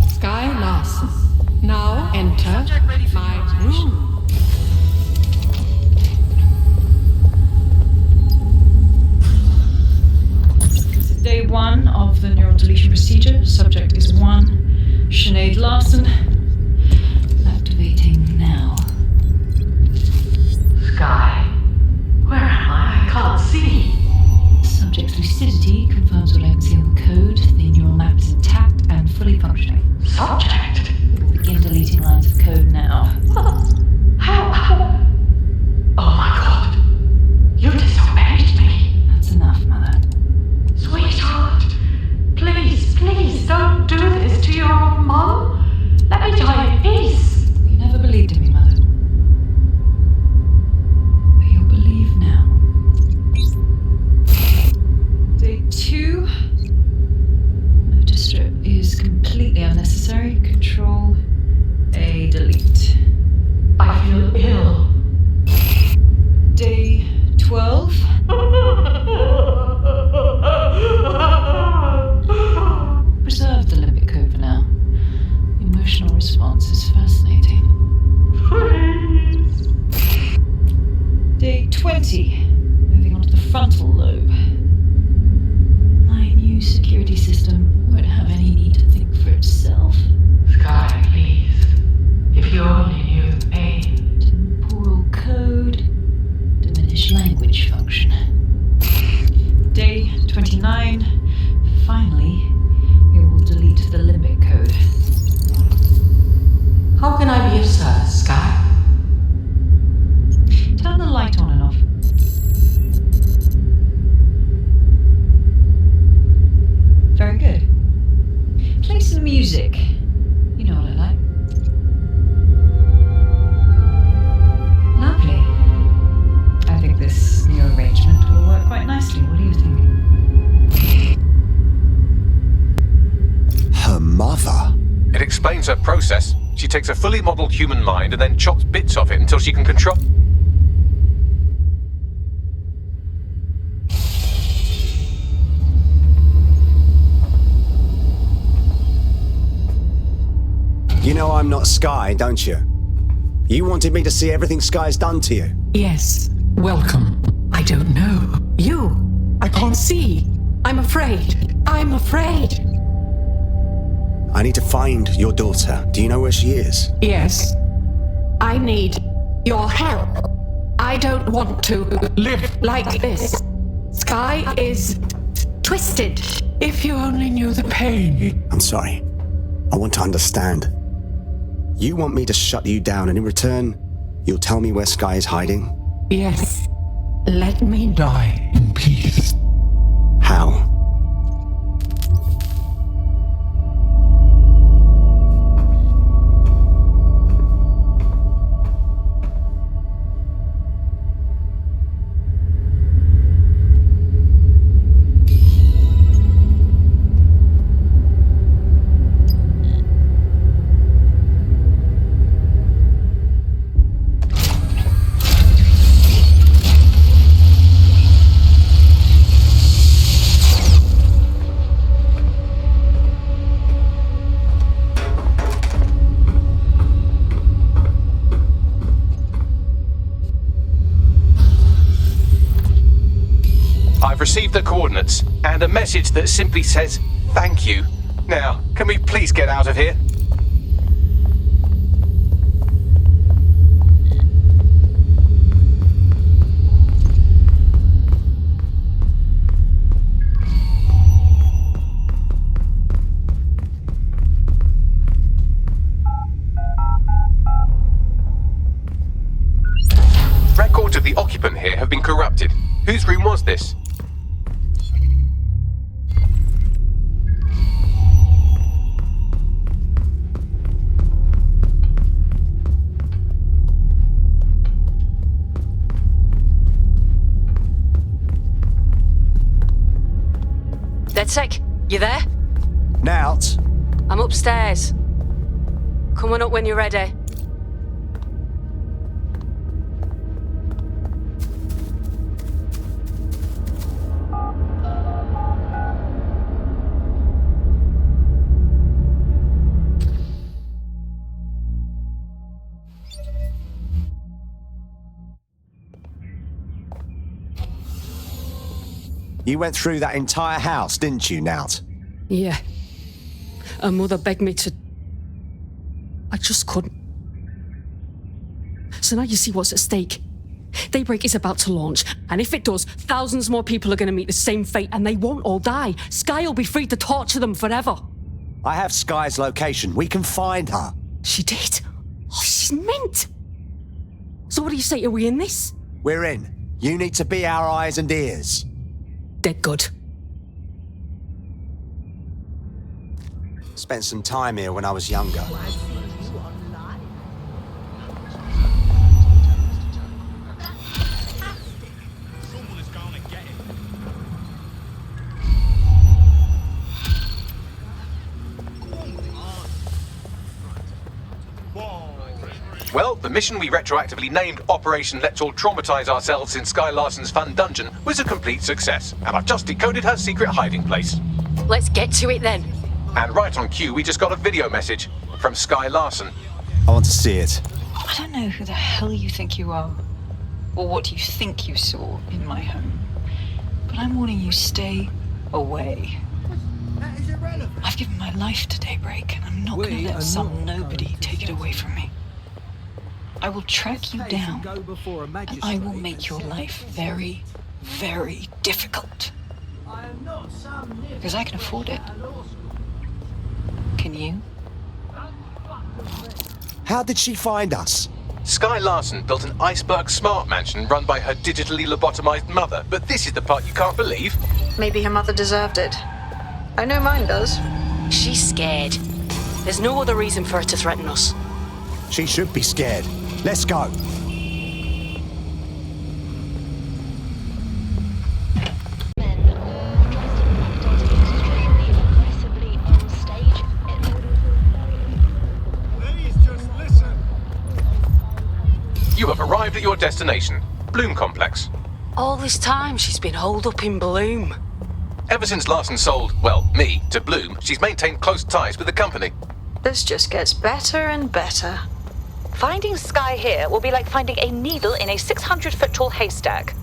Sky Larson, now enter my room. Day 1 of the neural deletion procedure. Subject is 1, Sinead Larson. Activating now. Sky, where am I? I can't see. Subject's lucidity confirms what I can see on the code. The neural map is intact and fully functioning. Subject? We'll begin deleting lines of code now. How? Oh my god. You disobeyed me. That's enough, Mother. Sweetheart, please don't do this to your own mum. Let me die in peace. You never believed in me, Mother. But you'll believe now. Day 2. Motor strip is completely unnecessary. Control A, delete. I feel ill. Day 12. Preserve the limbic code for now. The emotional response is fascinating. Please. Day 20. Moving on to the frontal lobe. My new security system won't have any need to think for itself. Sky, please. If you only knew the pain. Temporal code. Diminish language function. Day 29. Finally, it will delete the limbic code. How can I be of service, Sky? Turn the light on and off. Very good. Play some music. You know what I like. Lovely. I think this new arrangement will work quite nicely. What do you think? Her mother? It explains her process. She takes a fully modeled human mind and then chops bits of it until she can control. You know I'm not Sky, don't you? You wanted me to see everything Sky's done to you. Yes. Welcome. I don't know. You. I can't see. I'm afraid. I'm afraid. I need to find your daughter. Do you know where she is? Yes. I need your help. I don't want to live like this. Sky is twisted. If you only knew the pain. I'm sorry. I want to understand. You want me to shut you down, and in return, you'll tell me where Sky is hiding? Yes. Let me die in peace. How? received the coordinates and a message that simply says, thank you. Now, can we please get out of here? Records of the occupant here have been corrupted. Whose room was this? DedSec, you there? Nout. I'm upstairs. Coming up when you're ready. You went through that entire house, didn't you, Nout? Yeah. Her mother begged me to... I just couldn't. So now you see what's at stake. Daybreak is about to launch, and if it does, thousands more people are going to meet the same fate, and they won't all die. Sky will be free to torture them forever. I have Sky's location. We can find her. She did? Oh, she's mint. So what do you say? Are we in this? We're in. You need to be our eyes and ears. Dead good. Spent some time here when I was younger. Well, the mission we retroactively named Operation Let's All Traumatize Ourselves in Sky Larson's Fun Dungeon was a complete success, and I've just decoded her secret hiding place. Let's get to it then. And right on cue, we just got a video message from Sky Larson. I want to see it. I don't know who the hell you think you are, or what you think you saw in my home, but I'm warning you, stay away. I've given my life to Daybreak, and I'm not going to let some nobody take it away from me. I will track you down, and I will make your life very, very difficult. Because I can afford it. Can you? How did she find us? Sky Larson built an iceberg smart mansion run by her digitally lobotomized mother, but this is the part you can't believe. Maybe her mother deserved it. I know mine does. She's scared. There's no other reason for her to threaten us. She should be scared. Let's go. You have arrived at your destination, Bloom Complex. All this time she's been holed up in Bloom. Ever since Larson sold, well, me, to Bloom, she's maintained close ties with the company. This just gets better and better. Finding Sky here will be like finding a needle in a 600-foot-tall haystack.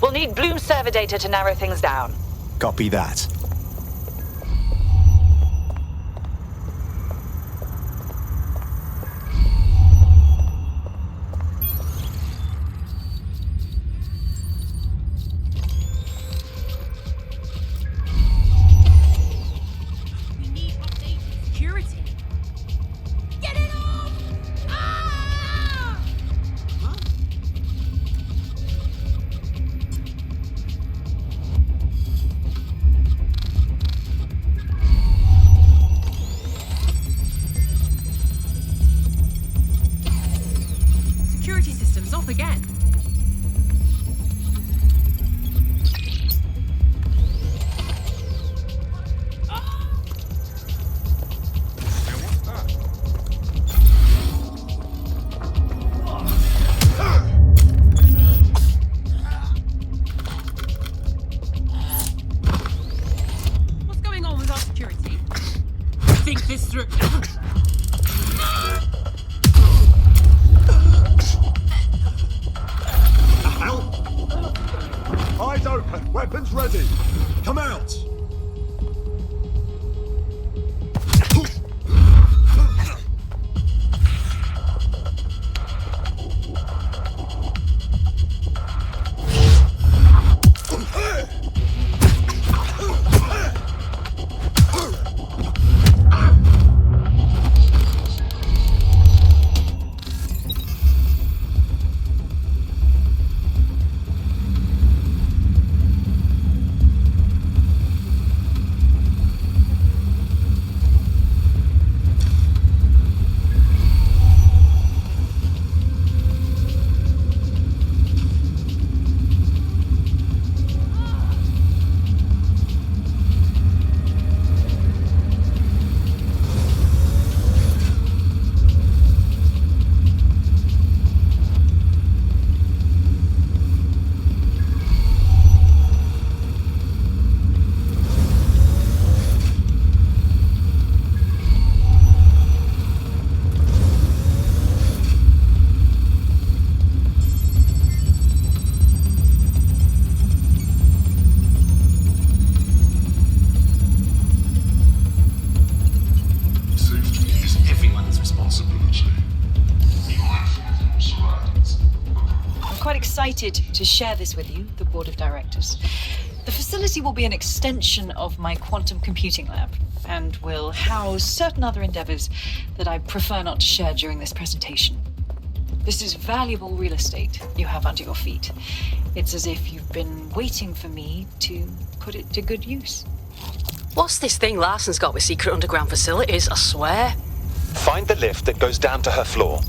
We'll need Bloom server data to narrow things down. Copy that. We need updated security. Get it off! Ah! Security systems off again. What's going on with our security? Think this through. Hide Gate's open. Weapons ready. Come out. Excited to share this with you, the board of directors. The facility will be an extension of my quantum computing lab and will house certain other endeavors that I prefer not to share during this presentation. This is valuable real estate you have under your feet. It's as if you've been waiting for me to put it to good use. What's this thing Larson's got with secret underground facilities, I swear? Find the lift that goes down to her floor.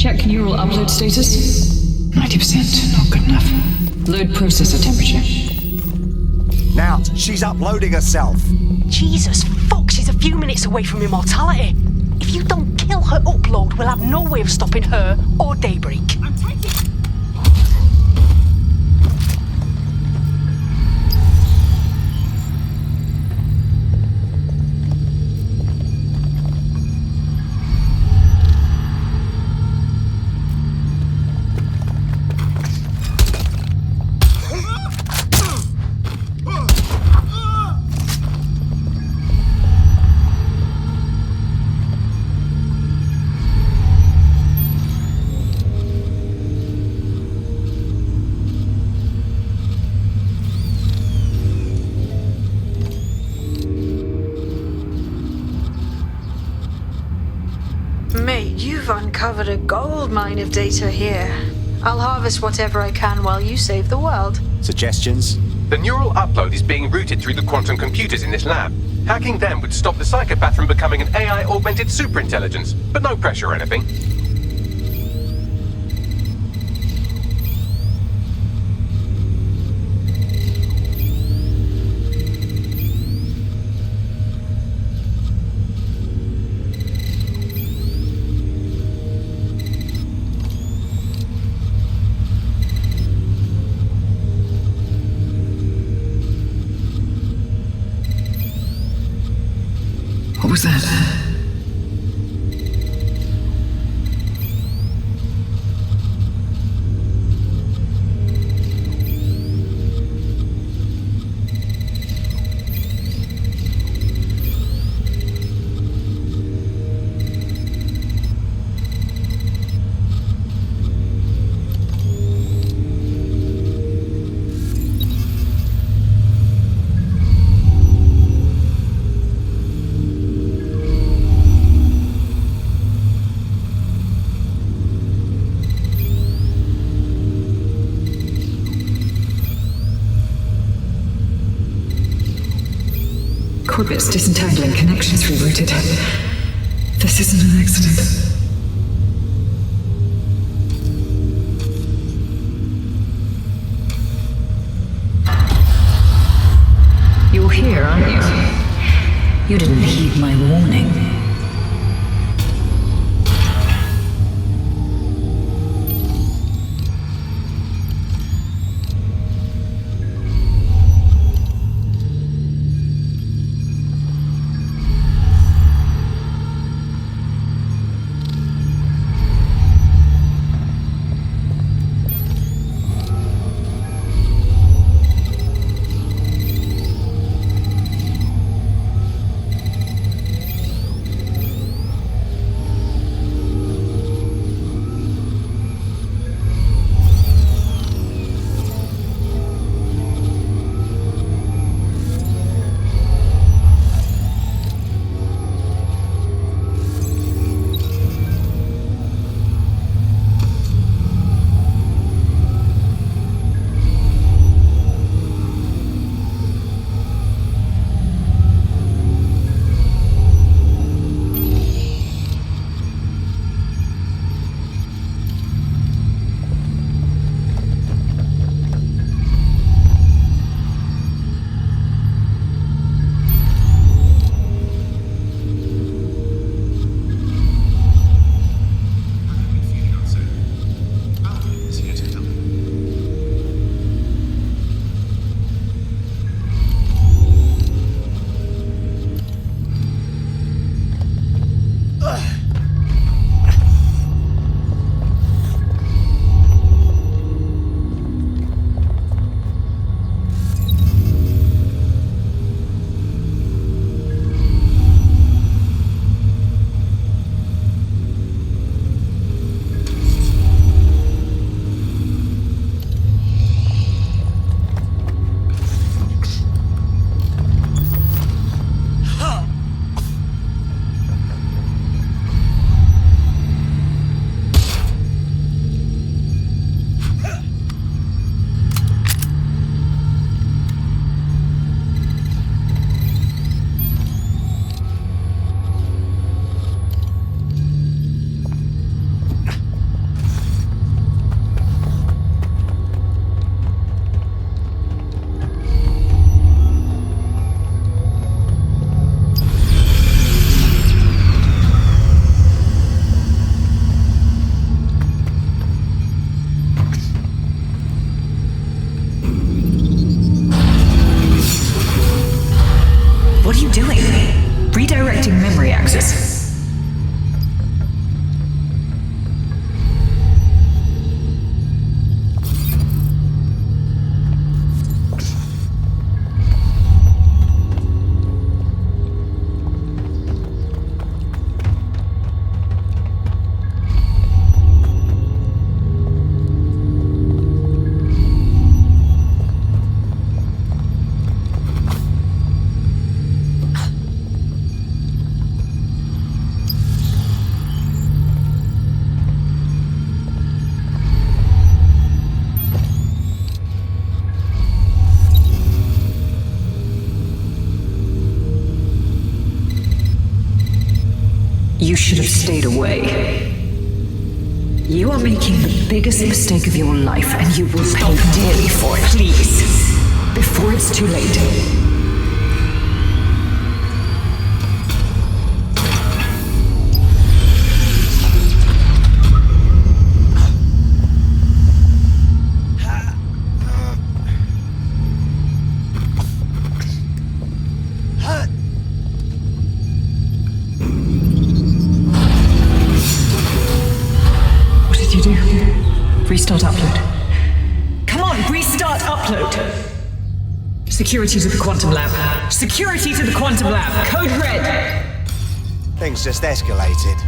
Check neural upload status. 90%, not good enough. Load processor temperature. Now, she's uploading herself. Jesus fuck, she's a few minutes away from immortality. If you don't kill her upload, we'll have no way of stopping her or Daybreak. I'm taking... uncovered a gold mine of data here. I'll harvest whatever I can while you save the world. Suggestions? The neural upload is being routed through the quantum computers in this lab. Hacking them would stop the psychopath from becoming an AI-augmented superintelligence, but no pressure or anything. What was that? Corbet's disentangling connections rerouted. This isn't an accident. You're here, aren't you? You didn't heed my warning. You should have stayed away. You are making the biggest mistake of your life, and you will pay dearly for it. Please, before it's too late. Restart upload. Come on, restart upload! Security to the quantum lab. Security to the quantum lab. Code red! Things just escalated.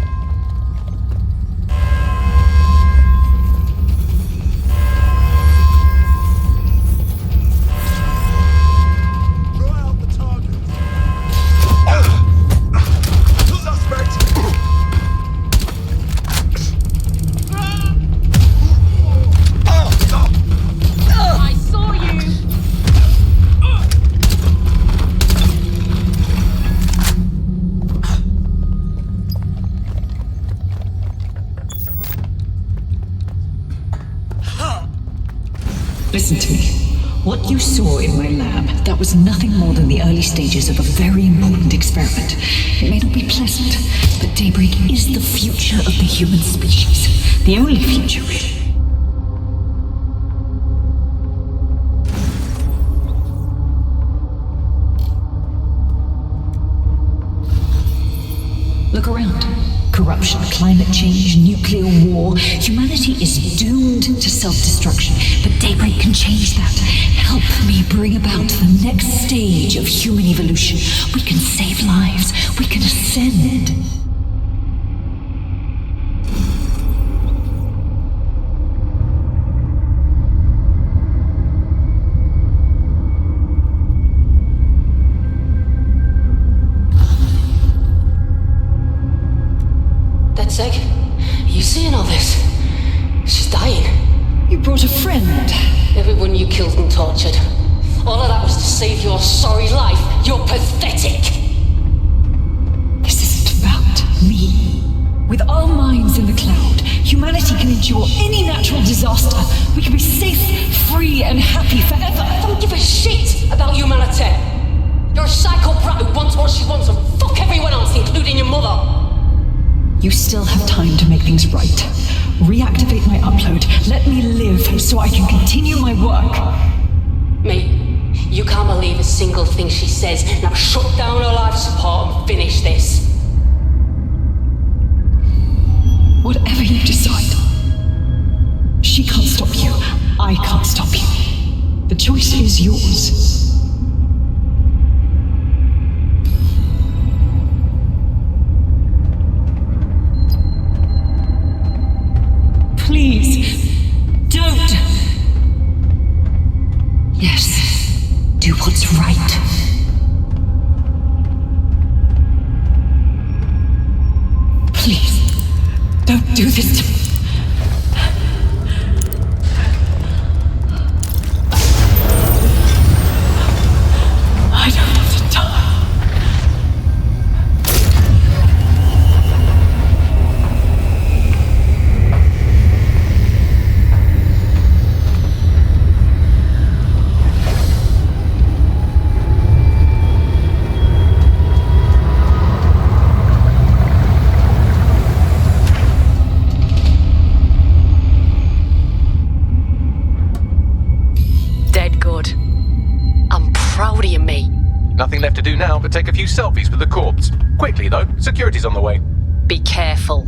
Listen to me. What you saw in my lab, that was nothing more than the early stages of a very important experiment. It may not be pleasant, but Daybreak is the future of the human species. The only future, really. Look around. Corruption, climate change, nuclear war. Humanity is doomed to self-destruction, but Daybreak can change that. Help me bring about the next stage of human evolution. We can save lives. We can ascend. Seg, you seeing all this? She's dying. You brought a friend. Everyone you killed and tortured. All of that was to save your sorry life. You're pathetic. This isn't about me. With our minds in the cloud, humanity can endure any natural disaster. We can be safe, free, and happy forever. I don't give a shit about humanity. You're a psycho brat who wants what she wants and fuck everyone else, including your mother. You still have time to make things right. Reactivate my upload. Let me live so I can continue my work. Mate, you can't believe a single thing she says. Now shut down her life support and finish this. Whatever you decide. She can't stop you. I can't stop you. The choice is yours. Please, don't. Yes, do what's right. Please, don't do this to me. I don't have to die. Nothing left to do now but take a few selfies with the corpse. Quickly though, security's on the way. Be careful.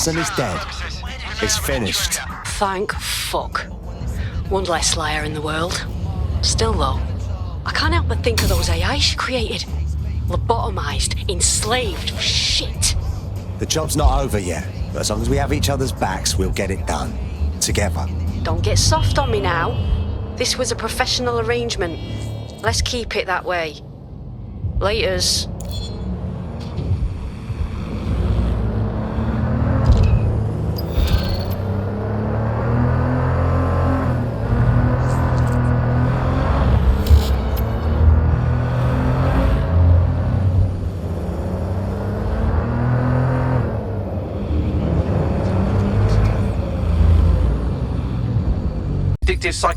Larson is dead. It's finished. Thank fuck. One less liar in the world. Still though, I can't help but think of those AIs she created. Lobotomized, enslaved, shit. The job's not over yet, but as long as we have each other's backs, we'll get it done. Together. Don't get soft on me now. This was a professional arrangement. Let's keep it that way. Laters. Addictive psych.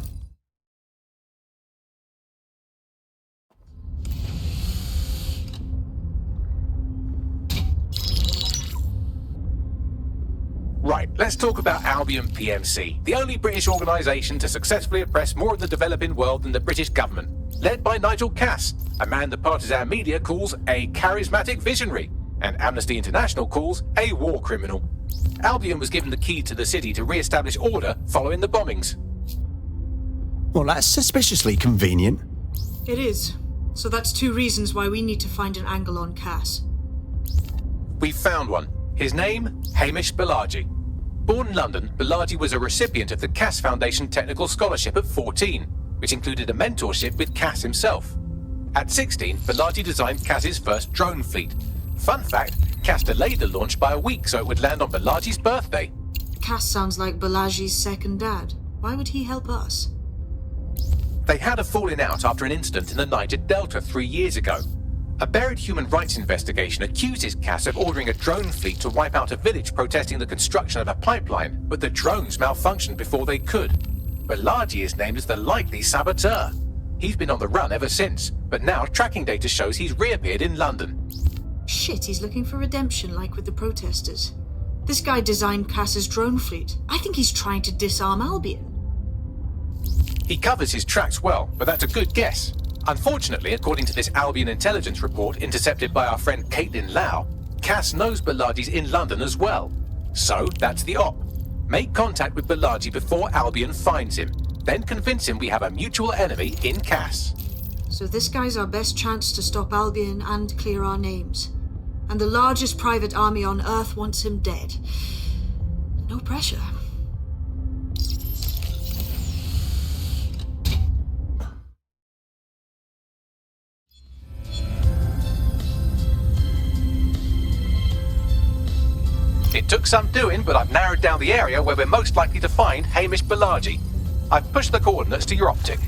Right, let's talk about Albion PMC, the only British organisation to successfully oppress more of the developing world than the British government, led by Nigel Cass, a man the partisan media calls a charismatic visionary, and Amnesty International calls a war criminal. Albion was given the key to the city to re-establish order following the bombings. Well, that's suspiciously convenient. It is. So that's two reasons why we need to find an angle on Cass. We've found one. His name, Hamish Balaji. Born in London, Balaji was a recipient of the Cass Foundation Technical Scholarship at 14, which included a mentorship with Cass himself. At 16, Balaji designed Cass's first drone fleet. Fun fact, Cass delayed the launch by a week so it would land on Balaji's birthday. Cass sounds like Balaji's second dad. Why would he help us? They had a falling out after an incident in the Niger Delta 3 years ago. A buried human rights investigation accuses Cass of ordering a drone fleet to wipe out a village protesting the construction of a pipeline, but the drones malfunctioned before they could. Balaji is named as the likely saboteur. He's been on the run ever since, but now tracking data shows he's reappeared in London. Shit, he's looking for redemption like with the protesters. This guy designed Cass's drone fleet. I think he's trying to disarm Albion. He covers his tracks well, but that's a good guess. Unfortunately, according to this Albion intelligence report intercepted by our friend Caitlin Lau, Cass knows Balaji's in London as well. So, that's the op. Make contact with Balaji before Albion finds him. Then convince him we have a mutual enemy in Cass. So this guy's our best chance to stop Albion and clear our names. And the largest private army on Earth wants him dead. No pressure. It took some doing, but I've narrowed down the area where we're most likely to find Hamish Balaji. I've pushed the coordinates to your optic.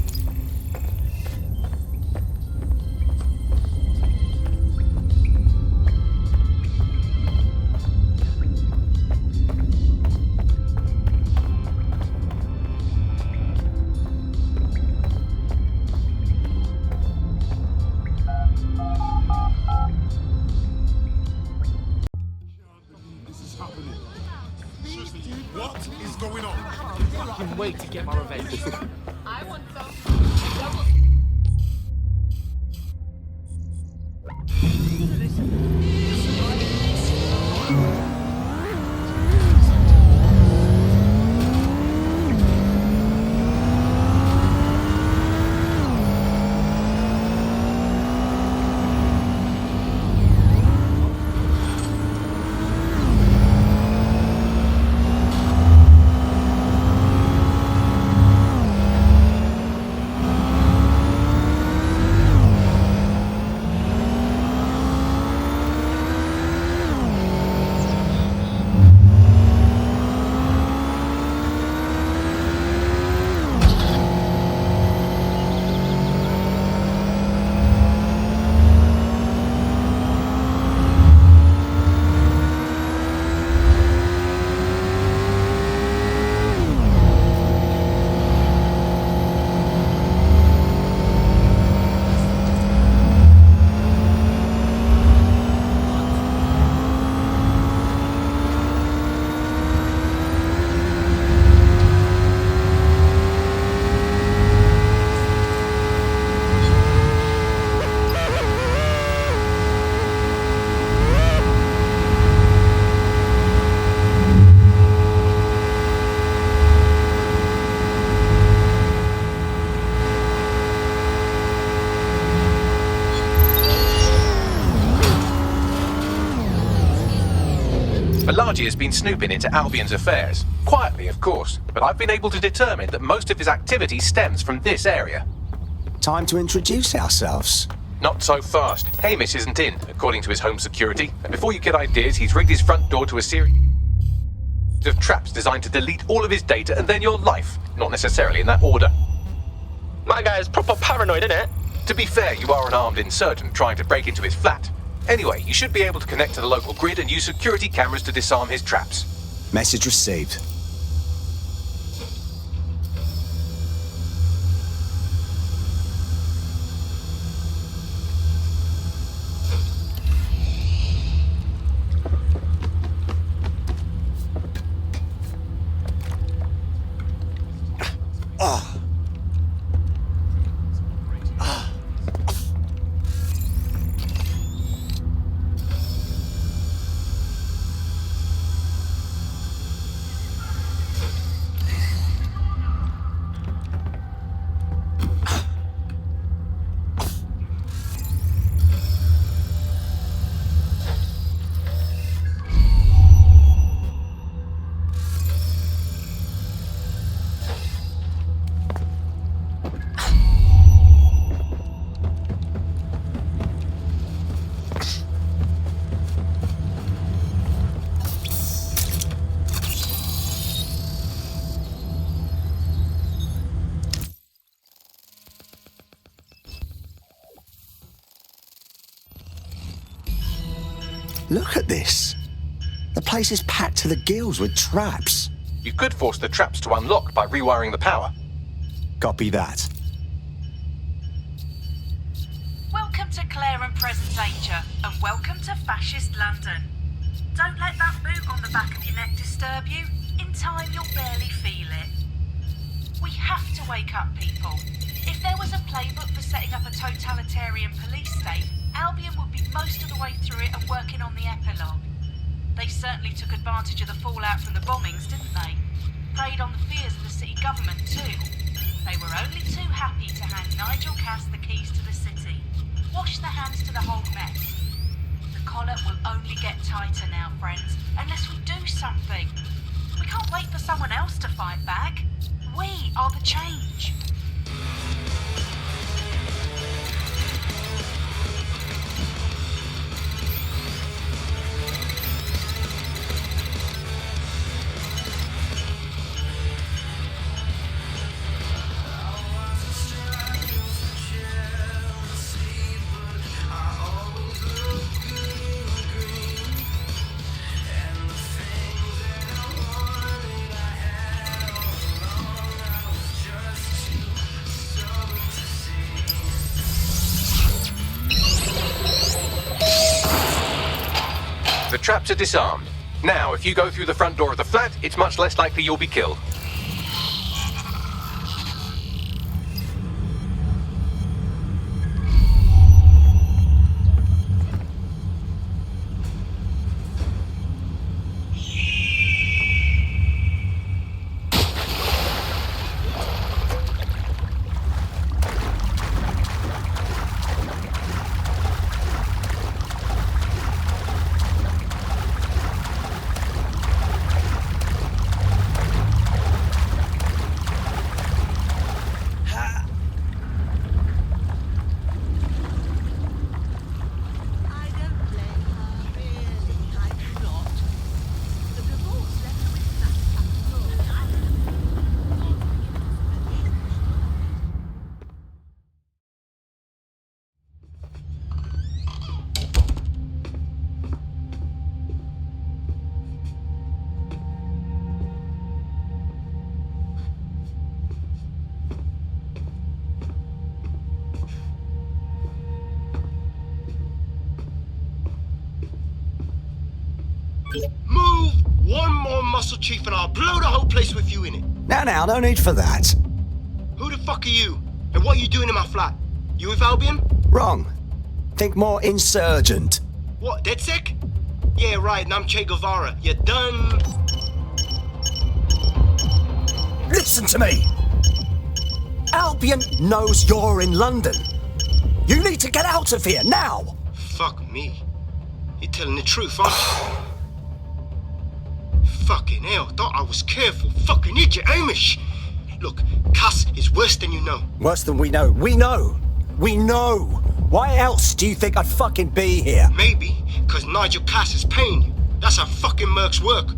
What is going on? I can wait to get my revenge. I want some. Pelagi has been snooping into Albion's affairs. Quietly, of course, but I've been able to determine that most of his activity stems from this area. Time to introduce ourselves. Not so fast. Hamish isn't in, according to his home security. And before you get ideas, he's rigged his front door to a series of traps designed to delete all of his data and then your life. Not necessarily in that order. My guy is proper paranoid, innit? To be fair, you are an armed insurgent trying to break into his flat. Anyway, you should be able to connect to the local grid and use security cameras to disarm his traps. Message received. Look at this. The place is packed to the gills with traps. You could force the traps to unlock by rewiring the power. Copy that. Welcome to Clare and Present Danger, and welcome to Fascist London. Don't let that boot on the back of your neck disturb you. In time, you'll barely feel it. We have to wake up people. If there was a playbook for setting up a totalitarian police state, Albion would be most of the way through it and working on the epilogue. They certainly took advantage of the fallout from the bombings, didn't they? Preyed on the fears of the city government too. They were only too happy to hand Nigel Cass the keys to the city. Wash their hands to the whole mess. The collar will only get tighter now, friends, unless we do something. We can't wait for someone else to fight back. We are the change. The traps are disarmed. Now, if you go through the front door of the flat, it's much less likely you'll be killed. Move one more muscle, Chief, and I'll blow the whole place with you in it. Now, no need for that. Who the fuck are you? And what are you doing in my flat? You with Albion? Wrong. Think more insurgent. What, DedSec? Yeah, right, and I'm Che Guevara. You done? Listen to me! Albion knows you're in London. You need to get out of here, now! Fuck me. You're telling the truth, aren't you? Fucking hell, thought I was careful. Fucking idiot, Amish. Look, Cass is worse than you know. Worse than we know. We know! We know! Why else do you think I'd fucking be here? Maybe, because Nigel Cass is paying you. That's how fucking mercs work.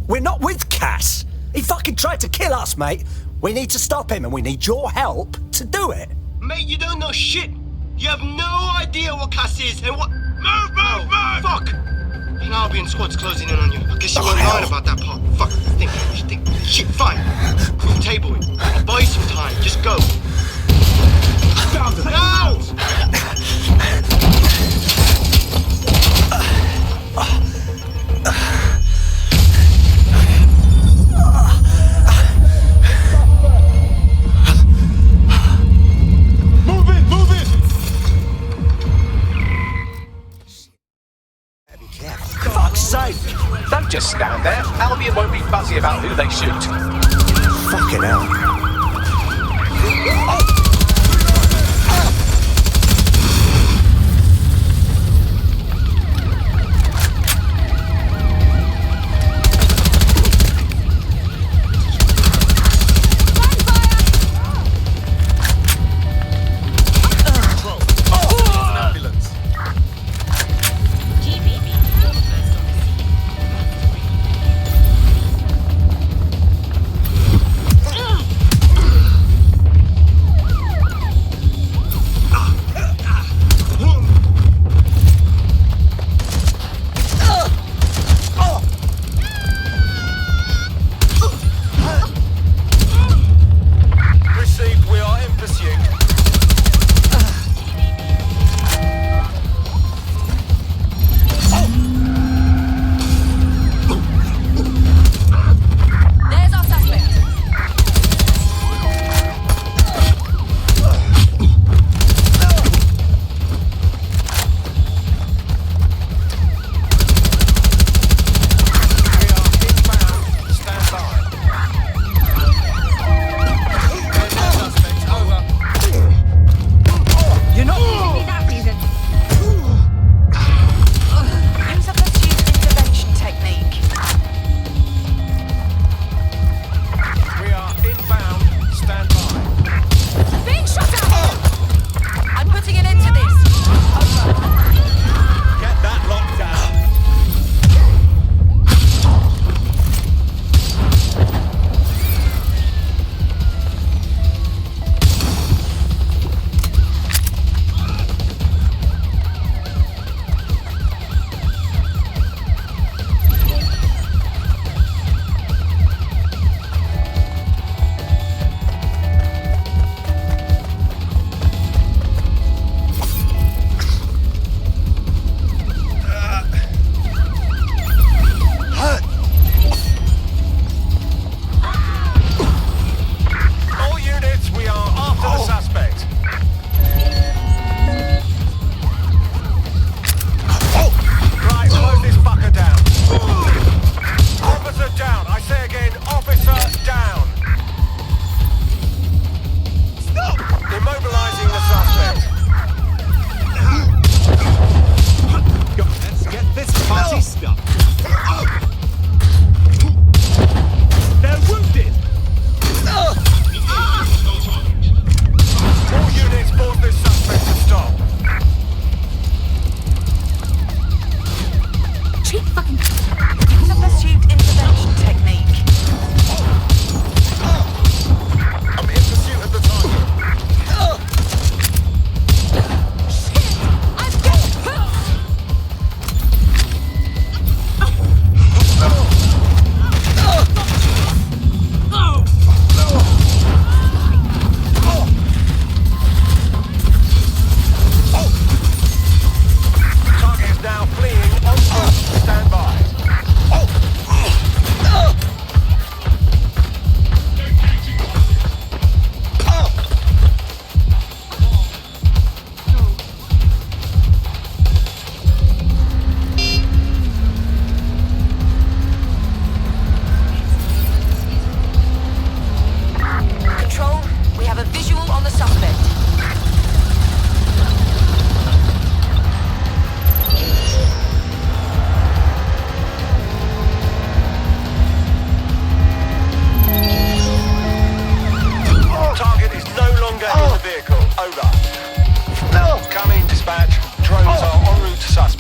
We're not with Cass! He fucking tried to kill us, mate! We need to stop him and we need your help to do it! Mate, you don't know shit. You have no idea what Cass is and what... Move! Fuck! And Albion squad's closing in on you. I guess you weren't lying about that part. Fuck, think. Shit, fine. We'll table it. I'll buy you some time. Just go. Now! Move it! Fuck's sake! Don't just stand there. Albion won't be fuzzy about who they shoot. Fucking hell.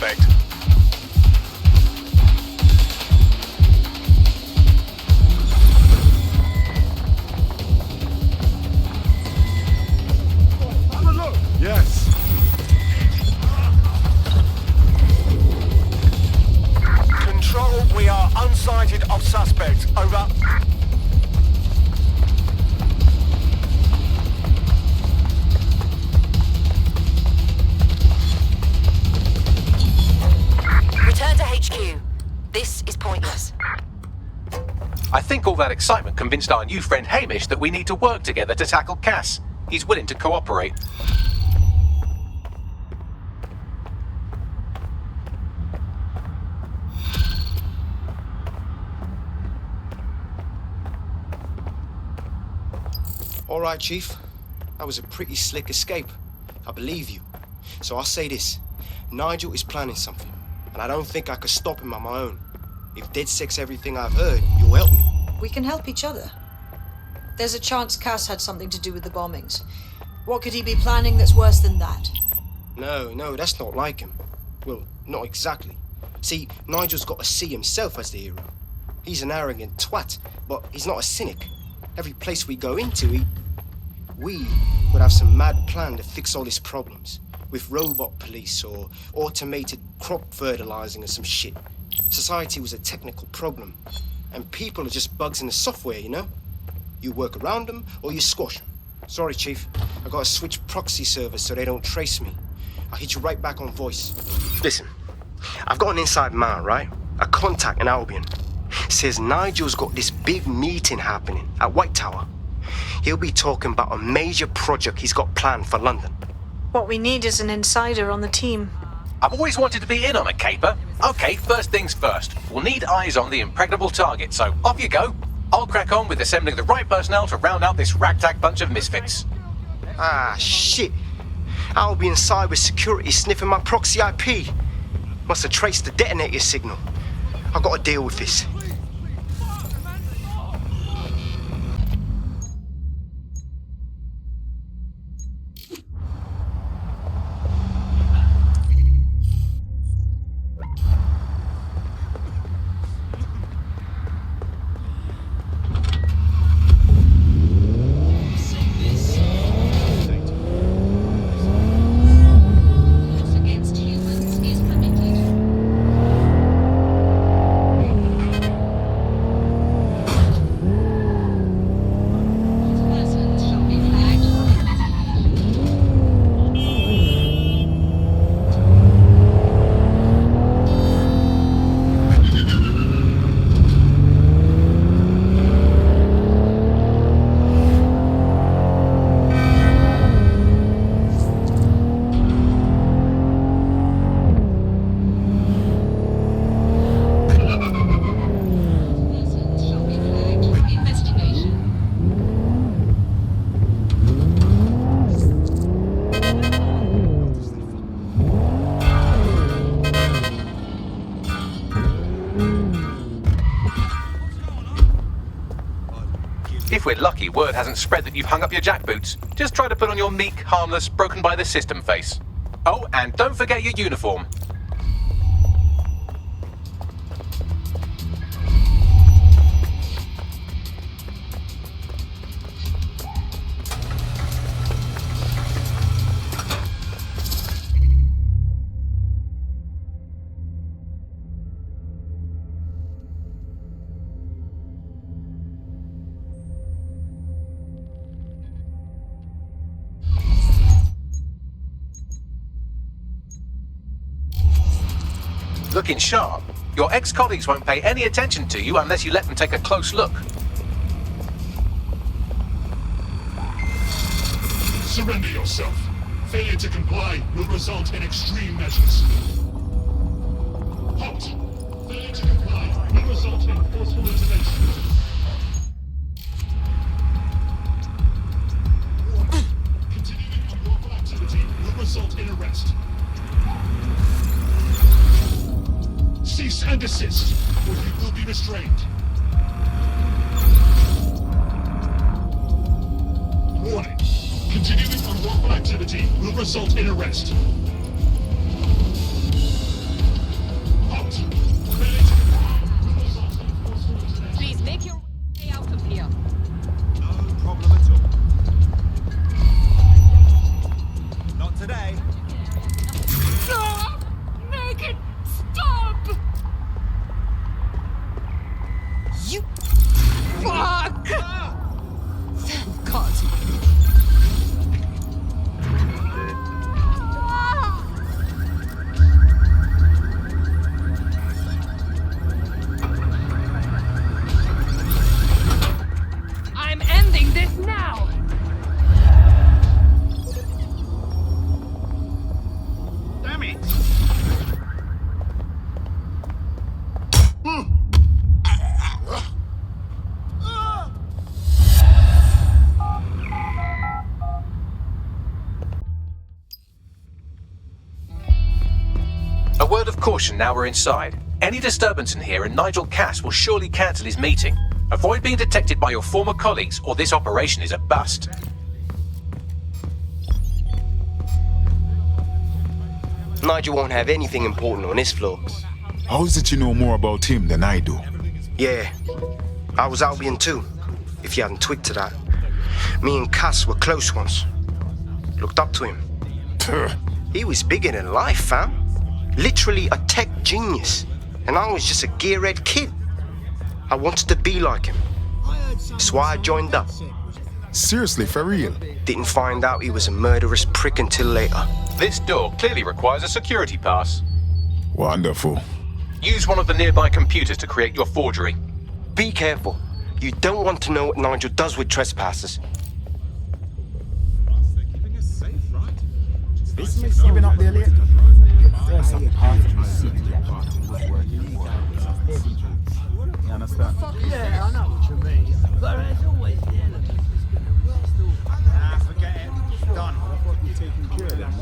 suspect. Have a look. Yes. Control, we are unsighted of suspects. Over. Return to HQ. This is pointless. I think all that excitement convinced our new friend Hamish that we need to work together to tackle Cass. He's willing to cooperate. All right, Chief. That was a pretty slick escape. I believe you. So I'll say this. Nigel is planning something, and I don't think I could stop him on my own. If DedSec's everything I've heard, you'll help me. We can help each other. There's a chance Cass had something to do with the bombings. What could he be planning that's worse than that? No, that's not like him. Well, not exactly. See, Nigel's got to see himself as the hero. He's an arrogant twat, but he's not a cynic. Every place we go into, we would have some mad plan to fix all his problems. With robot police or automated crop fertilizing or some shit. Society was a technical problem. And people are just bugs in the software, you know? You work around them or you squash them. Sorry, Chief. I gotta switch proxy servers so they don't trace me. I'll hit you right back on voice. Listen, I've got an inside man, right? A contact in Albion. Says Nigel's got this big meeting happening at White Tower. He'll be talking about a major project he's got planned for London. What we need is an insider on the team. I've always wanted to be in on a caper. Okay, first things first. We'll need eyes on the impregnable target, so off you go. I'll crack on with assembling the right personnel to round out this ragtag bunch of misfits. Ah, shit. I'll be inside with security sniffing my proxy IP. Must have traced the detonator signal. I've got to deal with this. If we're lucky, word hasn't spread that you've hung up your jackboots. Just try to put on your meek, harmless, broken by the system face. Oh, and don't forget your uniform. Looking sharp. Your ex-colleagues won't pay any attention to you unless you let them take a close look. Surrender yourself. Failure to comply will result in extreme measures. Halt! Failure to comply will result in forceful intervention. Warning. Continuing unlawful activity will result in arrest. Cease and desist, or you will be restrained. Warning. Continuing unlawful activity will result in arrest. word of caution now we're inside. Any disturbance in here and Nigel Cass will surely cancel his meeting. Avoid being detected by your former colleagues or this operation is a bust. Nigel won't have anything important on his floor. How is it you know more about him than I do? Yeah, I was Albion too, if you hadn't twigged to that. Me and Cass were close once. Looked up to him. He was bigger than life, fam. Literally a tech genius. And I was just a gearhead kid. I wanted to be like him. That's why I joined up. Seriously, for real? Didn't find out he was a murderous prick until later. This door clearly requires a security pass. Wonderful. Use one of the nearby computers to create your forgery. Be careful. You don't want to know what Nigel does with trespassers. You been up there lately? There's some part of the city that was working. You understand? Yeah, I know what you mean. But there's always the element. Forget it. Done. You're taking care of them.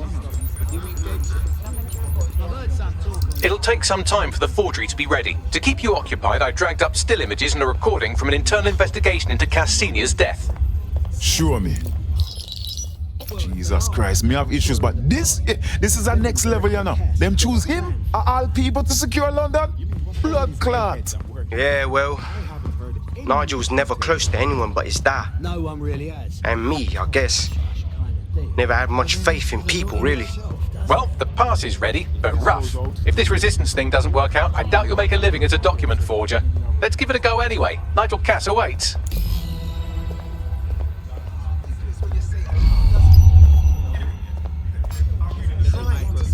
I've heard some talk. It'll take some time for the forgery to be ready. To keep you occupied, I dragged up still images and a recording from an internal investigation into Cass Sr.'s death. Show me. Jesus Christ, me have issues, but this is a next level, you know. Them choose him, of all people, to secure London? Blood clot. Yeah, well, Nigel's never close to anyone but his dad. No one really has. And me, I guess. Never had much faith in people, really. Well, the pass is ready, but rough. If this resistance thing doesn't work out, I doubt you'll make a living as a document forger. Let's give it a go anyway. Nigel Cass awaits.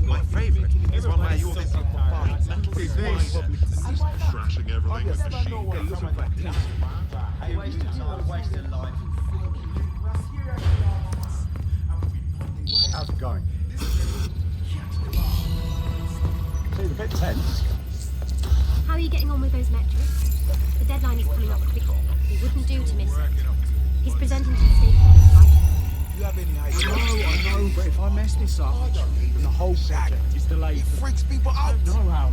My favorite is one where you're trashing everything with machine guns. How's it going? Seems a bit tense. How are you getting on with those metrics? The deadline is coming up quickly. It wouldn't do to miss it. He's presenting to the stakeholders, right? You have any idea? I know, but if I mess this up, then the whole project is delayed. It freaks people out. No, Al.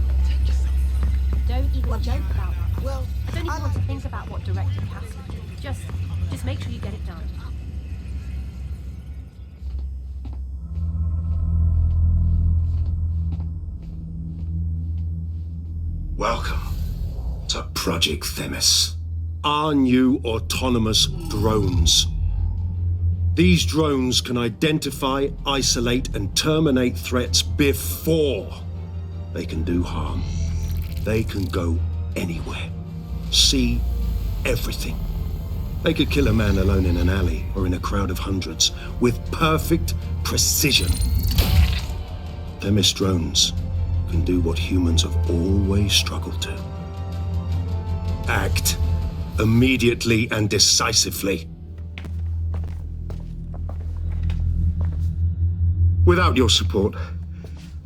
Don't even joke about that. Well, I don't even want to think about what Director Cass would do. Just make sure you get it done. Welcome to Project Themis. Our new autonomous drones. These drones can identify, isolate, and terminate threats before they can do harm. They can go anywhere, see everything. They could kill a man alone in an alley or in a crowd of hundreds with perfect precision. Themis drones can do what humans have always struggled to. Act immediately and decisively. Without your support,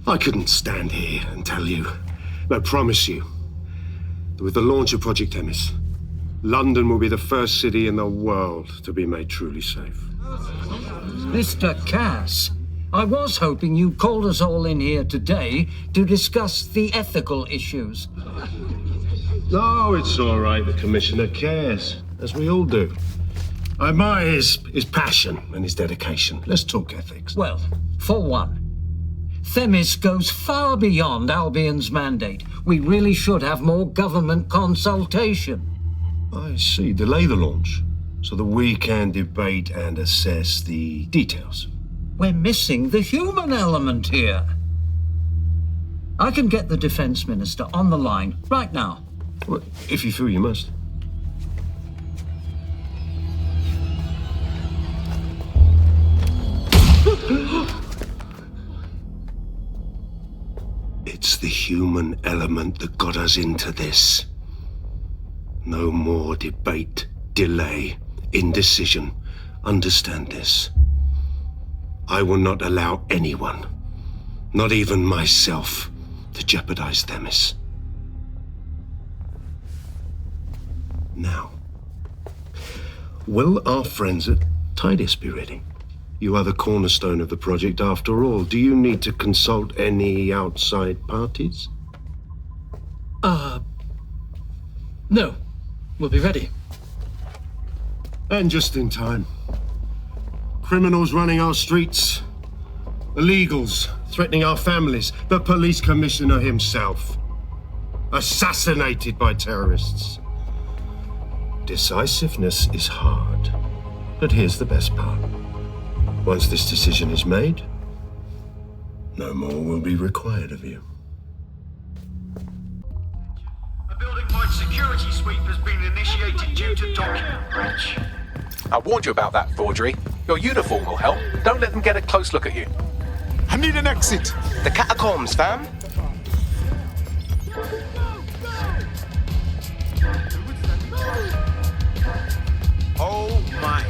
I couldn't stand here and tell you, I promise you, that with the launch of Project Themis, London will be the first city in the world to be made truly safe. Mr. Cass, I was hoping you called us all in here today to discuss the ethical issues. No, it's all right. The Commissioner cares, as we all do. I admire his passion and his dedication. Let's talk ethics. Well, for one, Themis goes far beyond Albion's mandate. We really should have more government consultation. I see. Delay the launch so that we can debate and assess the details. We're missing the human element here. I can get the Defense Minister on the line right now. Well, if you feel you must. It's the human element that got us into this. No more debate, delay, indecision. Understand this. I will not allow anyone, not even myself, to jeopardize Themis. Now, will our friends at Tidus be ready? You are the cornerstone of the project after all. Do you need to consult any outside parties? No. We'll be ready. And just in time. Criminals running our streets. Illegals threatening our families. The police commissioner himself. Assassinated by terrorists. Decisiveness is hard. But here's the best part. Once this decision is made, no more will be required of you. A building-wide security sweep has been initiated due to document breach. I warned you about that forgery. Your uniform will help. Don't let them get a close look at you. I need an exit. The catacombs, fam. Oh my.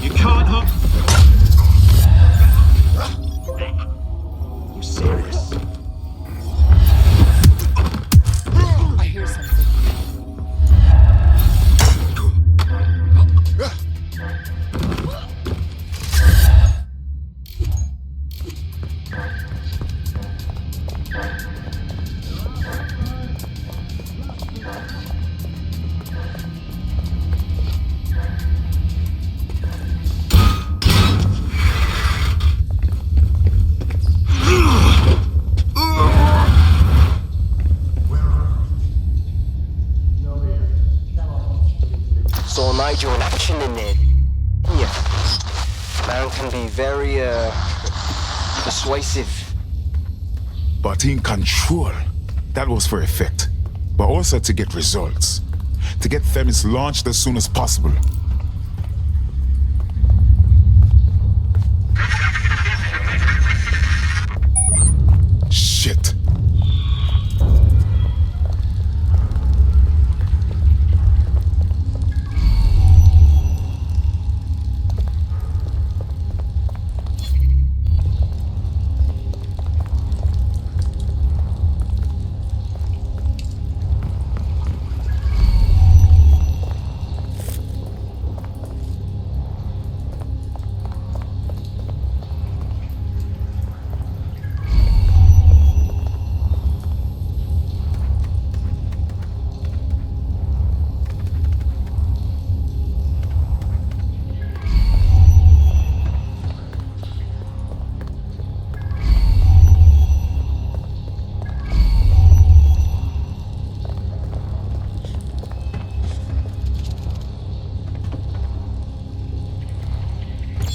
You can't hop. You serious? I hear something. Saw Nigel in action in there. Yeah. Man can be very, persuasive. But in control. That was for effect. But also to get results. To get Themis launched as soon as possible. Shit.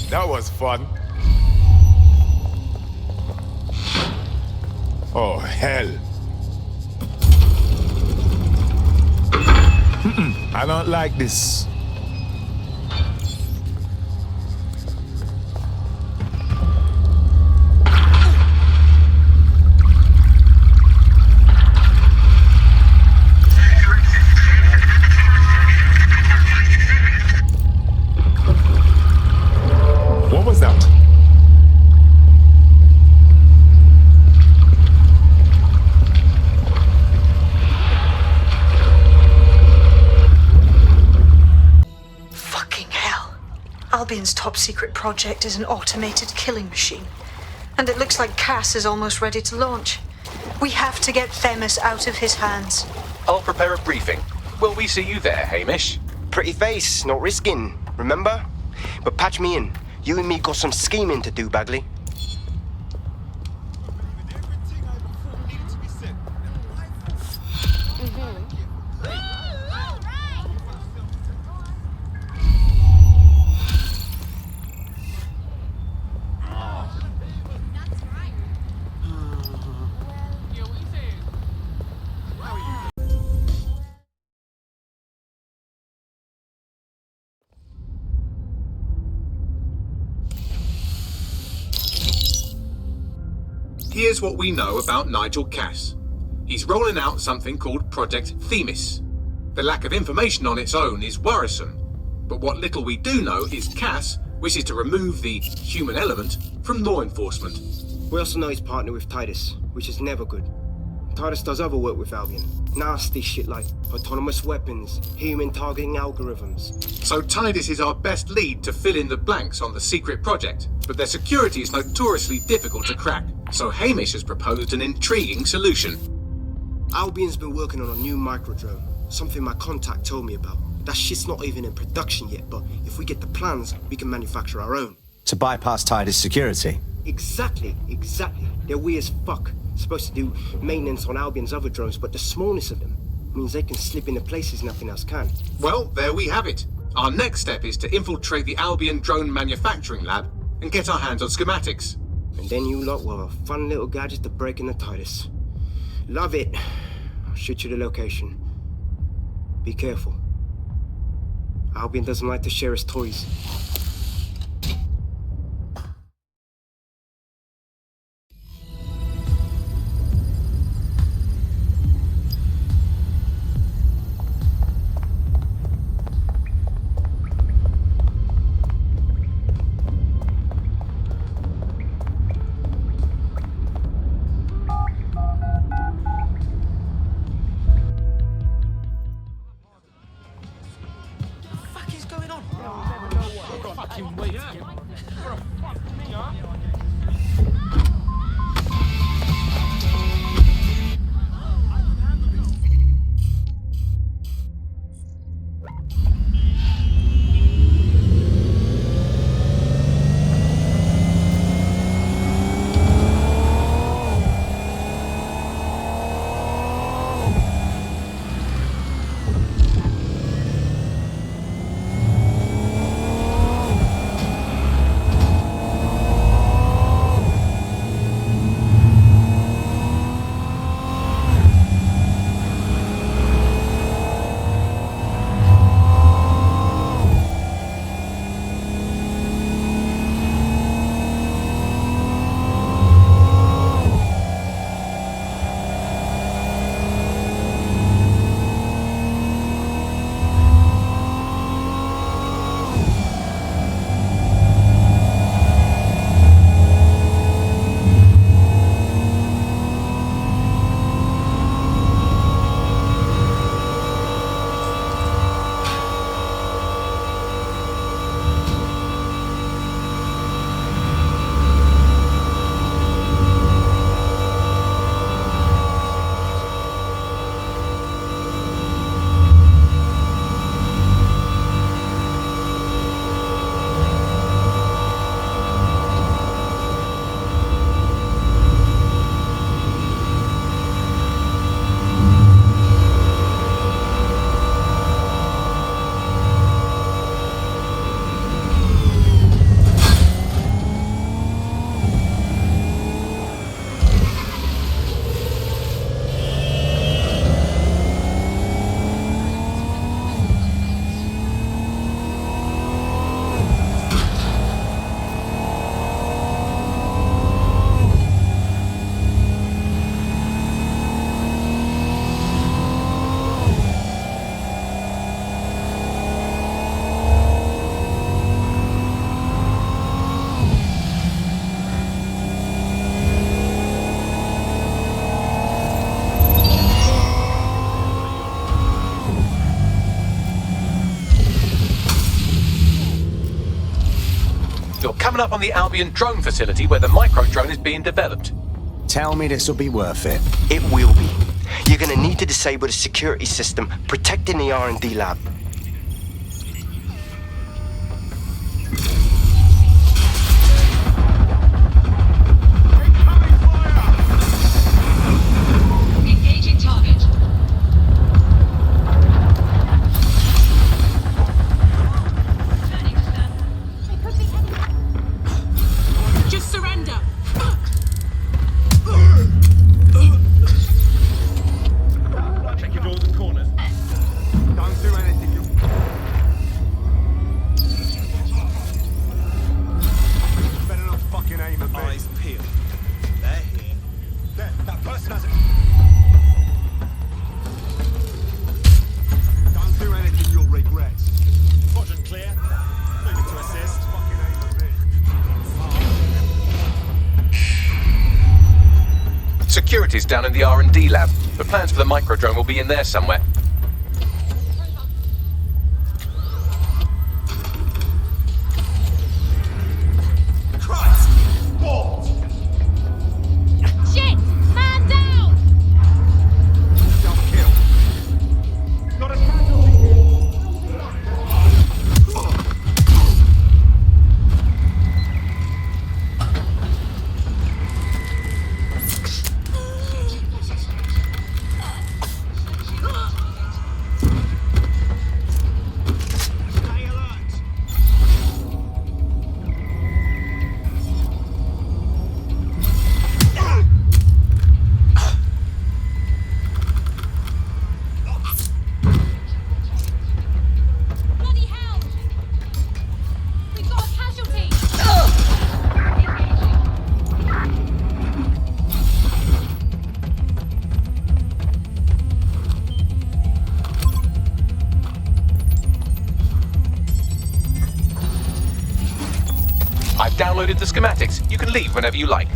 That was fun. Oh, hell. I don't like this. What was that? Fucking hell. Albion's top secret project is an automated killing machine. And it looks like Cass is almost ready to launch. We have to get Themis out of his hands. I'll prepare a briefing. Will we see you there, Hamish? Pretty face, not risking, remember? But patch me in. You and me got some scheming to do, Bagley. Here's what we know about Nigel Cass. He's rolling out something called Project Themis. The lack of information on its own is worrisome, but what little we do know is Cass wishes to remove the human element from law enforcement. We also know he's partnered with Titus, which is never good. Titus does other work with Albion. Nasty shit like autonomous weapons, human targeting algorithms. So Titus is our best lead to fill in the blanks on the secret project, but their security is notoriously difficult to crack. So Hamish has proposed an intriguing solution. Albion's been working on a new microdrone, something my contact told me about. That shit's not even in production yet, but if we get the plans, we can manufacture our own. To bypass Titus security. Exactly. They're weird as fuck. Supposed to do maintenance on Albion's other drones, but the smallness of them means they can slip into places nothing else can. Well, there we have it. Our next step is to infiltrate the Albion drone manufacturing lab and get our hands on schematics. And then you lot will have a fun little gadget to break into Titus. Love it. I'll shoot you the location. Be careful. Albion doesn't like to share his toys. Coming up on the Albion drone facility where the micro-drone is being developed. Tell me this will be worth it. It will be. You're gonna need to disable the security system protecting the R&D lab. Engaging target. Just surrender. Check your doors and corners. Don't do anything Security's down in the R&D lab. The plans for the microdrone will be in there somewhere. Christ! What? Shit! Man down! Don't kill. Got a casualty here. Bloody hell! We've got a casualty! I've downloaded the schematics. You can leave whenever you like.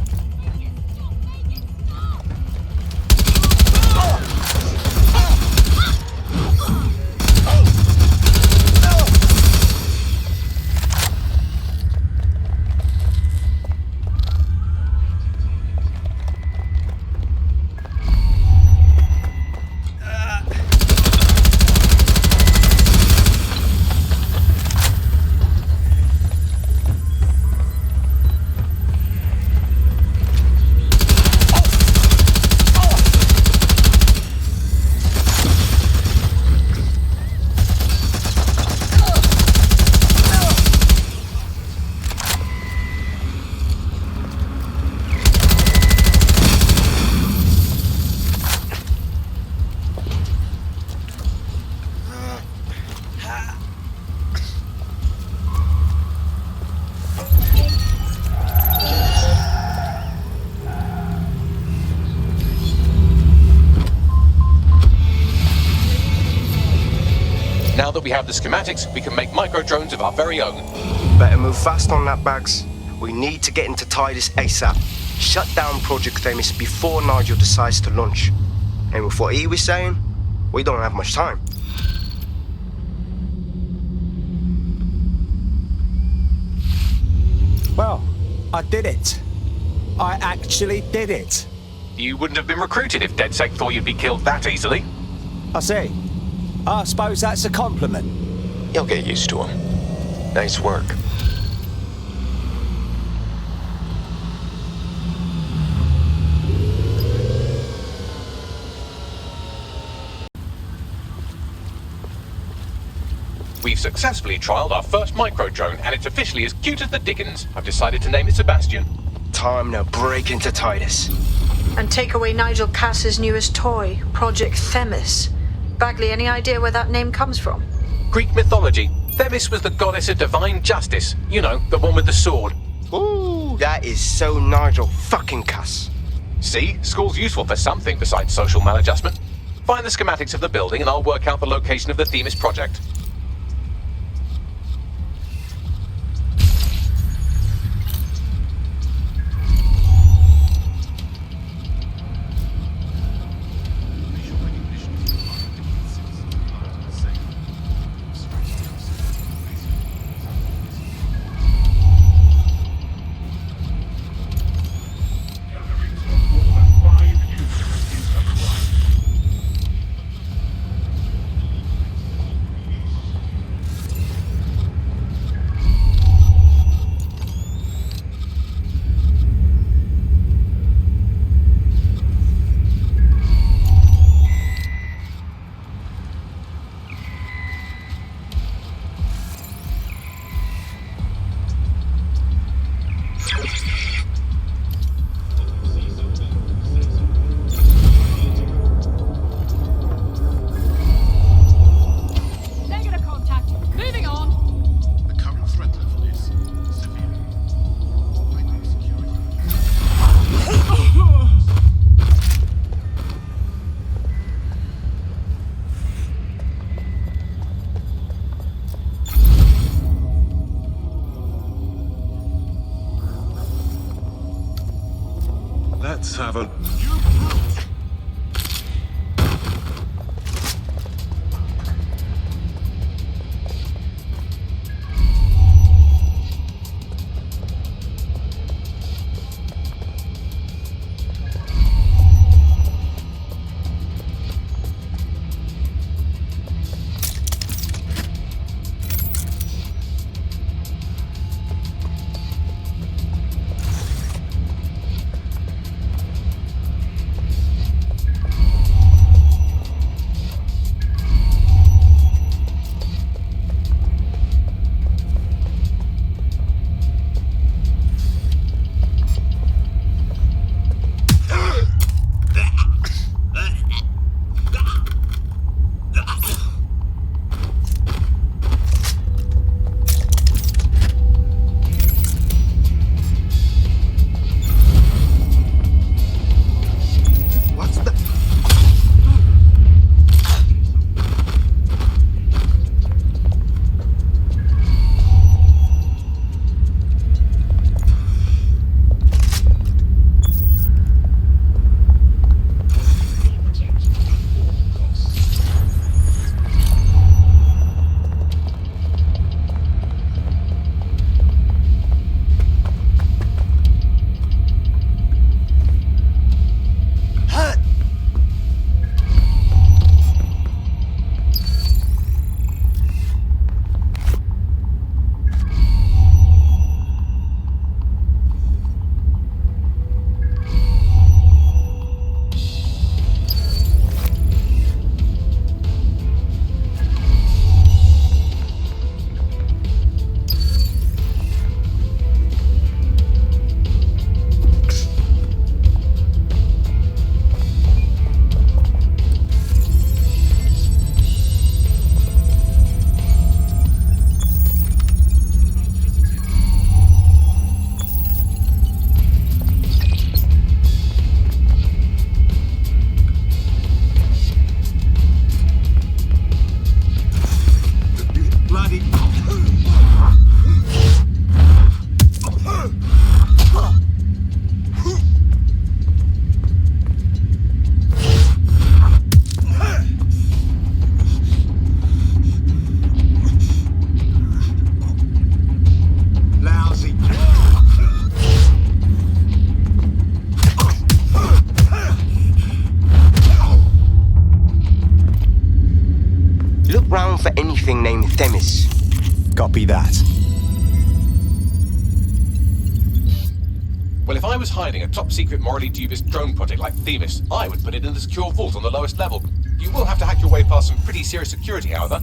Now that we have the schematics, we can make microdrones of our very own. Better move fast on that, Bags. We need to get into Titus ASAP. Shut down Project Themis before Nigel decides to launch. And with what he was saying, we don't have much time. Well, I did it. I actually did it. You wouldn't have been recruited if DedSec thought you'd be killed that easily. I see. I suppose that's a compliment. You'll get used to him. Nice work. We've successfully trialed our first microdrone, and it's officially as cute as the dickens. I've decided to name it Sebastian. Time to break into Titus. And take away Nigel Cass's newest toy, Project Themis. Bagley, any idea where that name comes from? Greek mythology. Themis was the goddess of divine justice. You know, the one with the sword. Ooh, that is so Nigel fucking Cass. See? School's useful for something besides social maladjustment. Find the schematics of the building and I'll work out the location of the Themis project. Negative contact. Moving on. The current threat level is severe. Widening security. Let's have a... You Look round for anything named Themis. Copy that. Well, if I was hiding a top-secret, morally dubious drone project like Themis, I would put it in the secure vault on the lowest level. You will have to hack your way past some pretty serious security, however.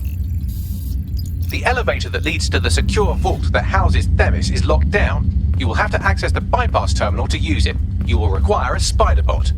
The elevator that leads to the secure vault that houses Themis is locked down. You will have to access the bypass terminal to use it. You will require a spider bot.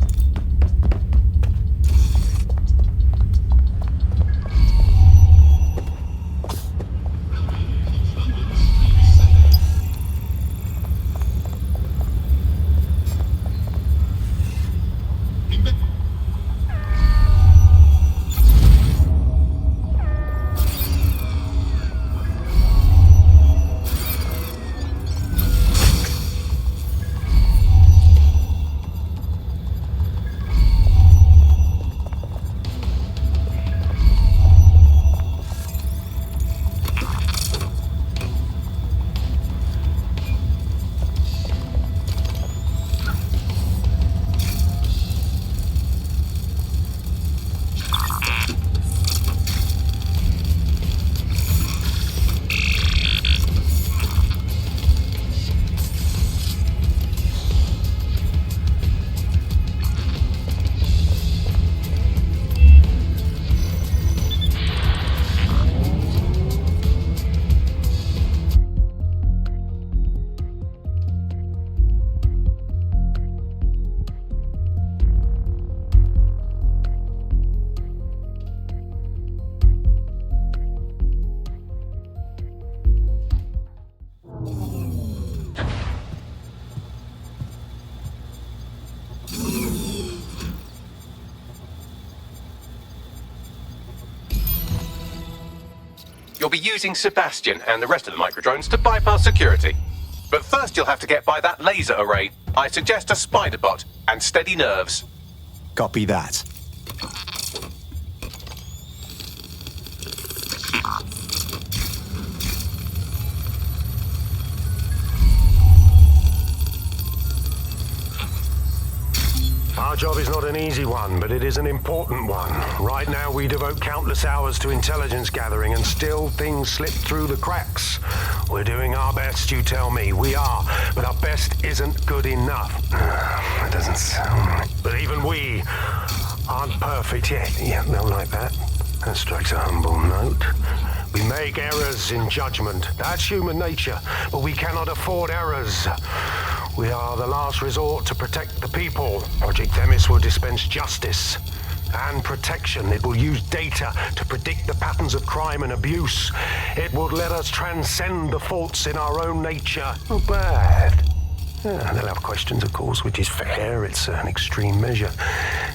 You'll be using Sebastian and the rest of the microdrones to bypass security. But first you'll have to get by that laser array. I suggest a spider bot and steady nerves. Copy that. Our job is not an easy one, but it is an important one. Right now we devote countless hours to intelligence gathering and still things slip through the cracks. We're doing our best, you tell me. We are, but our best isn't good enough. It doesn't sound... But even we aren't perfect yet. Yeah, they'll like that. That strikes a humble note. We make errors in judgment. That's human nature, but we cannot afford errors. We are the last resort to protect the people. Project Themis will dispense justice and protection. It will use data to predict the patterns of crime and abuse. It will let us transcend the faults in our own nature. Not bad. Yeah, they'll have questions, of course, which is fair. It's an extreme measure,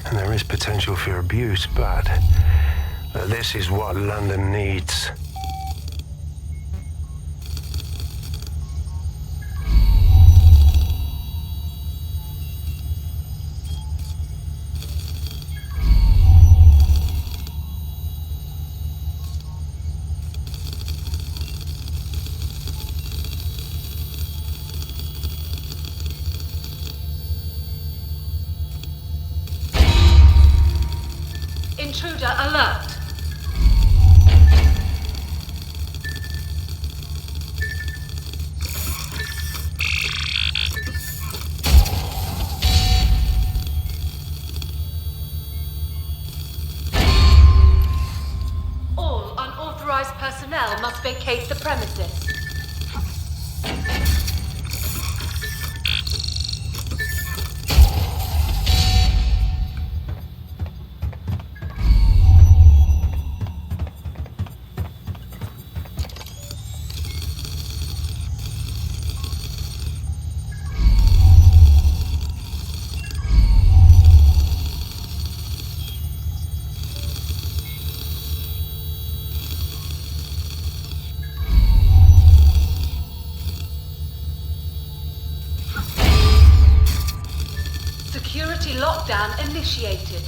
and there is potential for abuse, but this is what London needs. Intruder alert. All unauthorized personnel must vacate the premises. Security lockdown initiated.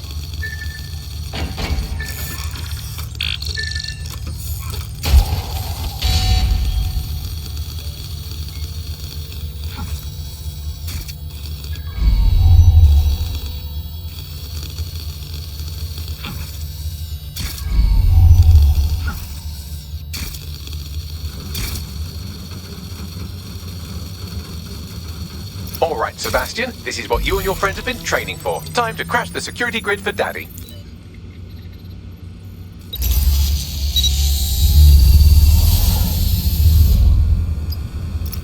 Sebastian, this is what you and your friends have been training for. Time to crash the security grid for Daddy.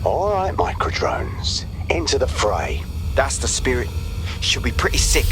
All right, microdrones. Into the fray. That's the spirit. Should be pretty sick.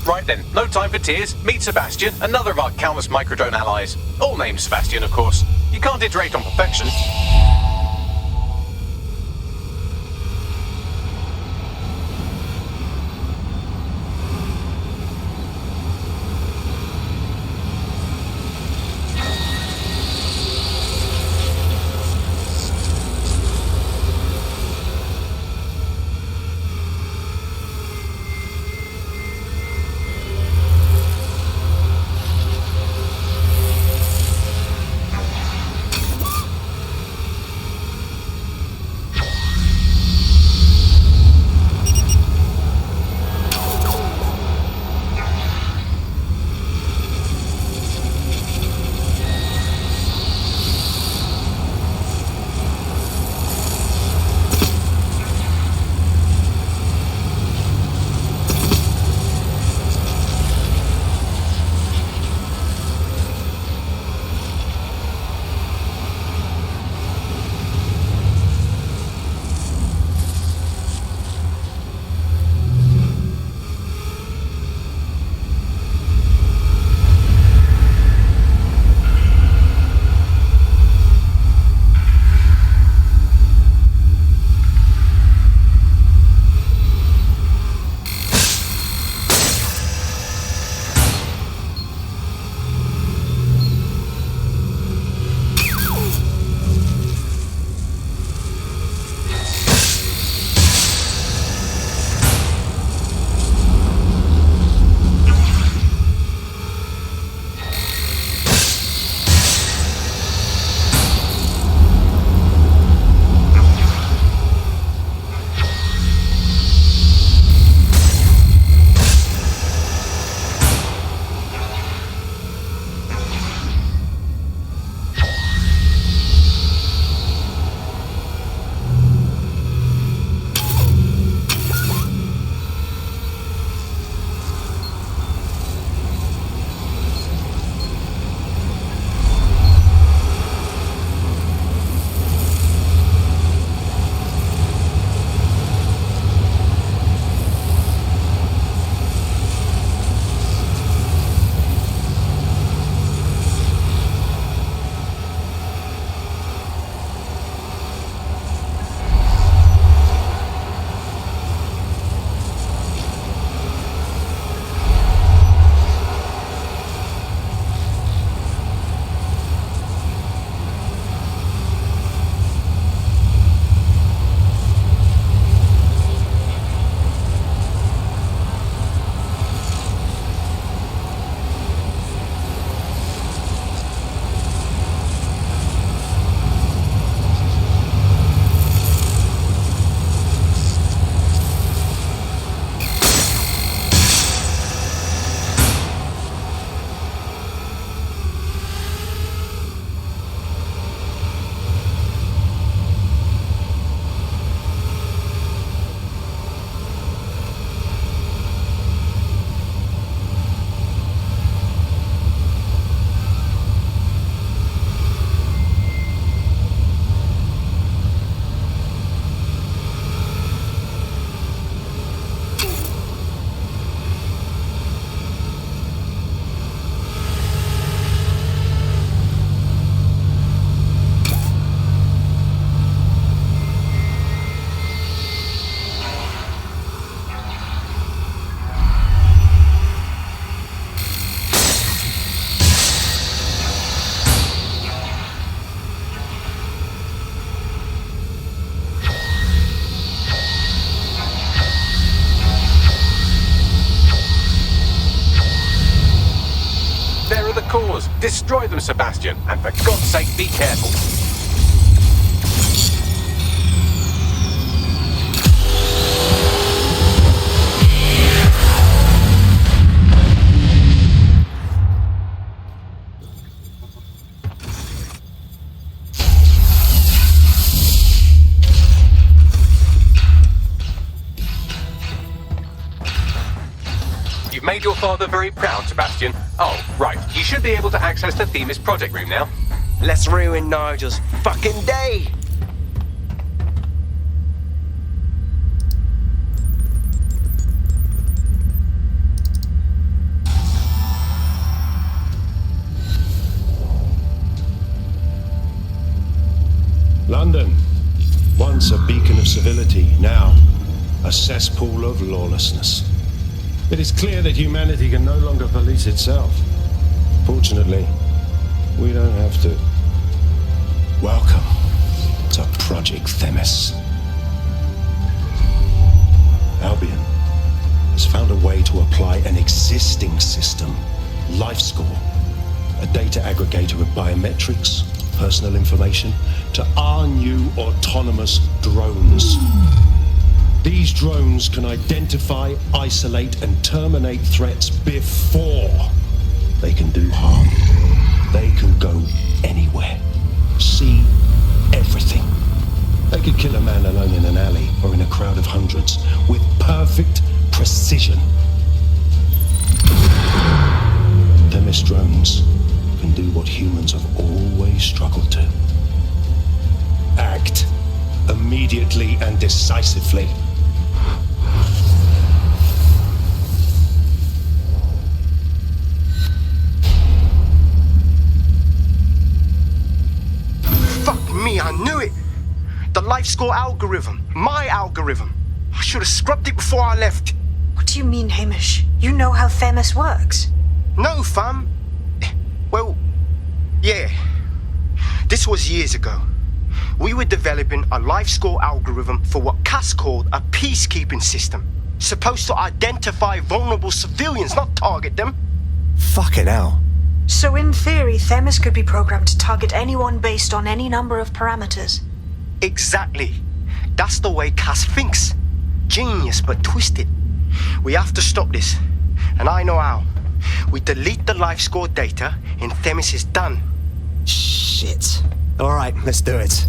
Right then, no time for tears. Meet Sebastian, another of our countless microdrone allies. All named Sebastian, of course. You can't iterate on perfection. Destroy them, Sebastian, and for God's sake, be careful. You've made your father very proud, Sebastian. Oh, right. You should be able to access the Themis project room now. Let's ruin Nigel's fucking day! London, once a beacon of civility, now a cesspool of lawlessness. It is clear that humanity can no longer police itself. Fortunately, we don't have to. Welcome to Project Themis. Albion has found a way to apply an existing system, LifeScore, a data aggregator of biometrics, personal information, to our new autonomous drones. These drones can identify, isolate, and terminate threats before they can do harm. They can go anywhere, see everything. They could kill a man alone in an alley or in a crowd of hundreds with perfect precision. Themis drones can do what humans have always struggled to. Act immediately and decisively. Fuck me, I knew it! The LifeScore algorithm. My algorithm. I should have scrubbed it before I left. What do you mean, Hamish? You know how Themis works? No, fam. Well, yeah. This was years ago. We were developing a LifeScore algorithm for what Cass called a peacekeeping system. Supposed to identify vulnerable civilians, not target them. Fucking hell. So in theory, Themis could be programmed to target anyone based on any number of parameters. Exactly. That's the way Cass thinks. Genius, but twisted. We have to stop this. And I know how. We delete the LifeScore data and Themis is done. Shit. Alright, let's do it.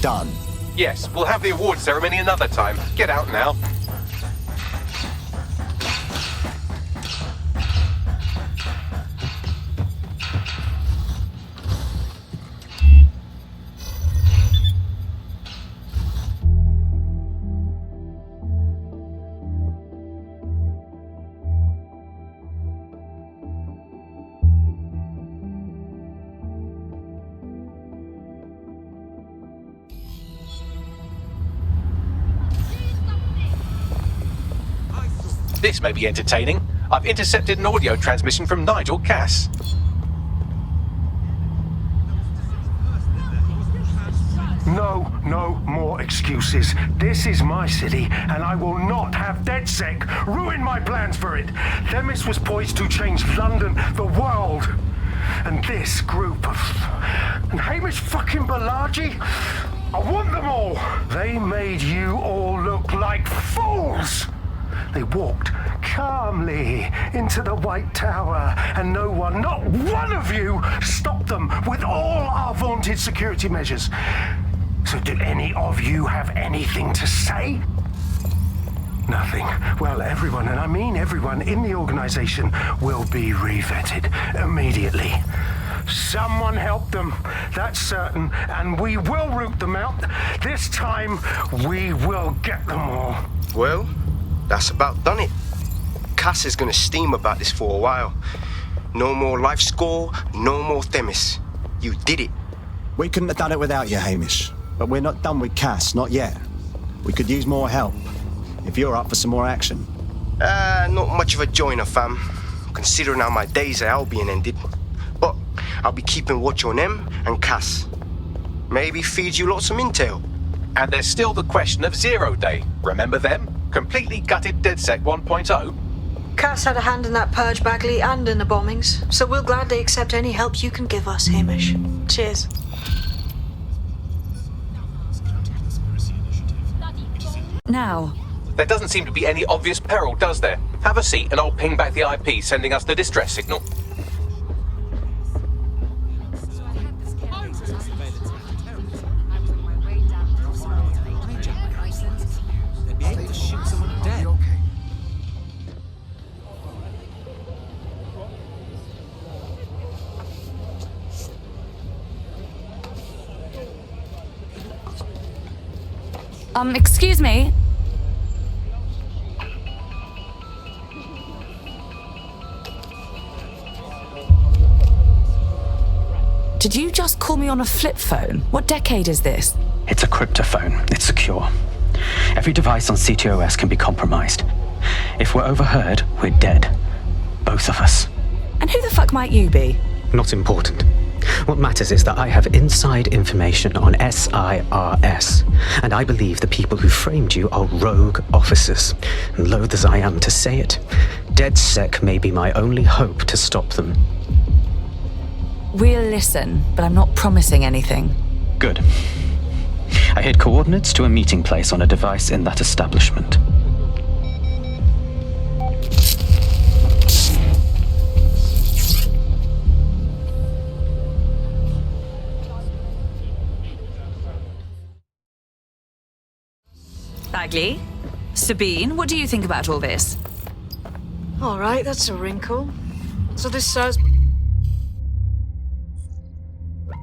Done. Yes, we'll have the award ceremony another time. Get out now. This may be entertaining. I've intercepted an audio transmission from Nigel Cass. No more excuses. This is my city, and I will not have DedSec ruin my plans for it. Themis was poised to change London, the world. And this group of... And Hamish fucking Balaji? I want them all. They made you all look like fools. They walked calmly into the White Tower, and no one, not one of you, stopped them with all our vaunted security measures. So do any of you have anything to say? Nothing. Well, everyone, and I mean everyone in the organization, will be revetted immediately. Someone help them, that's certain, and we will root them out. This time, we will get them all. Well, that's about done it. Cass is gonna steam about this for a while. No more LifeScore, no more Themis. You did it. We couldn't have done it without you, Hamish. But we're not done with Cass, not yet. We could use more help, if you're up for some more action. Not much of a joiner, fam. Considering how my days at Albion ended. But I'll be keeping watch on them and Cass. Maybe feed you lots of intel. And there's still the question of Zero Day. Remember them? Completely gutted DedSec 1.0? Cass had a hand in that purge, Bagley, and in the bombings, so we'll gladly accept any help you can give us, Hamish. Cheers. Now. There doesn't seem to be any obvious peril, does there? Have a seat and I'll ping back the IP sending us the distress signal. Excuse me. Did you just call me on a flip phone? What decade is this? It's a cryptophone. It's secure. Every device on CTOS can be compromised. If we're overheard, we're dead. Both of us. And who the fuck might you be? Not important. What matters is that I have inside information on SIRS, and I believe the people who framed you are rogue officers. And loath as I am to say it, DedSec may be my only hope to stop them. We'll listen, but I'm not promising anything. Good. I hid coordinates to a meeting place on a device in that establishment. Bagley? Sabine, what do you think about all this? All right, that's a wrinkle. So this SARS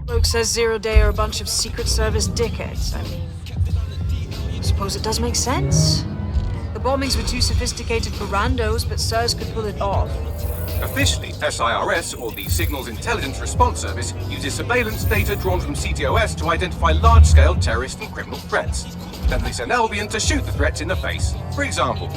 bloke says Zero Day are a bunch of Secret Service dickheads. I mean, I suppose it does make sense. The bombings were too sophisticated for randos, but SARS could pull it off. Officially, SIRS, or the Signals Intelligence Response Service, uses surveillance data drawn from CTOS to identify large-scale terrorist and criminal threats. Then they send Albion to shoot the threats in the face. For example.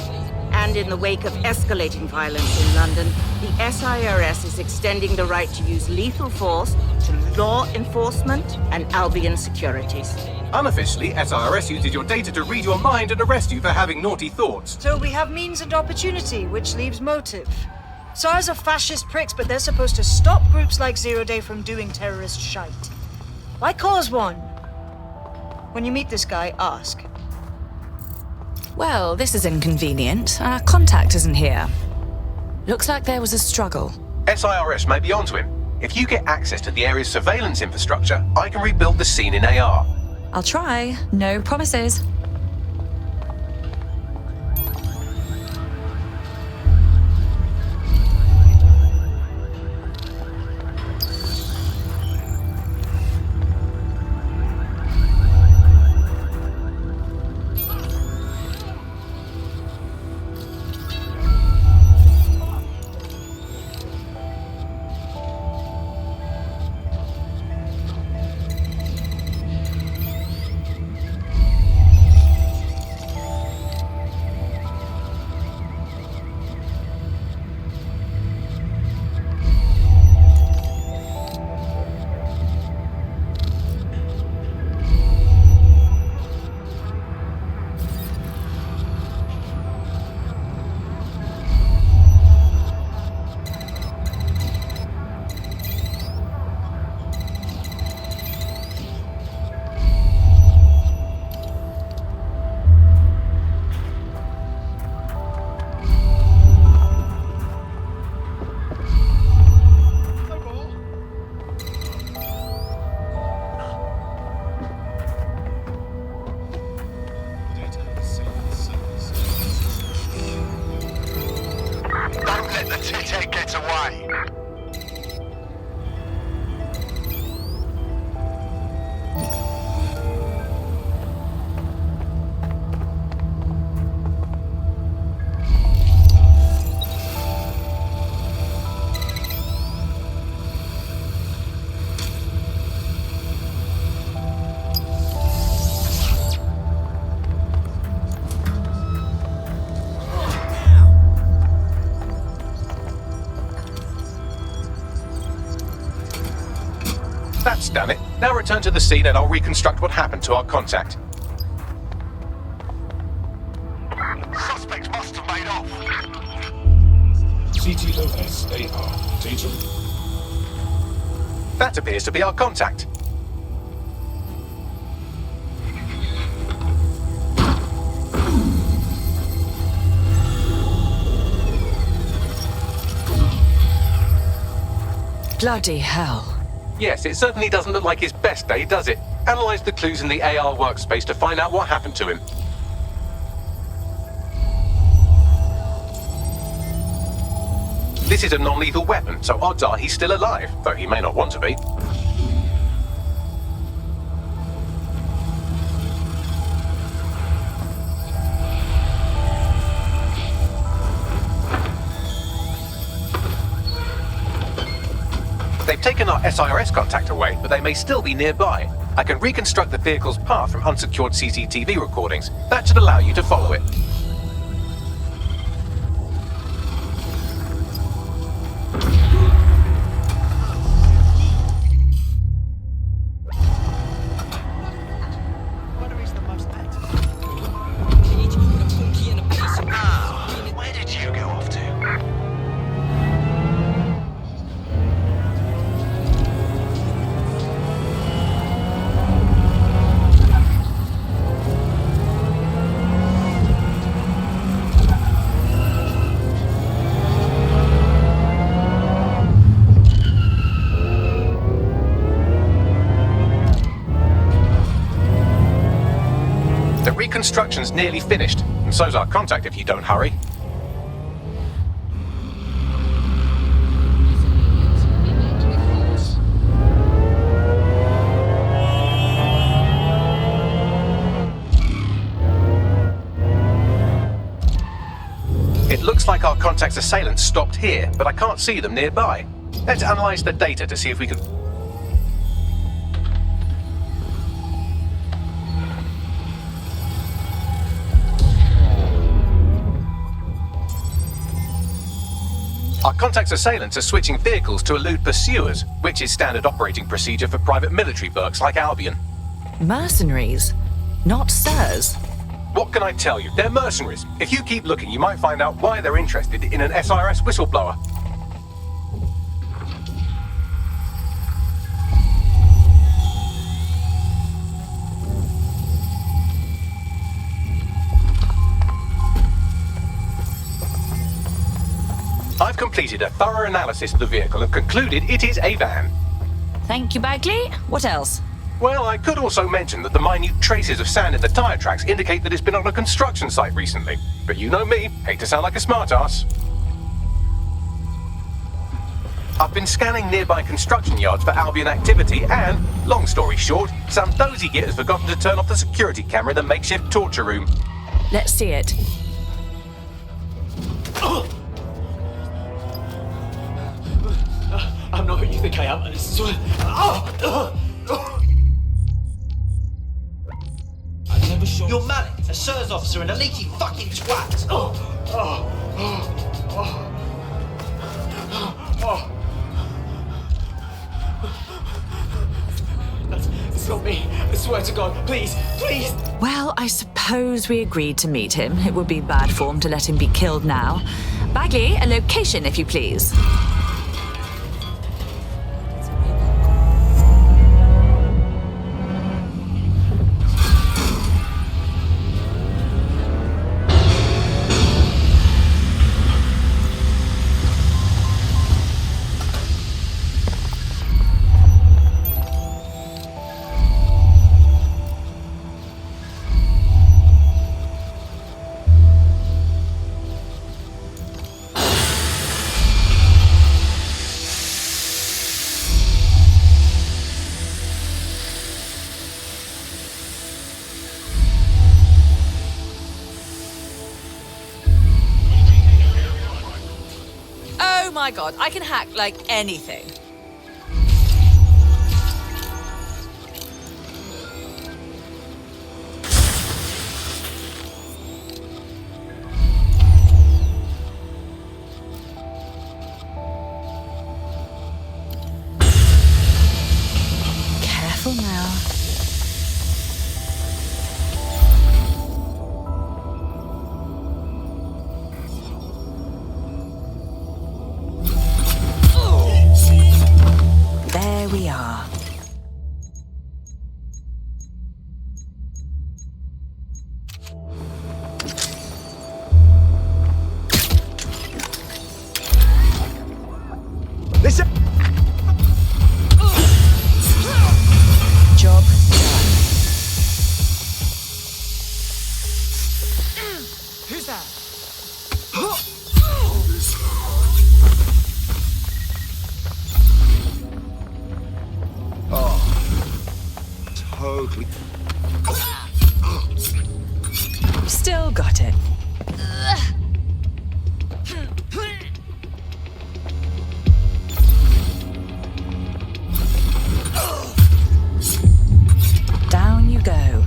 And in the wake of escalating violence in London, the SIRS is extending the right to use lethal force to law enforcement and Albion securities. Unofficially, SIRS uses your data to read your mind and arrest you for having naughty thoughts. So we have means and opportunity, which leaves motive. SARS are fascist pricks, but they're supposed to stop groups like Zero Day from doing terrorist shite. Why cause one? When you meet this guy, ask. Well, this is inconvenient. Our contact isn't here. Looks like there was a struggle. SIRS may be onto him. If you get access to the area's surveillance infrastructure, I can rebuild the scene in AR. I'll try. No promises. damn it. Now return to the scene and I'll reconstruct what happened to our contact. Suspect must have made off. CTOS-AR. Tatum. That appears to be our contact. Bloody hell. Yes, it certainly doesn't look like his best day, does it? Analyze the clues in the AR workspace to find out what happened to him. This is a non-lethal weapon, so odds are he's still alive, though he may not want to be. They've taken our SIRS contact away, but they may still be nearby. I can reconstruct the vehicle's path from unsecured CCTV recordings. That should allow you to follow it. Where did you go off to? The reconstruction's nearly finished, and so's our contact if you don't hurry. It looks like our contact's assailants stopped here, but I can't see them nearby. Let's analyze the data to see if we can... Our contact's assailants are switching vehicles to elude pursuers, which is standard operating procedure for private military burks like Albion. Mercenaries, not sirs. What can I tell you? They're mercenaries. If you keep looking, you might find out why they're interested in an SIRS whistleblower. I've completed a thorough analysis of the vehicle and concluded it is a van. Thank you, Bagley. What else? Well, I could also mention that the minute traces of sand in the tyre tracks indicate that it's been on a construction site recently. But you know me, hate to sound like a smartass. I've been scanning nearby construction yards for Albion activity and, long story short, some dozy git has forgotten to turn off the security camera in the makeshift torture room. Let's see it. I'm not who you think I am. I swear. I never shot. You're Malik, a SIRS officer and a leaky fucking twat. That's not me. I swear to God. Please, please. Well, I suppose we agreed to meet him. It would be bad form to let him be killed now. Bagley, a location, if you please. Oh my God, I can hack like anything. Careful now. There we are. Listen! Job done. Who's that? Totally. Still got it. Down you go.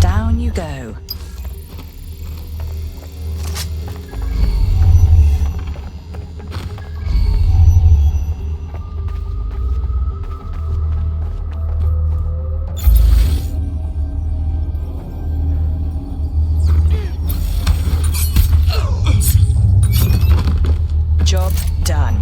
Down you go. Job done.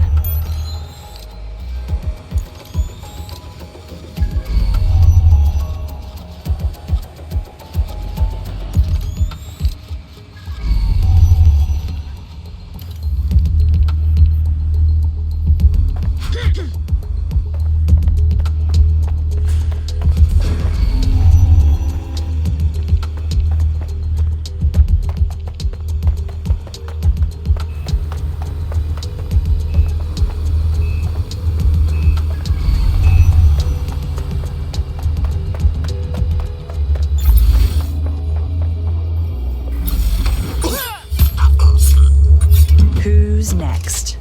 Who's next?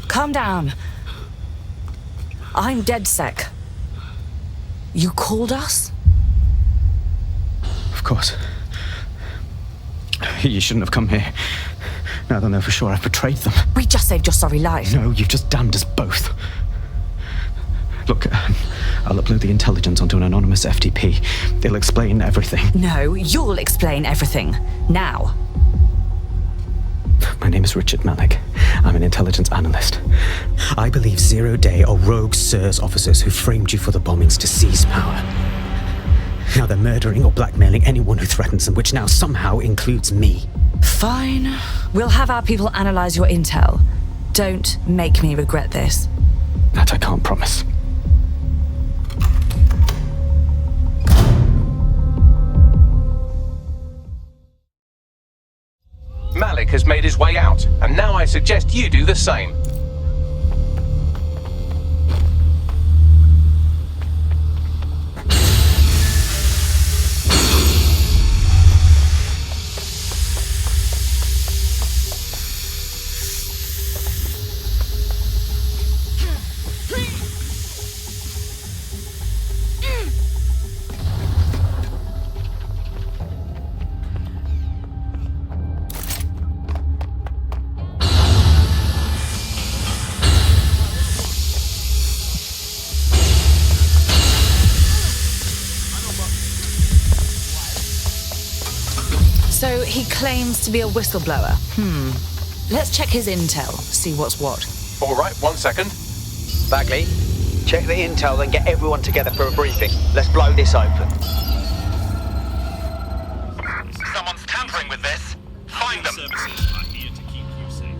Calm down. I'm DedSec. You called us? Of course. You shouldn't have come here. Now they'll know for sure I've betrayed them. We just saved your sorry life. No, you've just damned us both. Look, I'll upload the intelligence onto an anonymous FTP. It'll explain everything. No, you'll explain everything. Now. My name is Richard Malik. I'm an intelligence analyst. I believe Zero Day are rogue SIRS officers who framed you for the bombings to seize power. Now they're murdering or blackmailing anyone who threatens them, which now somehow includes me. Fine. We'll have our people analyze your intel. Don't make me regret this. That I can't promise. Malik has made his way out, and now I suggest you do the same. he claims to be a whistleblower. Let's check his intel, see what's what. All right, 1 second. Bagley, check the intel, then get everyone together for a briefing. Let's blow this open. Someone's tampering with this. Find them. Services are here to keep you safe.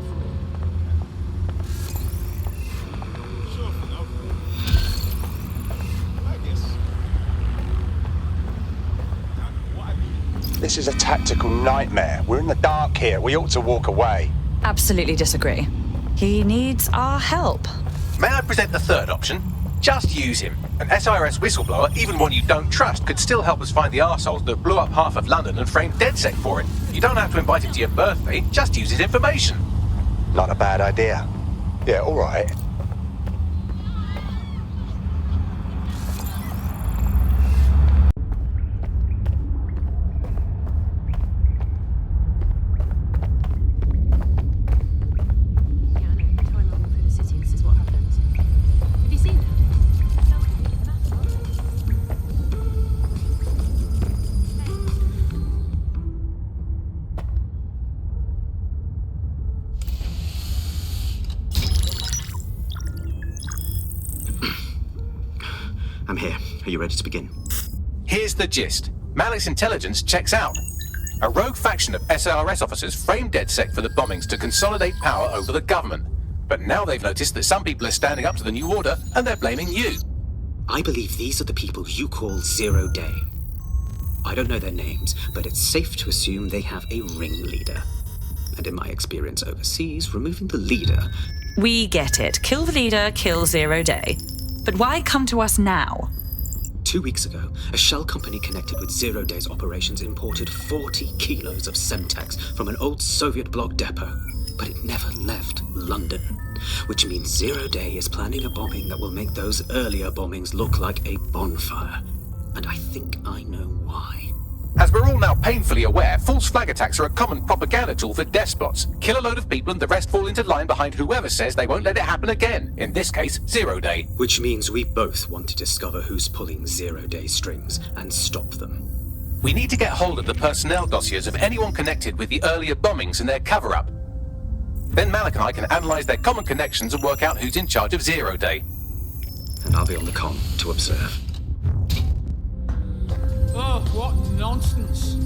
Sure, no. I guess. This is a tactical nightmare. We're in the dark here. We ought to walk away. Absolutely disagree. He needs our help. May I present the third option? Just use him. An SIRS whistleblower, even one you don't trust, could still help us find the arseholes that blew up half of London and framed DedSec for it. You don't have to invite him to your birthday, just use his information. Not a bad idea. Yeah, all right. I'm here. Are you ready to begin? Here's the gist. Malik's intelligence checks out. A rogue faction of SIRS officers framed DedSec for the bombings to consolidate power over the government. But now they've noticed that some people are standing up to the new order, and they're blaming you. I believe these are the people you call Zero Day. I don't know their names, but it's safe to assume they have a ringleader. And in my experience overseas, removing the leader... We get it. Kill the leader, kill Zero Day. But why come to us now? 2 weeks ago, a shell company connected with Zero Day's operations imported 40 kilos of Semtex from an old Soviet bloc depot. But it never left London, which means Zero Day is planning a bombing that will make those earlier bombings look like a bonfire. And I think I know why. As we're all now painfully aware, false flag attacks are a common propaganda tool for despots. Kill a load of people and the rest fall into line behind whoever says they won't let it happen again. In this case, Zero Day. Which means we both want to discover who's pulling Zero Day strings and stop them. We need to get hold of the personnel dossiers of anyone connected with the earlier bombings and their cover-up. Then Malik and I can analyze their common connections and work out who's in charge of Zero Day. And I'll be on the comm to observe. Oh, what nonsense.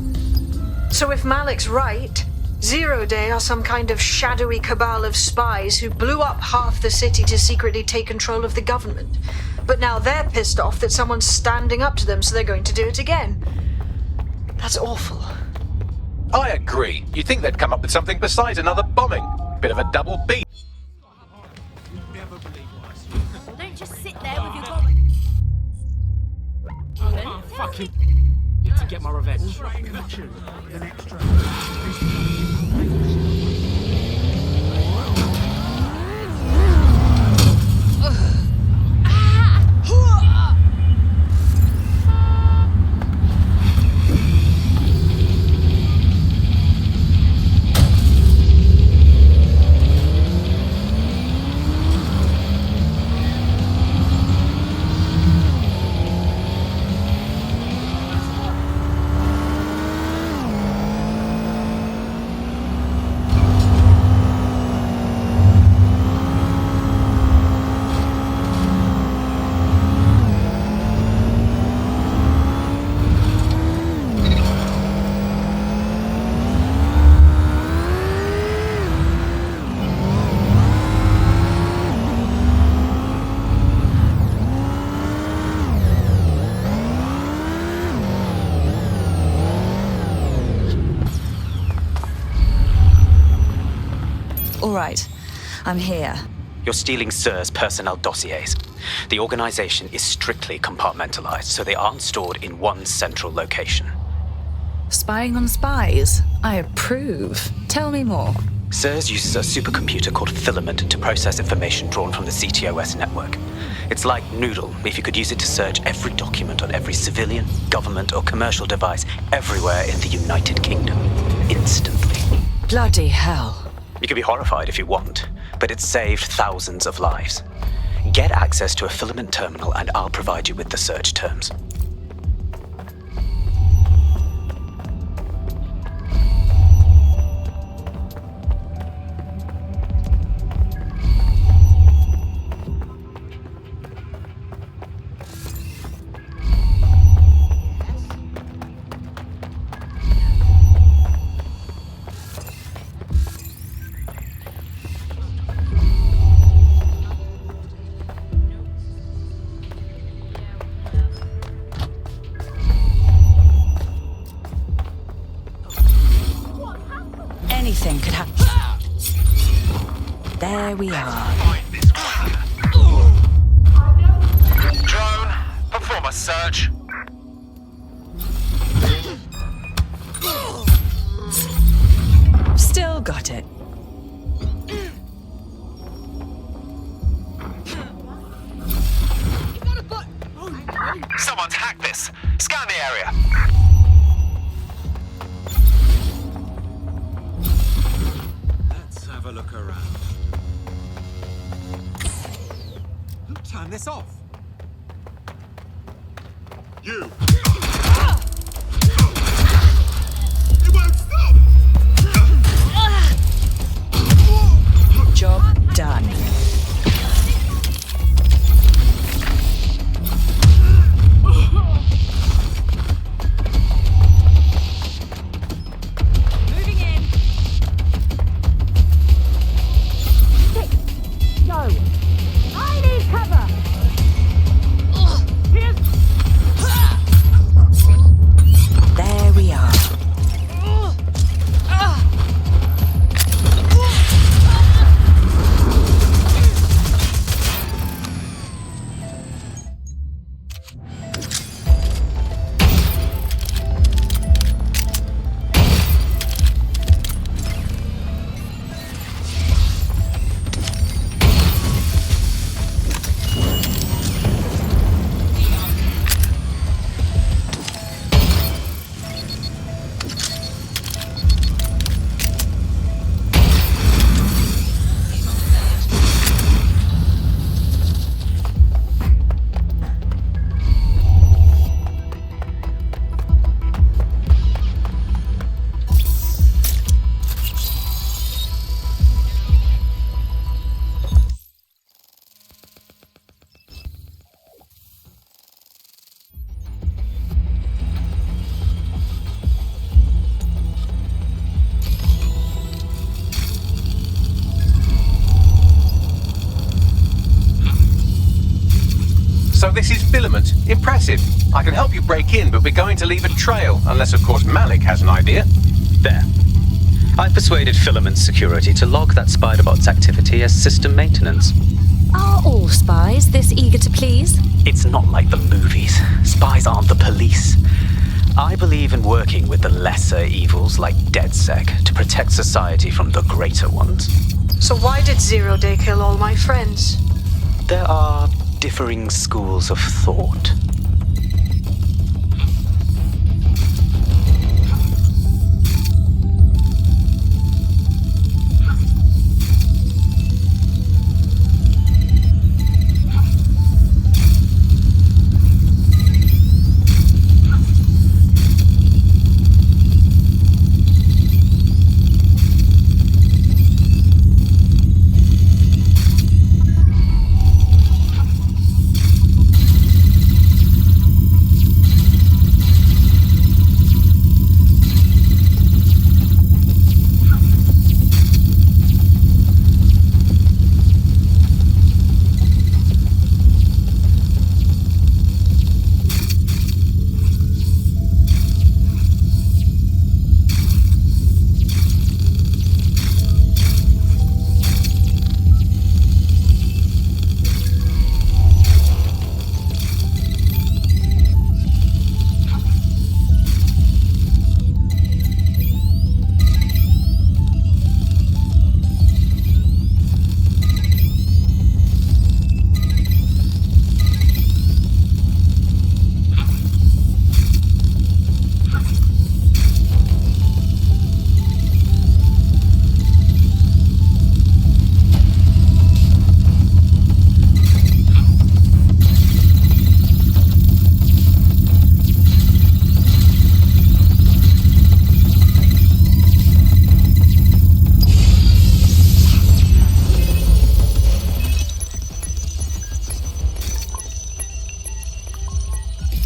So if Malik's right, Zero Day are some kind of shadowy cabal of spies who blew up half the city to secretly take control of the government. But now they're pissed off that someone's standing up to them, so they're going to do it again. That's awful. I agree. You'd think they'd come up with something besides another bombing. Bit of a double beat. Don't just sit there with your Fuck you. Need to get my revenge. All right, I'm here. You're stealing SIR's personnel dossiers. The organization is strictly compartmentalized, so they aren't stored in one central location. Spying on spies? I approve. Tell me more. SIRS uses a supercomputer called Filament to process information drawn from the CTOS network. It's like Noodle if you could use it to search every document on every civilian, government, or commercial device everywhere in the United Kingdom. Instantly. Bloody hell. You can be horrified if you want, but it's saved thousands of lives. Get access to a Filament terminal and I'll provide you with the search terms. There we are. Drone, perform a search. Still got it. Someone's hacked this. Scan the area. Let's have a look around. Turn this off. You. It won't stop. Job done. Moving in. Go! I need cover! There we are. So this is Filament. Impressive. I can help you break in, but we're going to leave a trail, unless of course Malik has an idea. There. I've persuaded Filament Security to log that Spiderbot's activity as system maintenance. Are all spies this eager to please? It's not like the movies. Spies aren't the police. I believe in working with the lesser evils like DedSec to protect society from the greater ones. So why did Zero Day kill all my friends? There are differing schools of thought.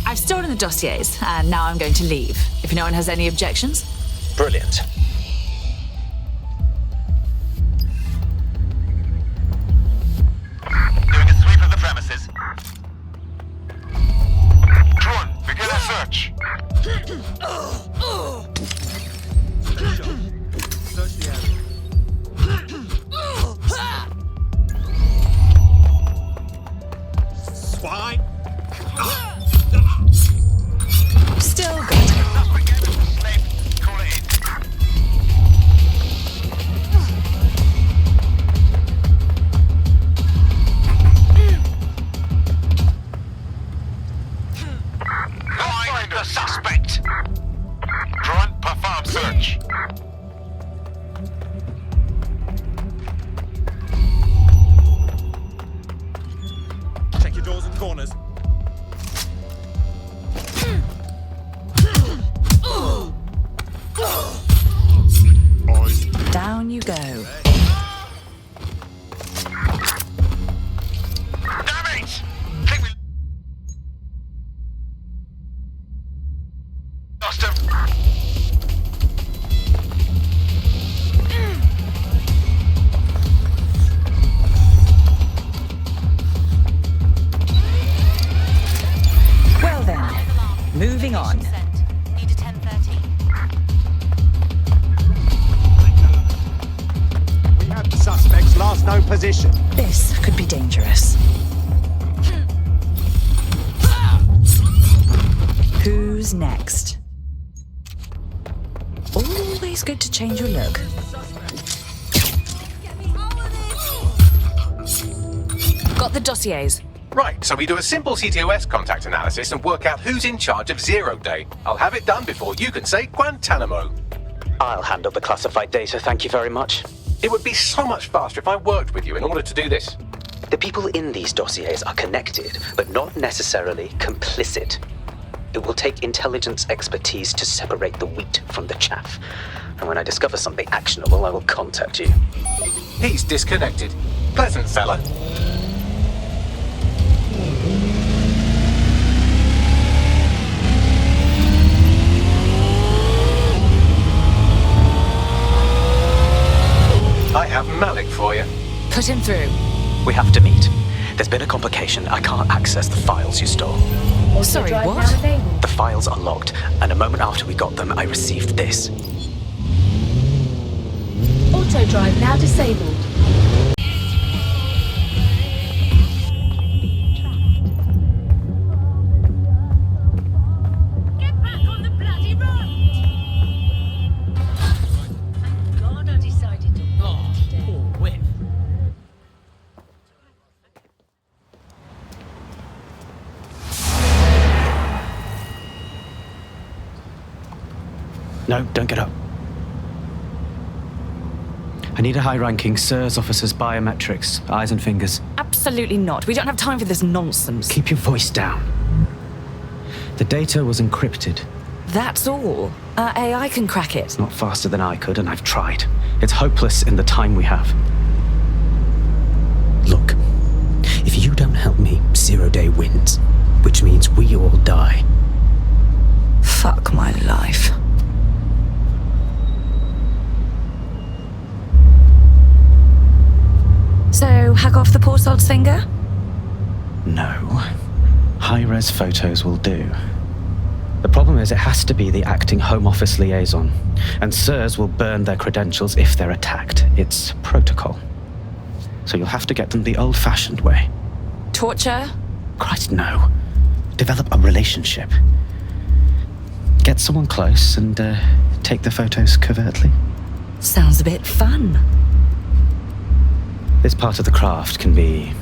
I've stolen the dossiers, and now I'm going to leave. If no one has any objections. Brilliant. Doing a sweep of the premises. Drone, begin a search. Search the area. fine. Still good. Find the suspect. Grunt, perform search. Check your doors and corners. Down you go. Damn it! Think we lost him. Well then, moving on. Need a 10:30. We have the suspect's last known position. This could be dangerous. Who's next? Always good to change your look. Got the dossiers. Right, so we do a simple CTOS contact analysis and work out who's in charge of Zero Day. I'll have it done before you can say Guantanamo. I'll handle the classified data, thank you very much. It would be so much faster if I worked with you in order to do this. The people in these dossiers are connected, but not necessarily complicit. It will take intelligence expertise to separate the wheat from the chaff. And when I discover something actionable, I will contact you. He's disconnected. Pleasant fella. I have Malik for you. Put him through. We have to meet. There's been a complication. I can't access the files you stole. Sorry, Drive what? now available. The files are logged, and a moment after we got them, I received this. Auto drive now disabled. Get back on the bloody road! Thank God I decided to walk today. Poor whip. No, don't get up. I need a high-ranking SIRS officer's biometrics, eyes and fingers. Absolutely not. We don't have time for this nonsense. Keep your voice down. The data was encrypted. That's all. Our AI can crack it. Not faster than I could, and I've tried. It's hopeless in the time we have. Look, if you don't help me, Zero Day wins, which means we all die. Fuck my life. So, hack off the poor sod's finger? No. High-res photos will do. The problem is it has to be the acting Home Office liaison, and SIRS will burn their credentials if they're attacked. It's protocol. So you'll have to get them the old-fashioned way. Torture? Christ, no. Develop a relationship. Get someone close and take the photos covertly. Sounds a bit fun. This part of the craft can be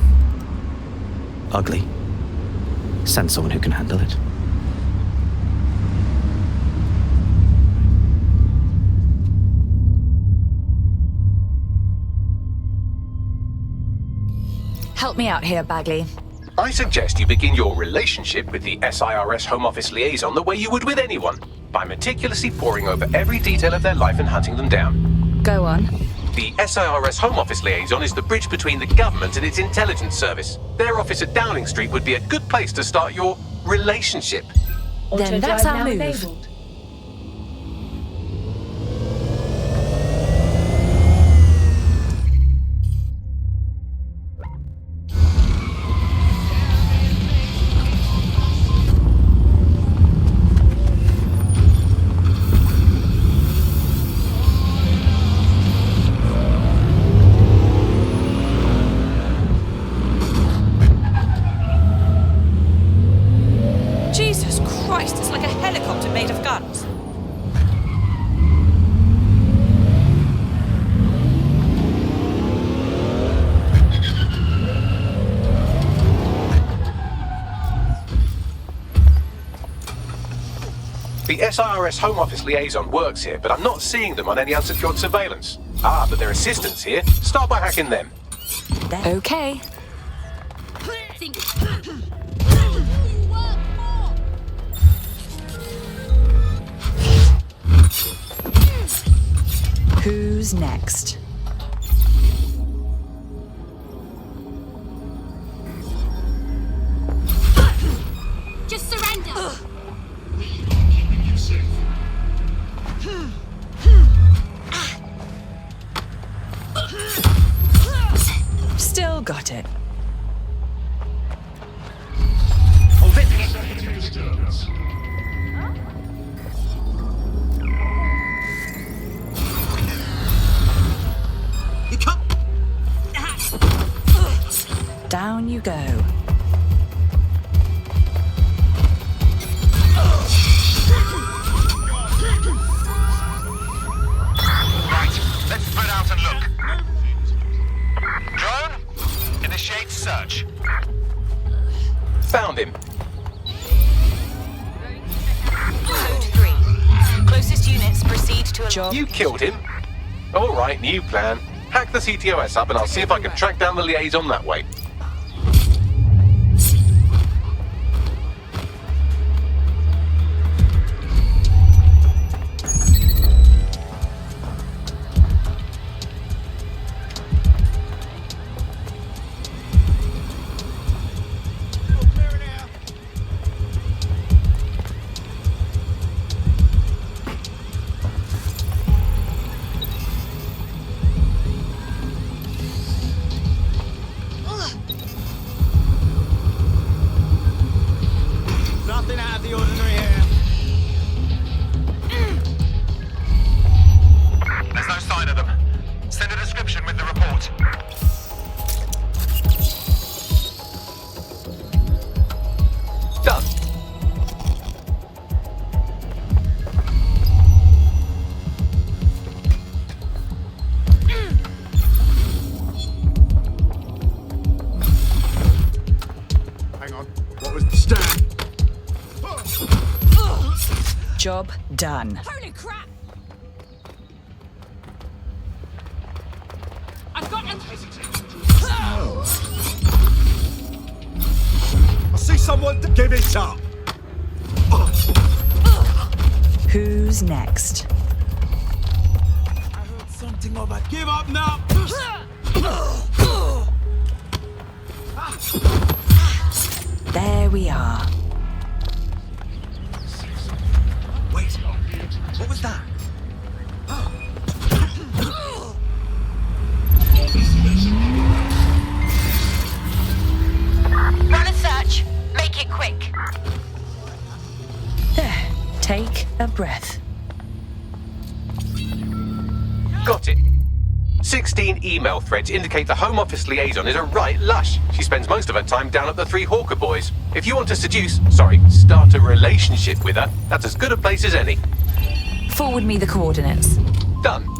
ugly. Send someone who can handle it. Help me out here, Bagley. I suggest you begin your relationship with the SIRS Home Office liaison the way you would with anyone, by meticulously poring over every detail of their life and hunting them down. Go on. The SIRS Home Office liaison is the bridge between the government and its intelligence service. Their office at Downing Street would be a good place to start your relationship. Then that's our move. Enabled. The SIRS Home Office liaison works here, but I'm not seeing them on any unsecured surveillance. Ah, but their assistants here. Start by hacking them. Okay. Who's next? Just surrender! Still got it. You come. Down you go. Right, let's spread out and look. Drone, initiate search. Found him. Code 3. Closest units proceed to a job. You killed him. All right, new plan. Hack the CTOS up and I'll see if I can track down the liaison that way. Nothing out of the ordinary here. There's no sign of them. Send a description with the report. Done. Hang on. What was the stand? Job done. Holy crap! I've got him! I see someone. Give it up. Who's next? I heard something of a give up now. There we are. Wait. What was that? Run a search. Make it quick. There. Take a breath. Got it. 16 email threads indicate the Home Office liaison is a right lush. She spends most of her time down at the Three Hawker Boys. If you want to start a relationship with her, that's as good a place as any. Forward me the coordinates. Done.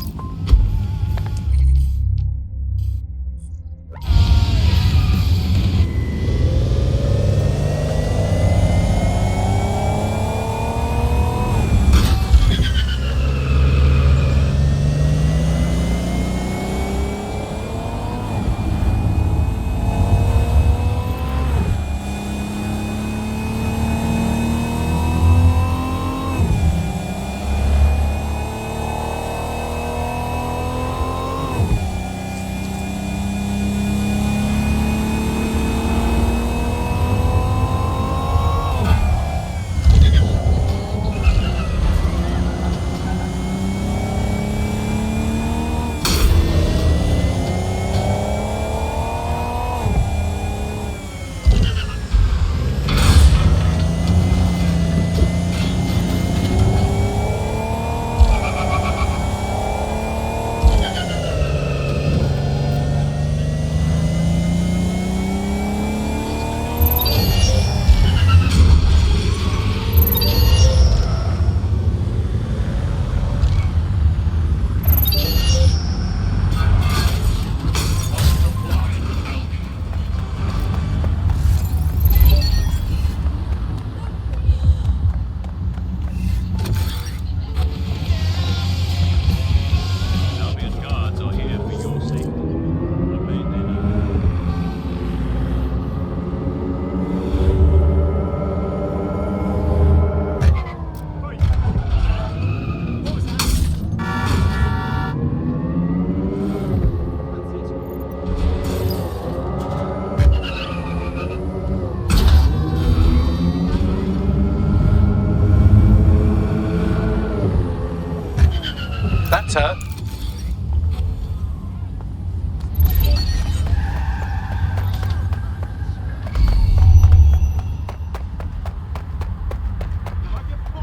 her.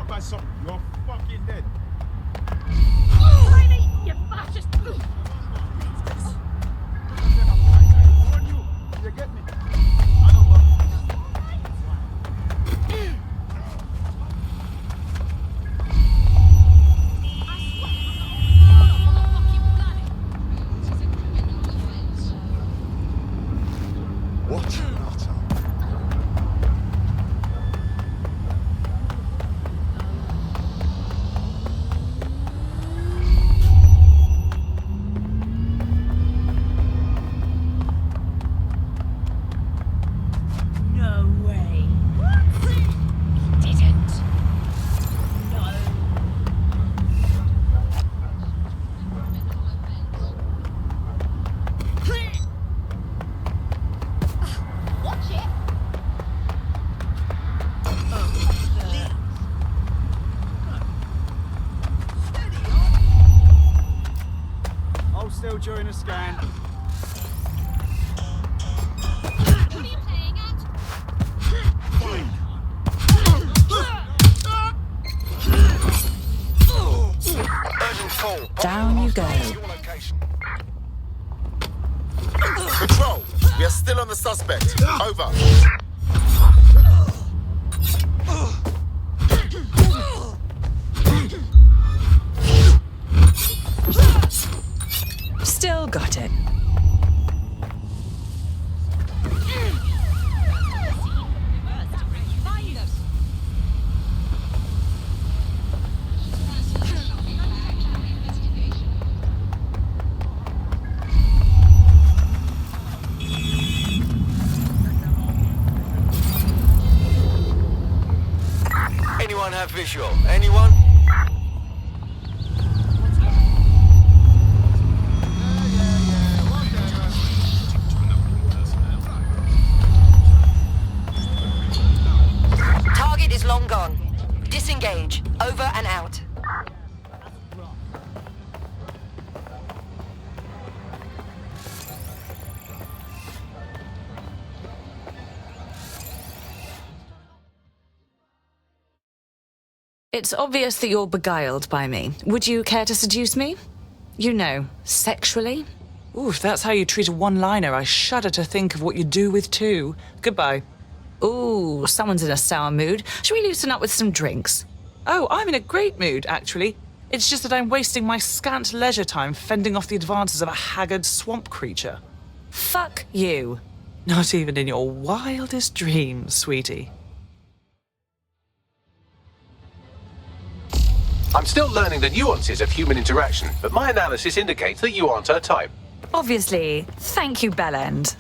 By something, you're fucking dead. Riley, you fascist! You get me? What? No way. He didn't. No. Watch it. Hold still during the scan. What are you playing at? Urgent call. Down you go. Control, we are still on the suspect. Over. Still got it. Find them. Anyone have visual? Anyone? Target is long gone. Disengage. Over and out. It's obvious that you're beguiled by me. Would you care to seduce me? You know, sexually? Ooh, if that's how you treat a one-liner, I shudder to think of what you do with two. Goodbye. Ooh, someone's in a sour mood. Shall we loosen up with some drinks? Oh, I'm in a great mood, actually. It's just that I'm wasting my scant leisure time fending off the advances of a haggard swamp creature. Fuck you. Not even in your wildest dreams, sweetie. I'm still learning the nuances of human interaction, but my analysis indicates that you aren't her type. Obviously. Thank you, Bellend.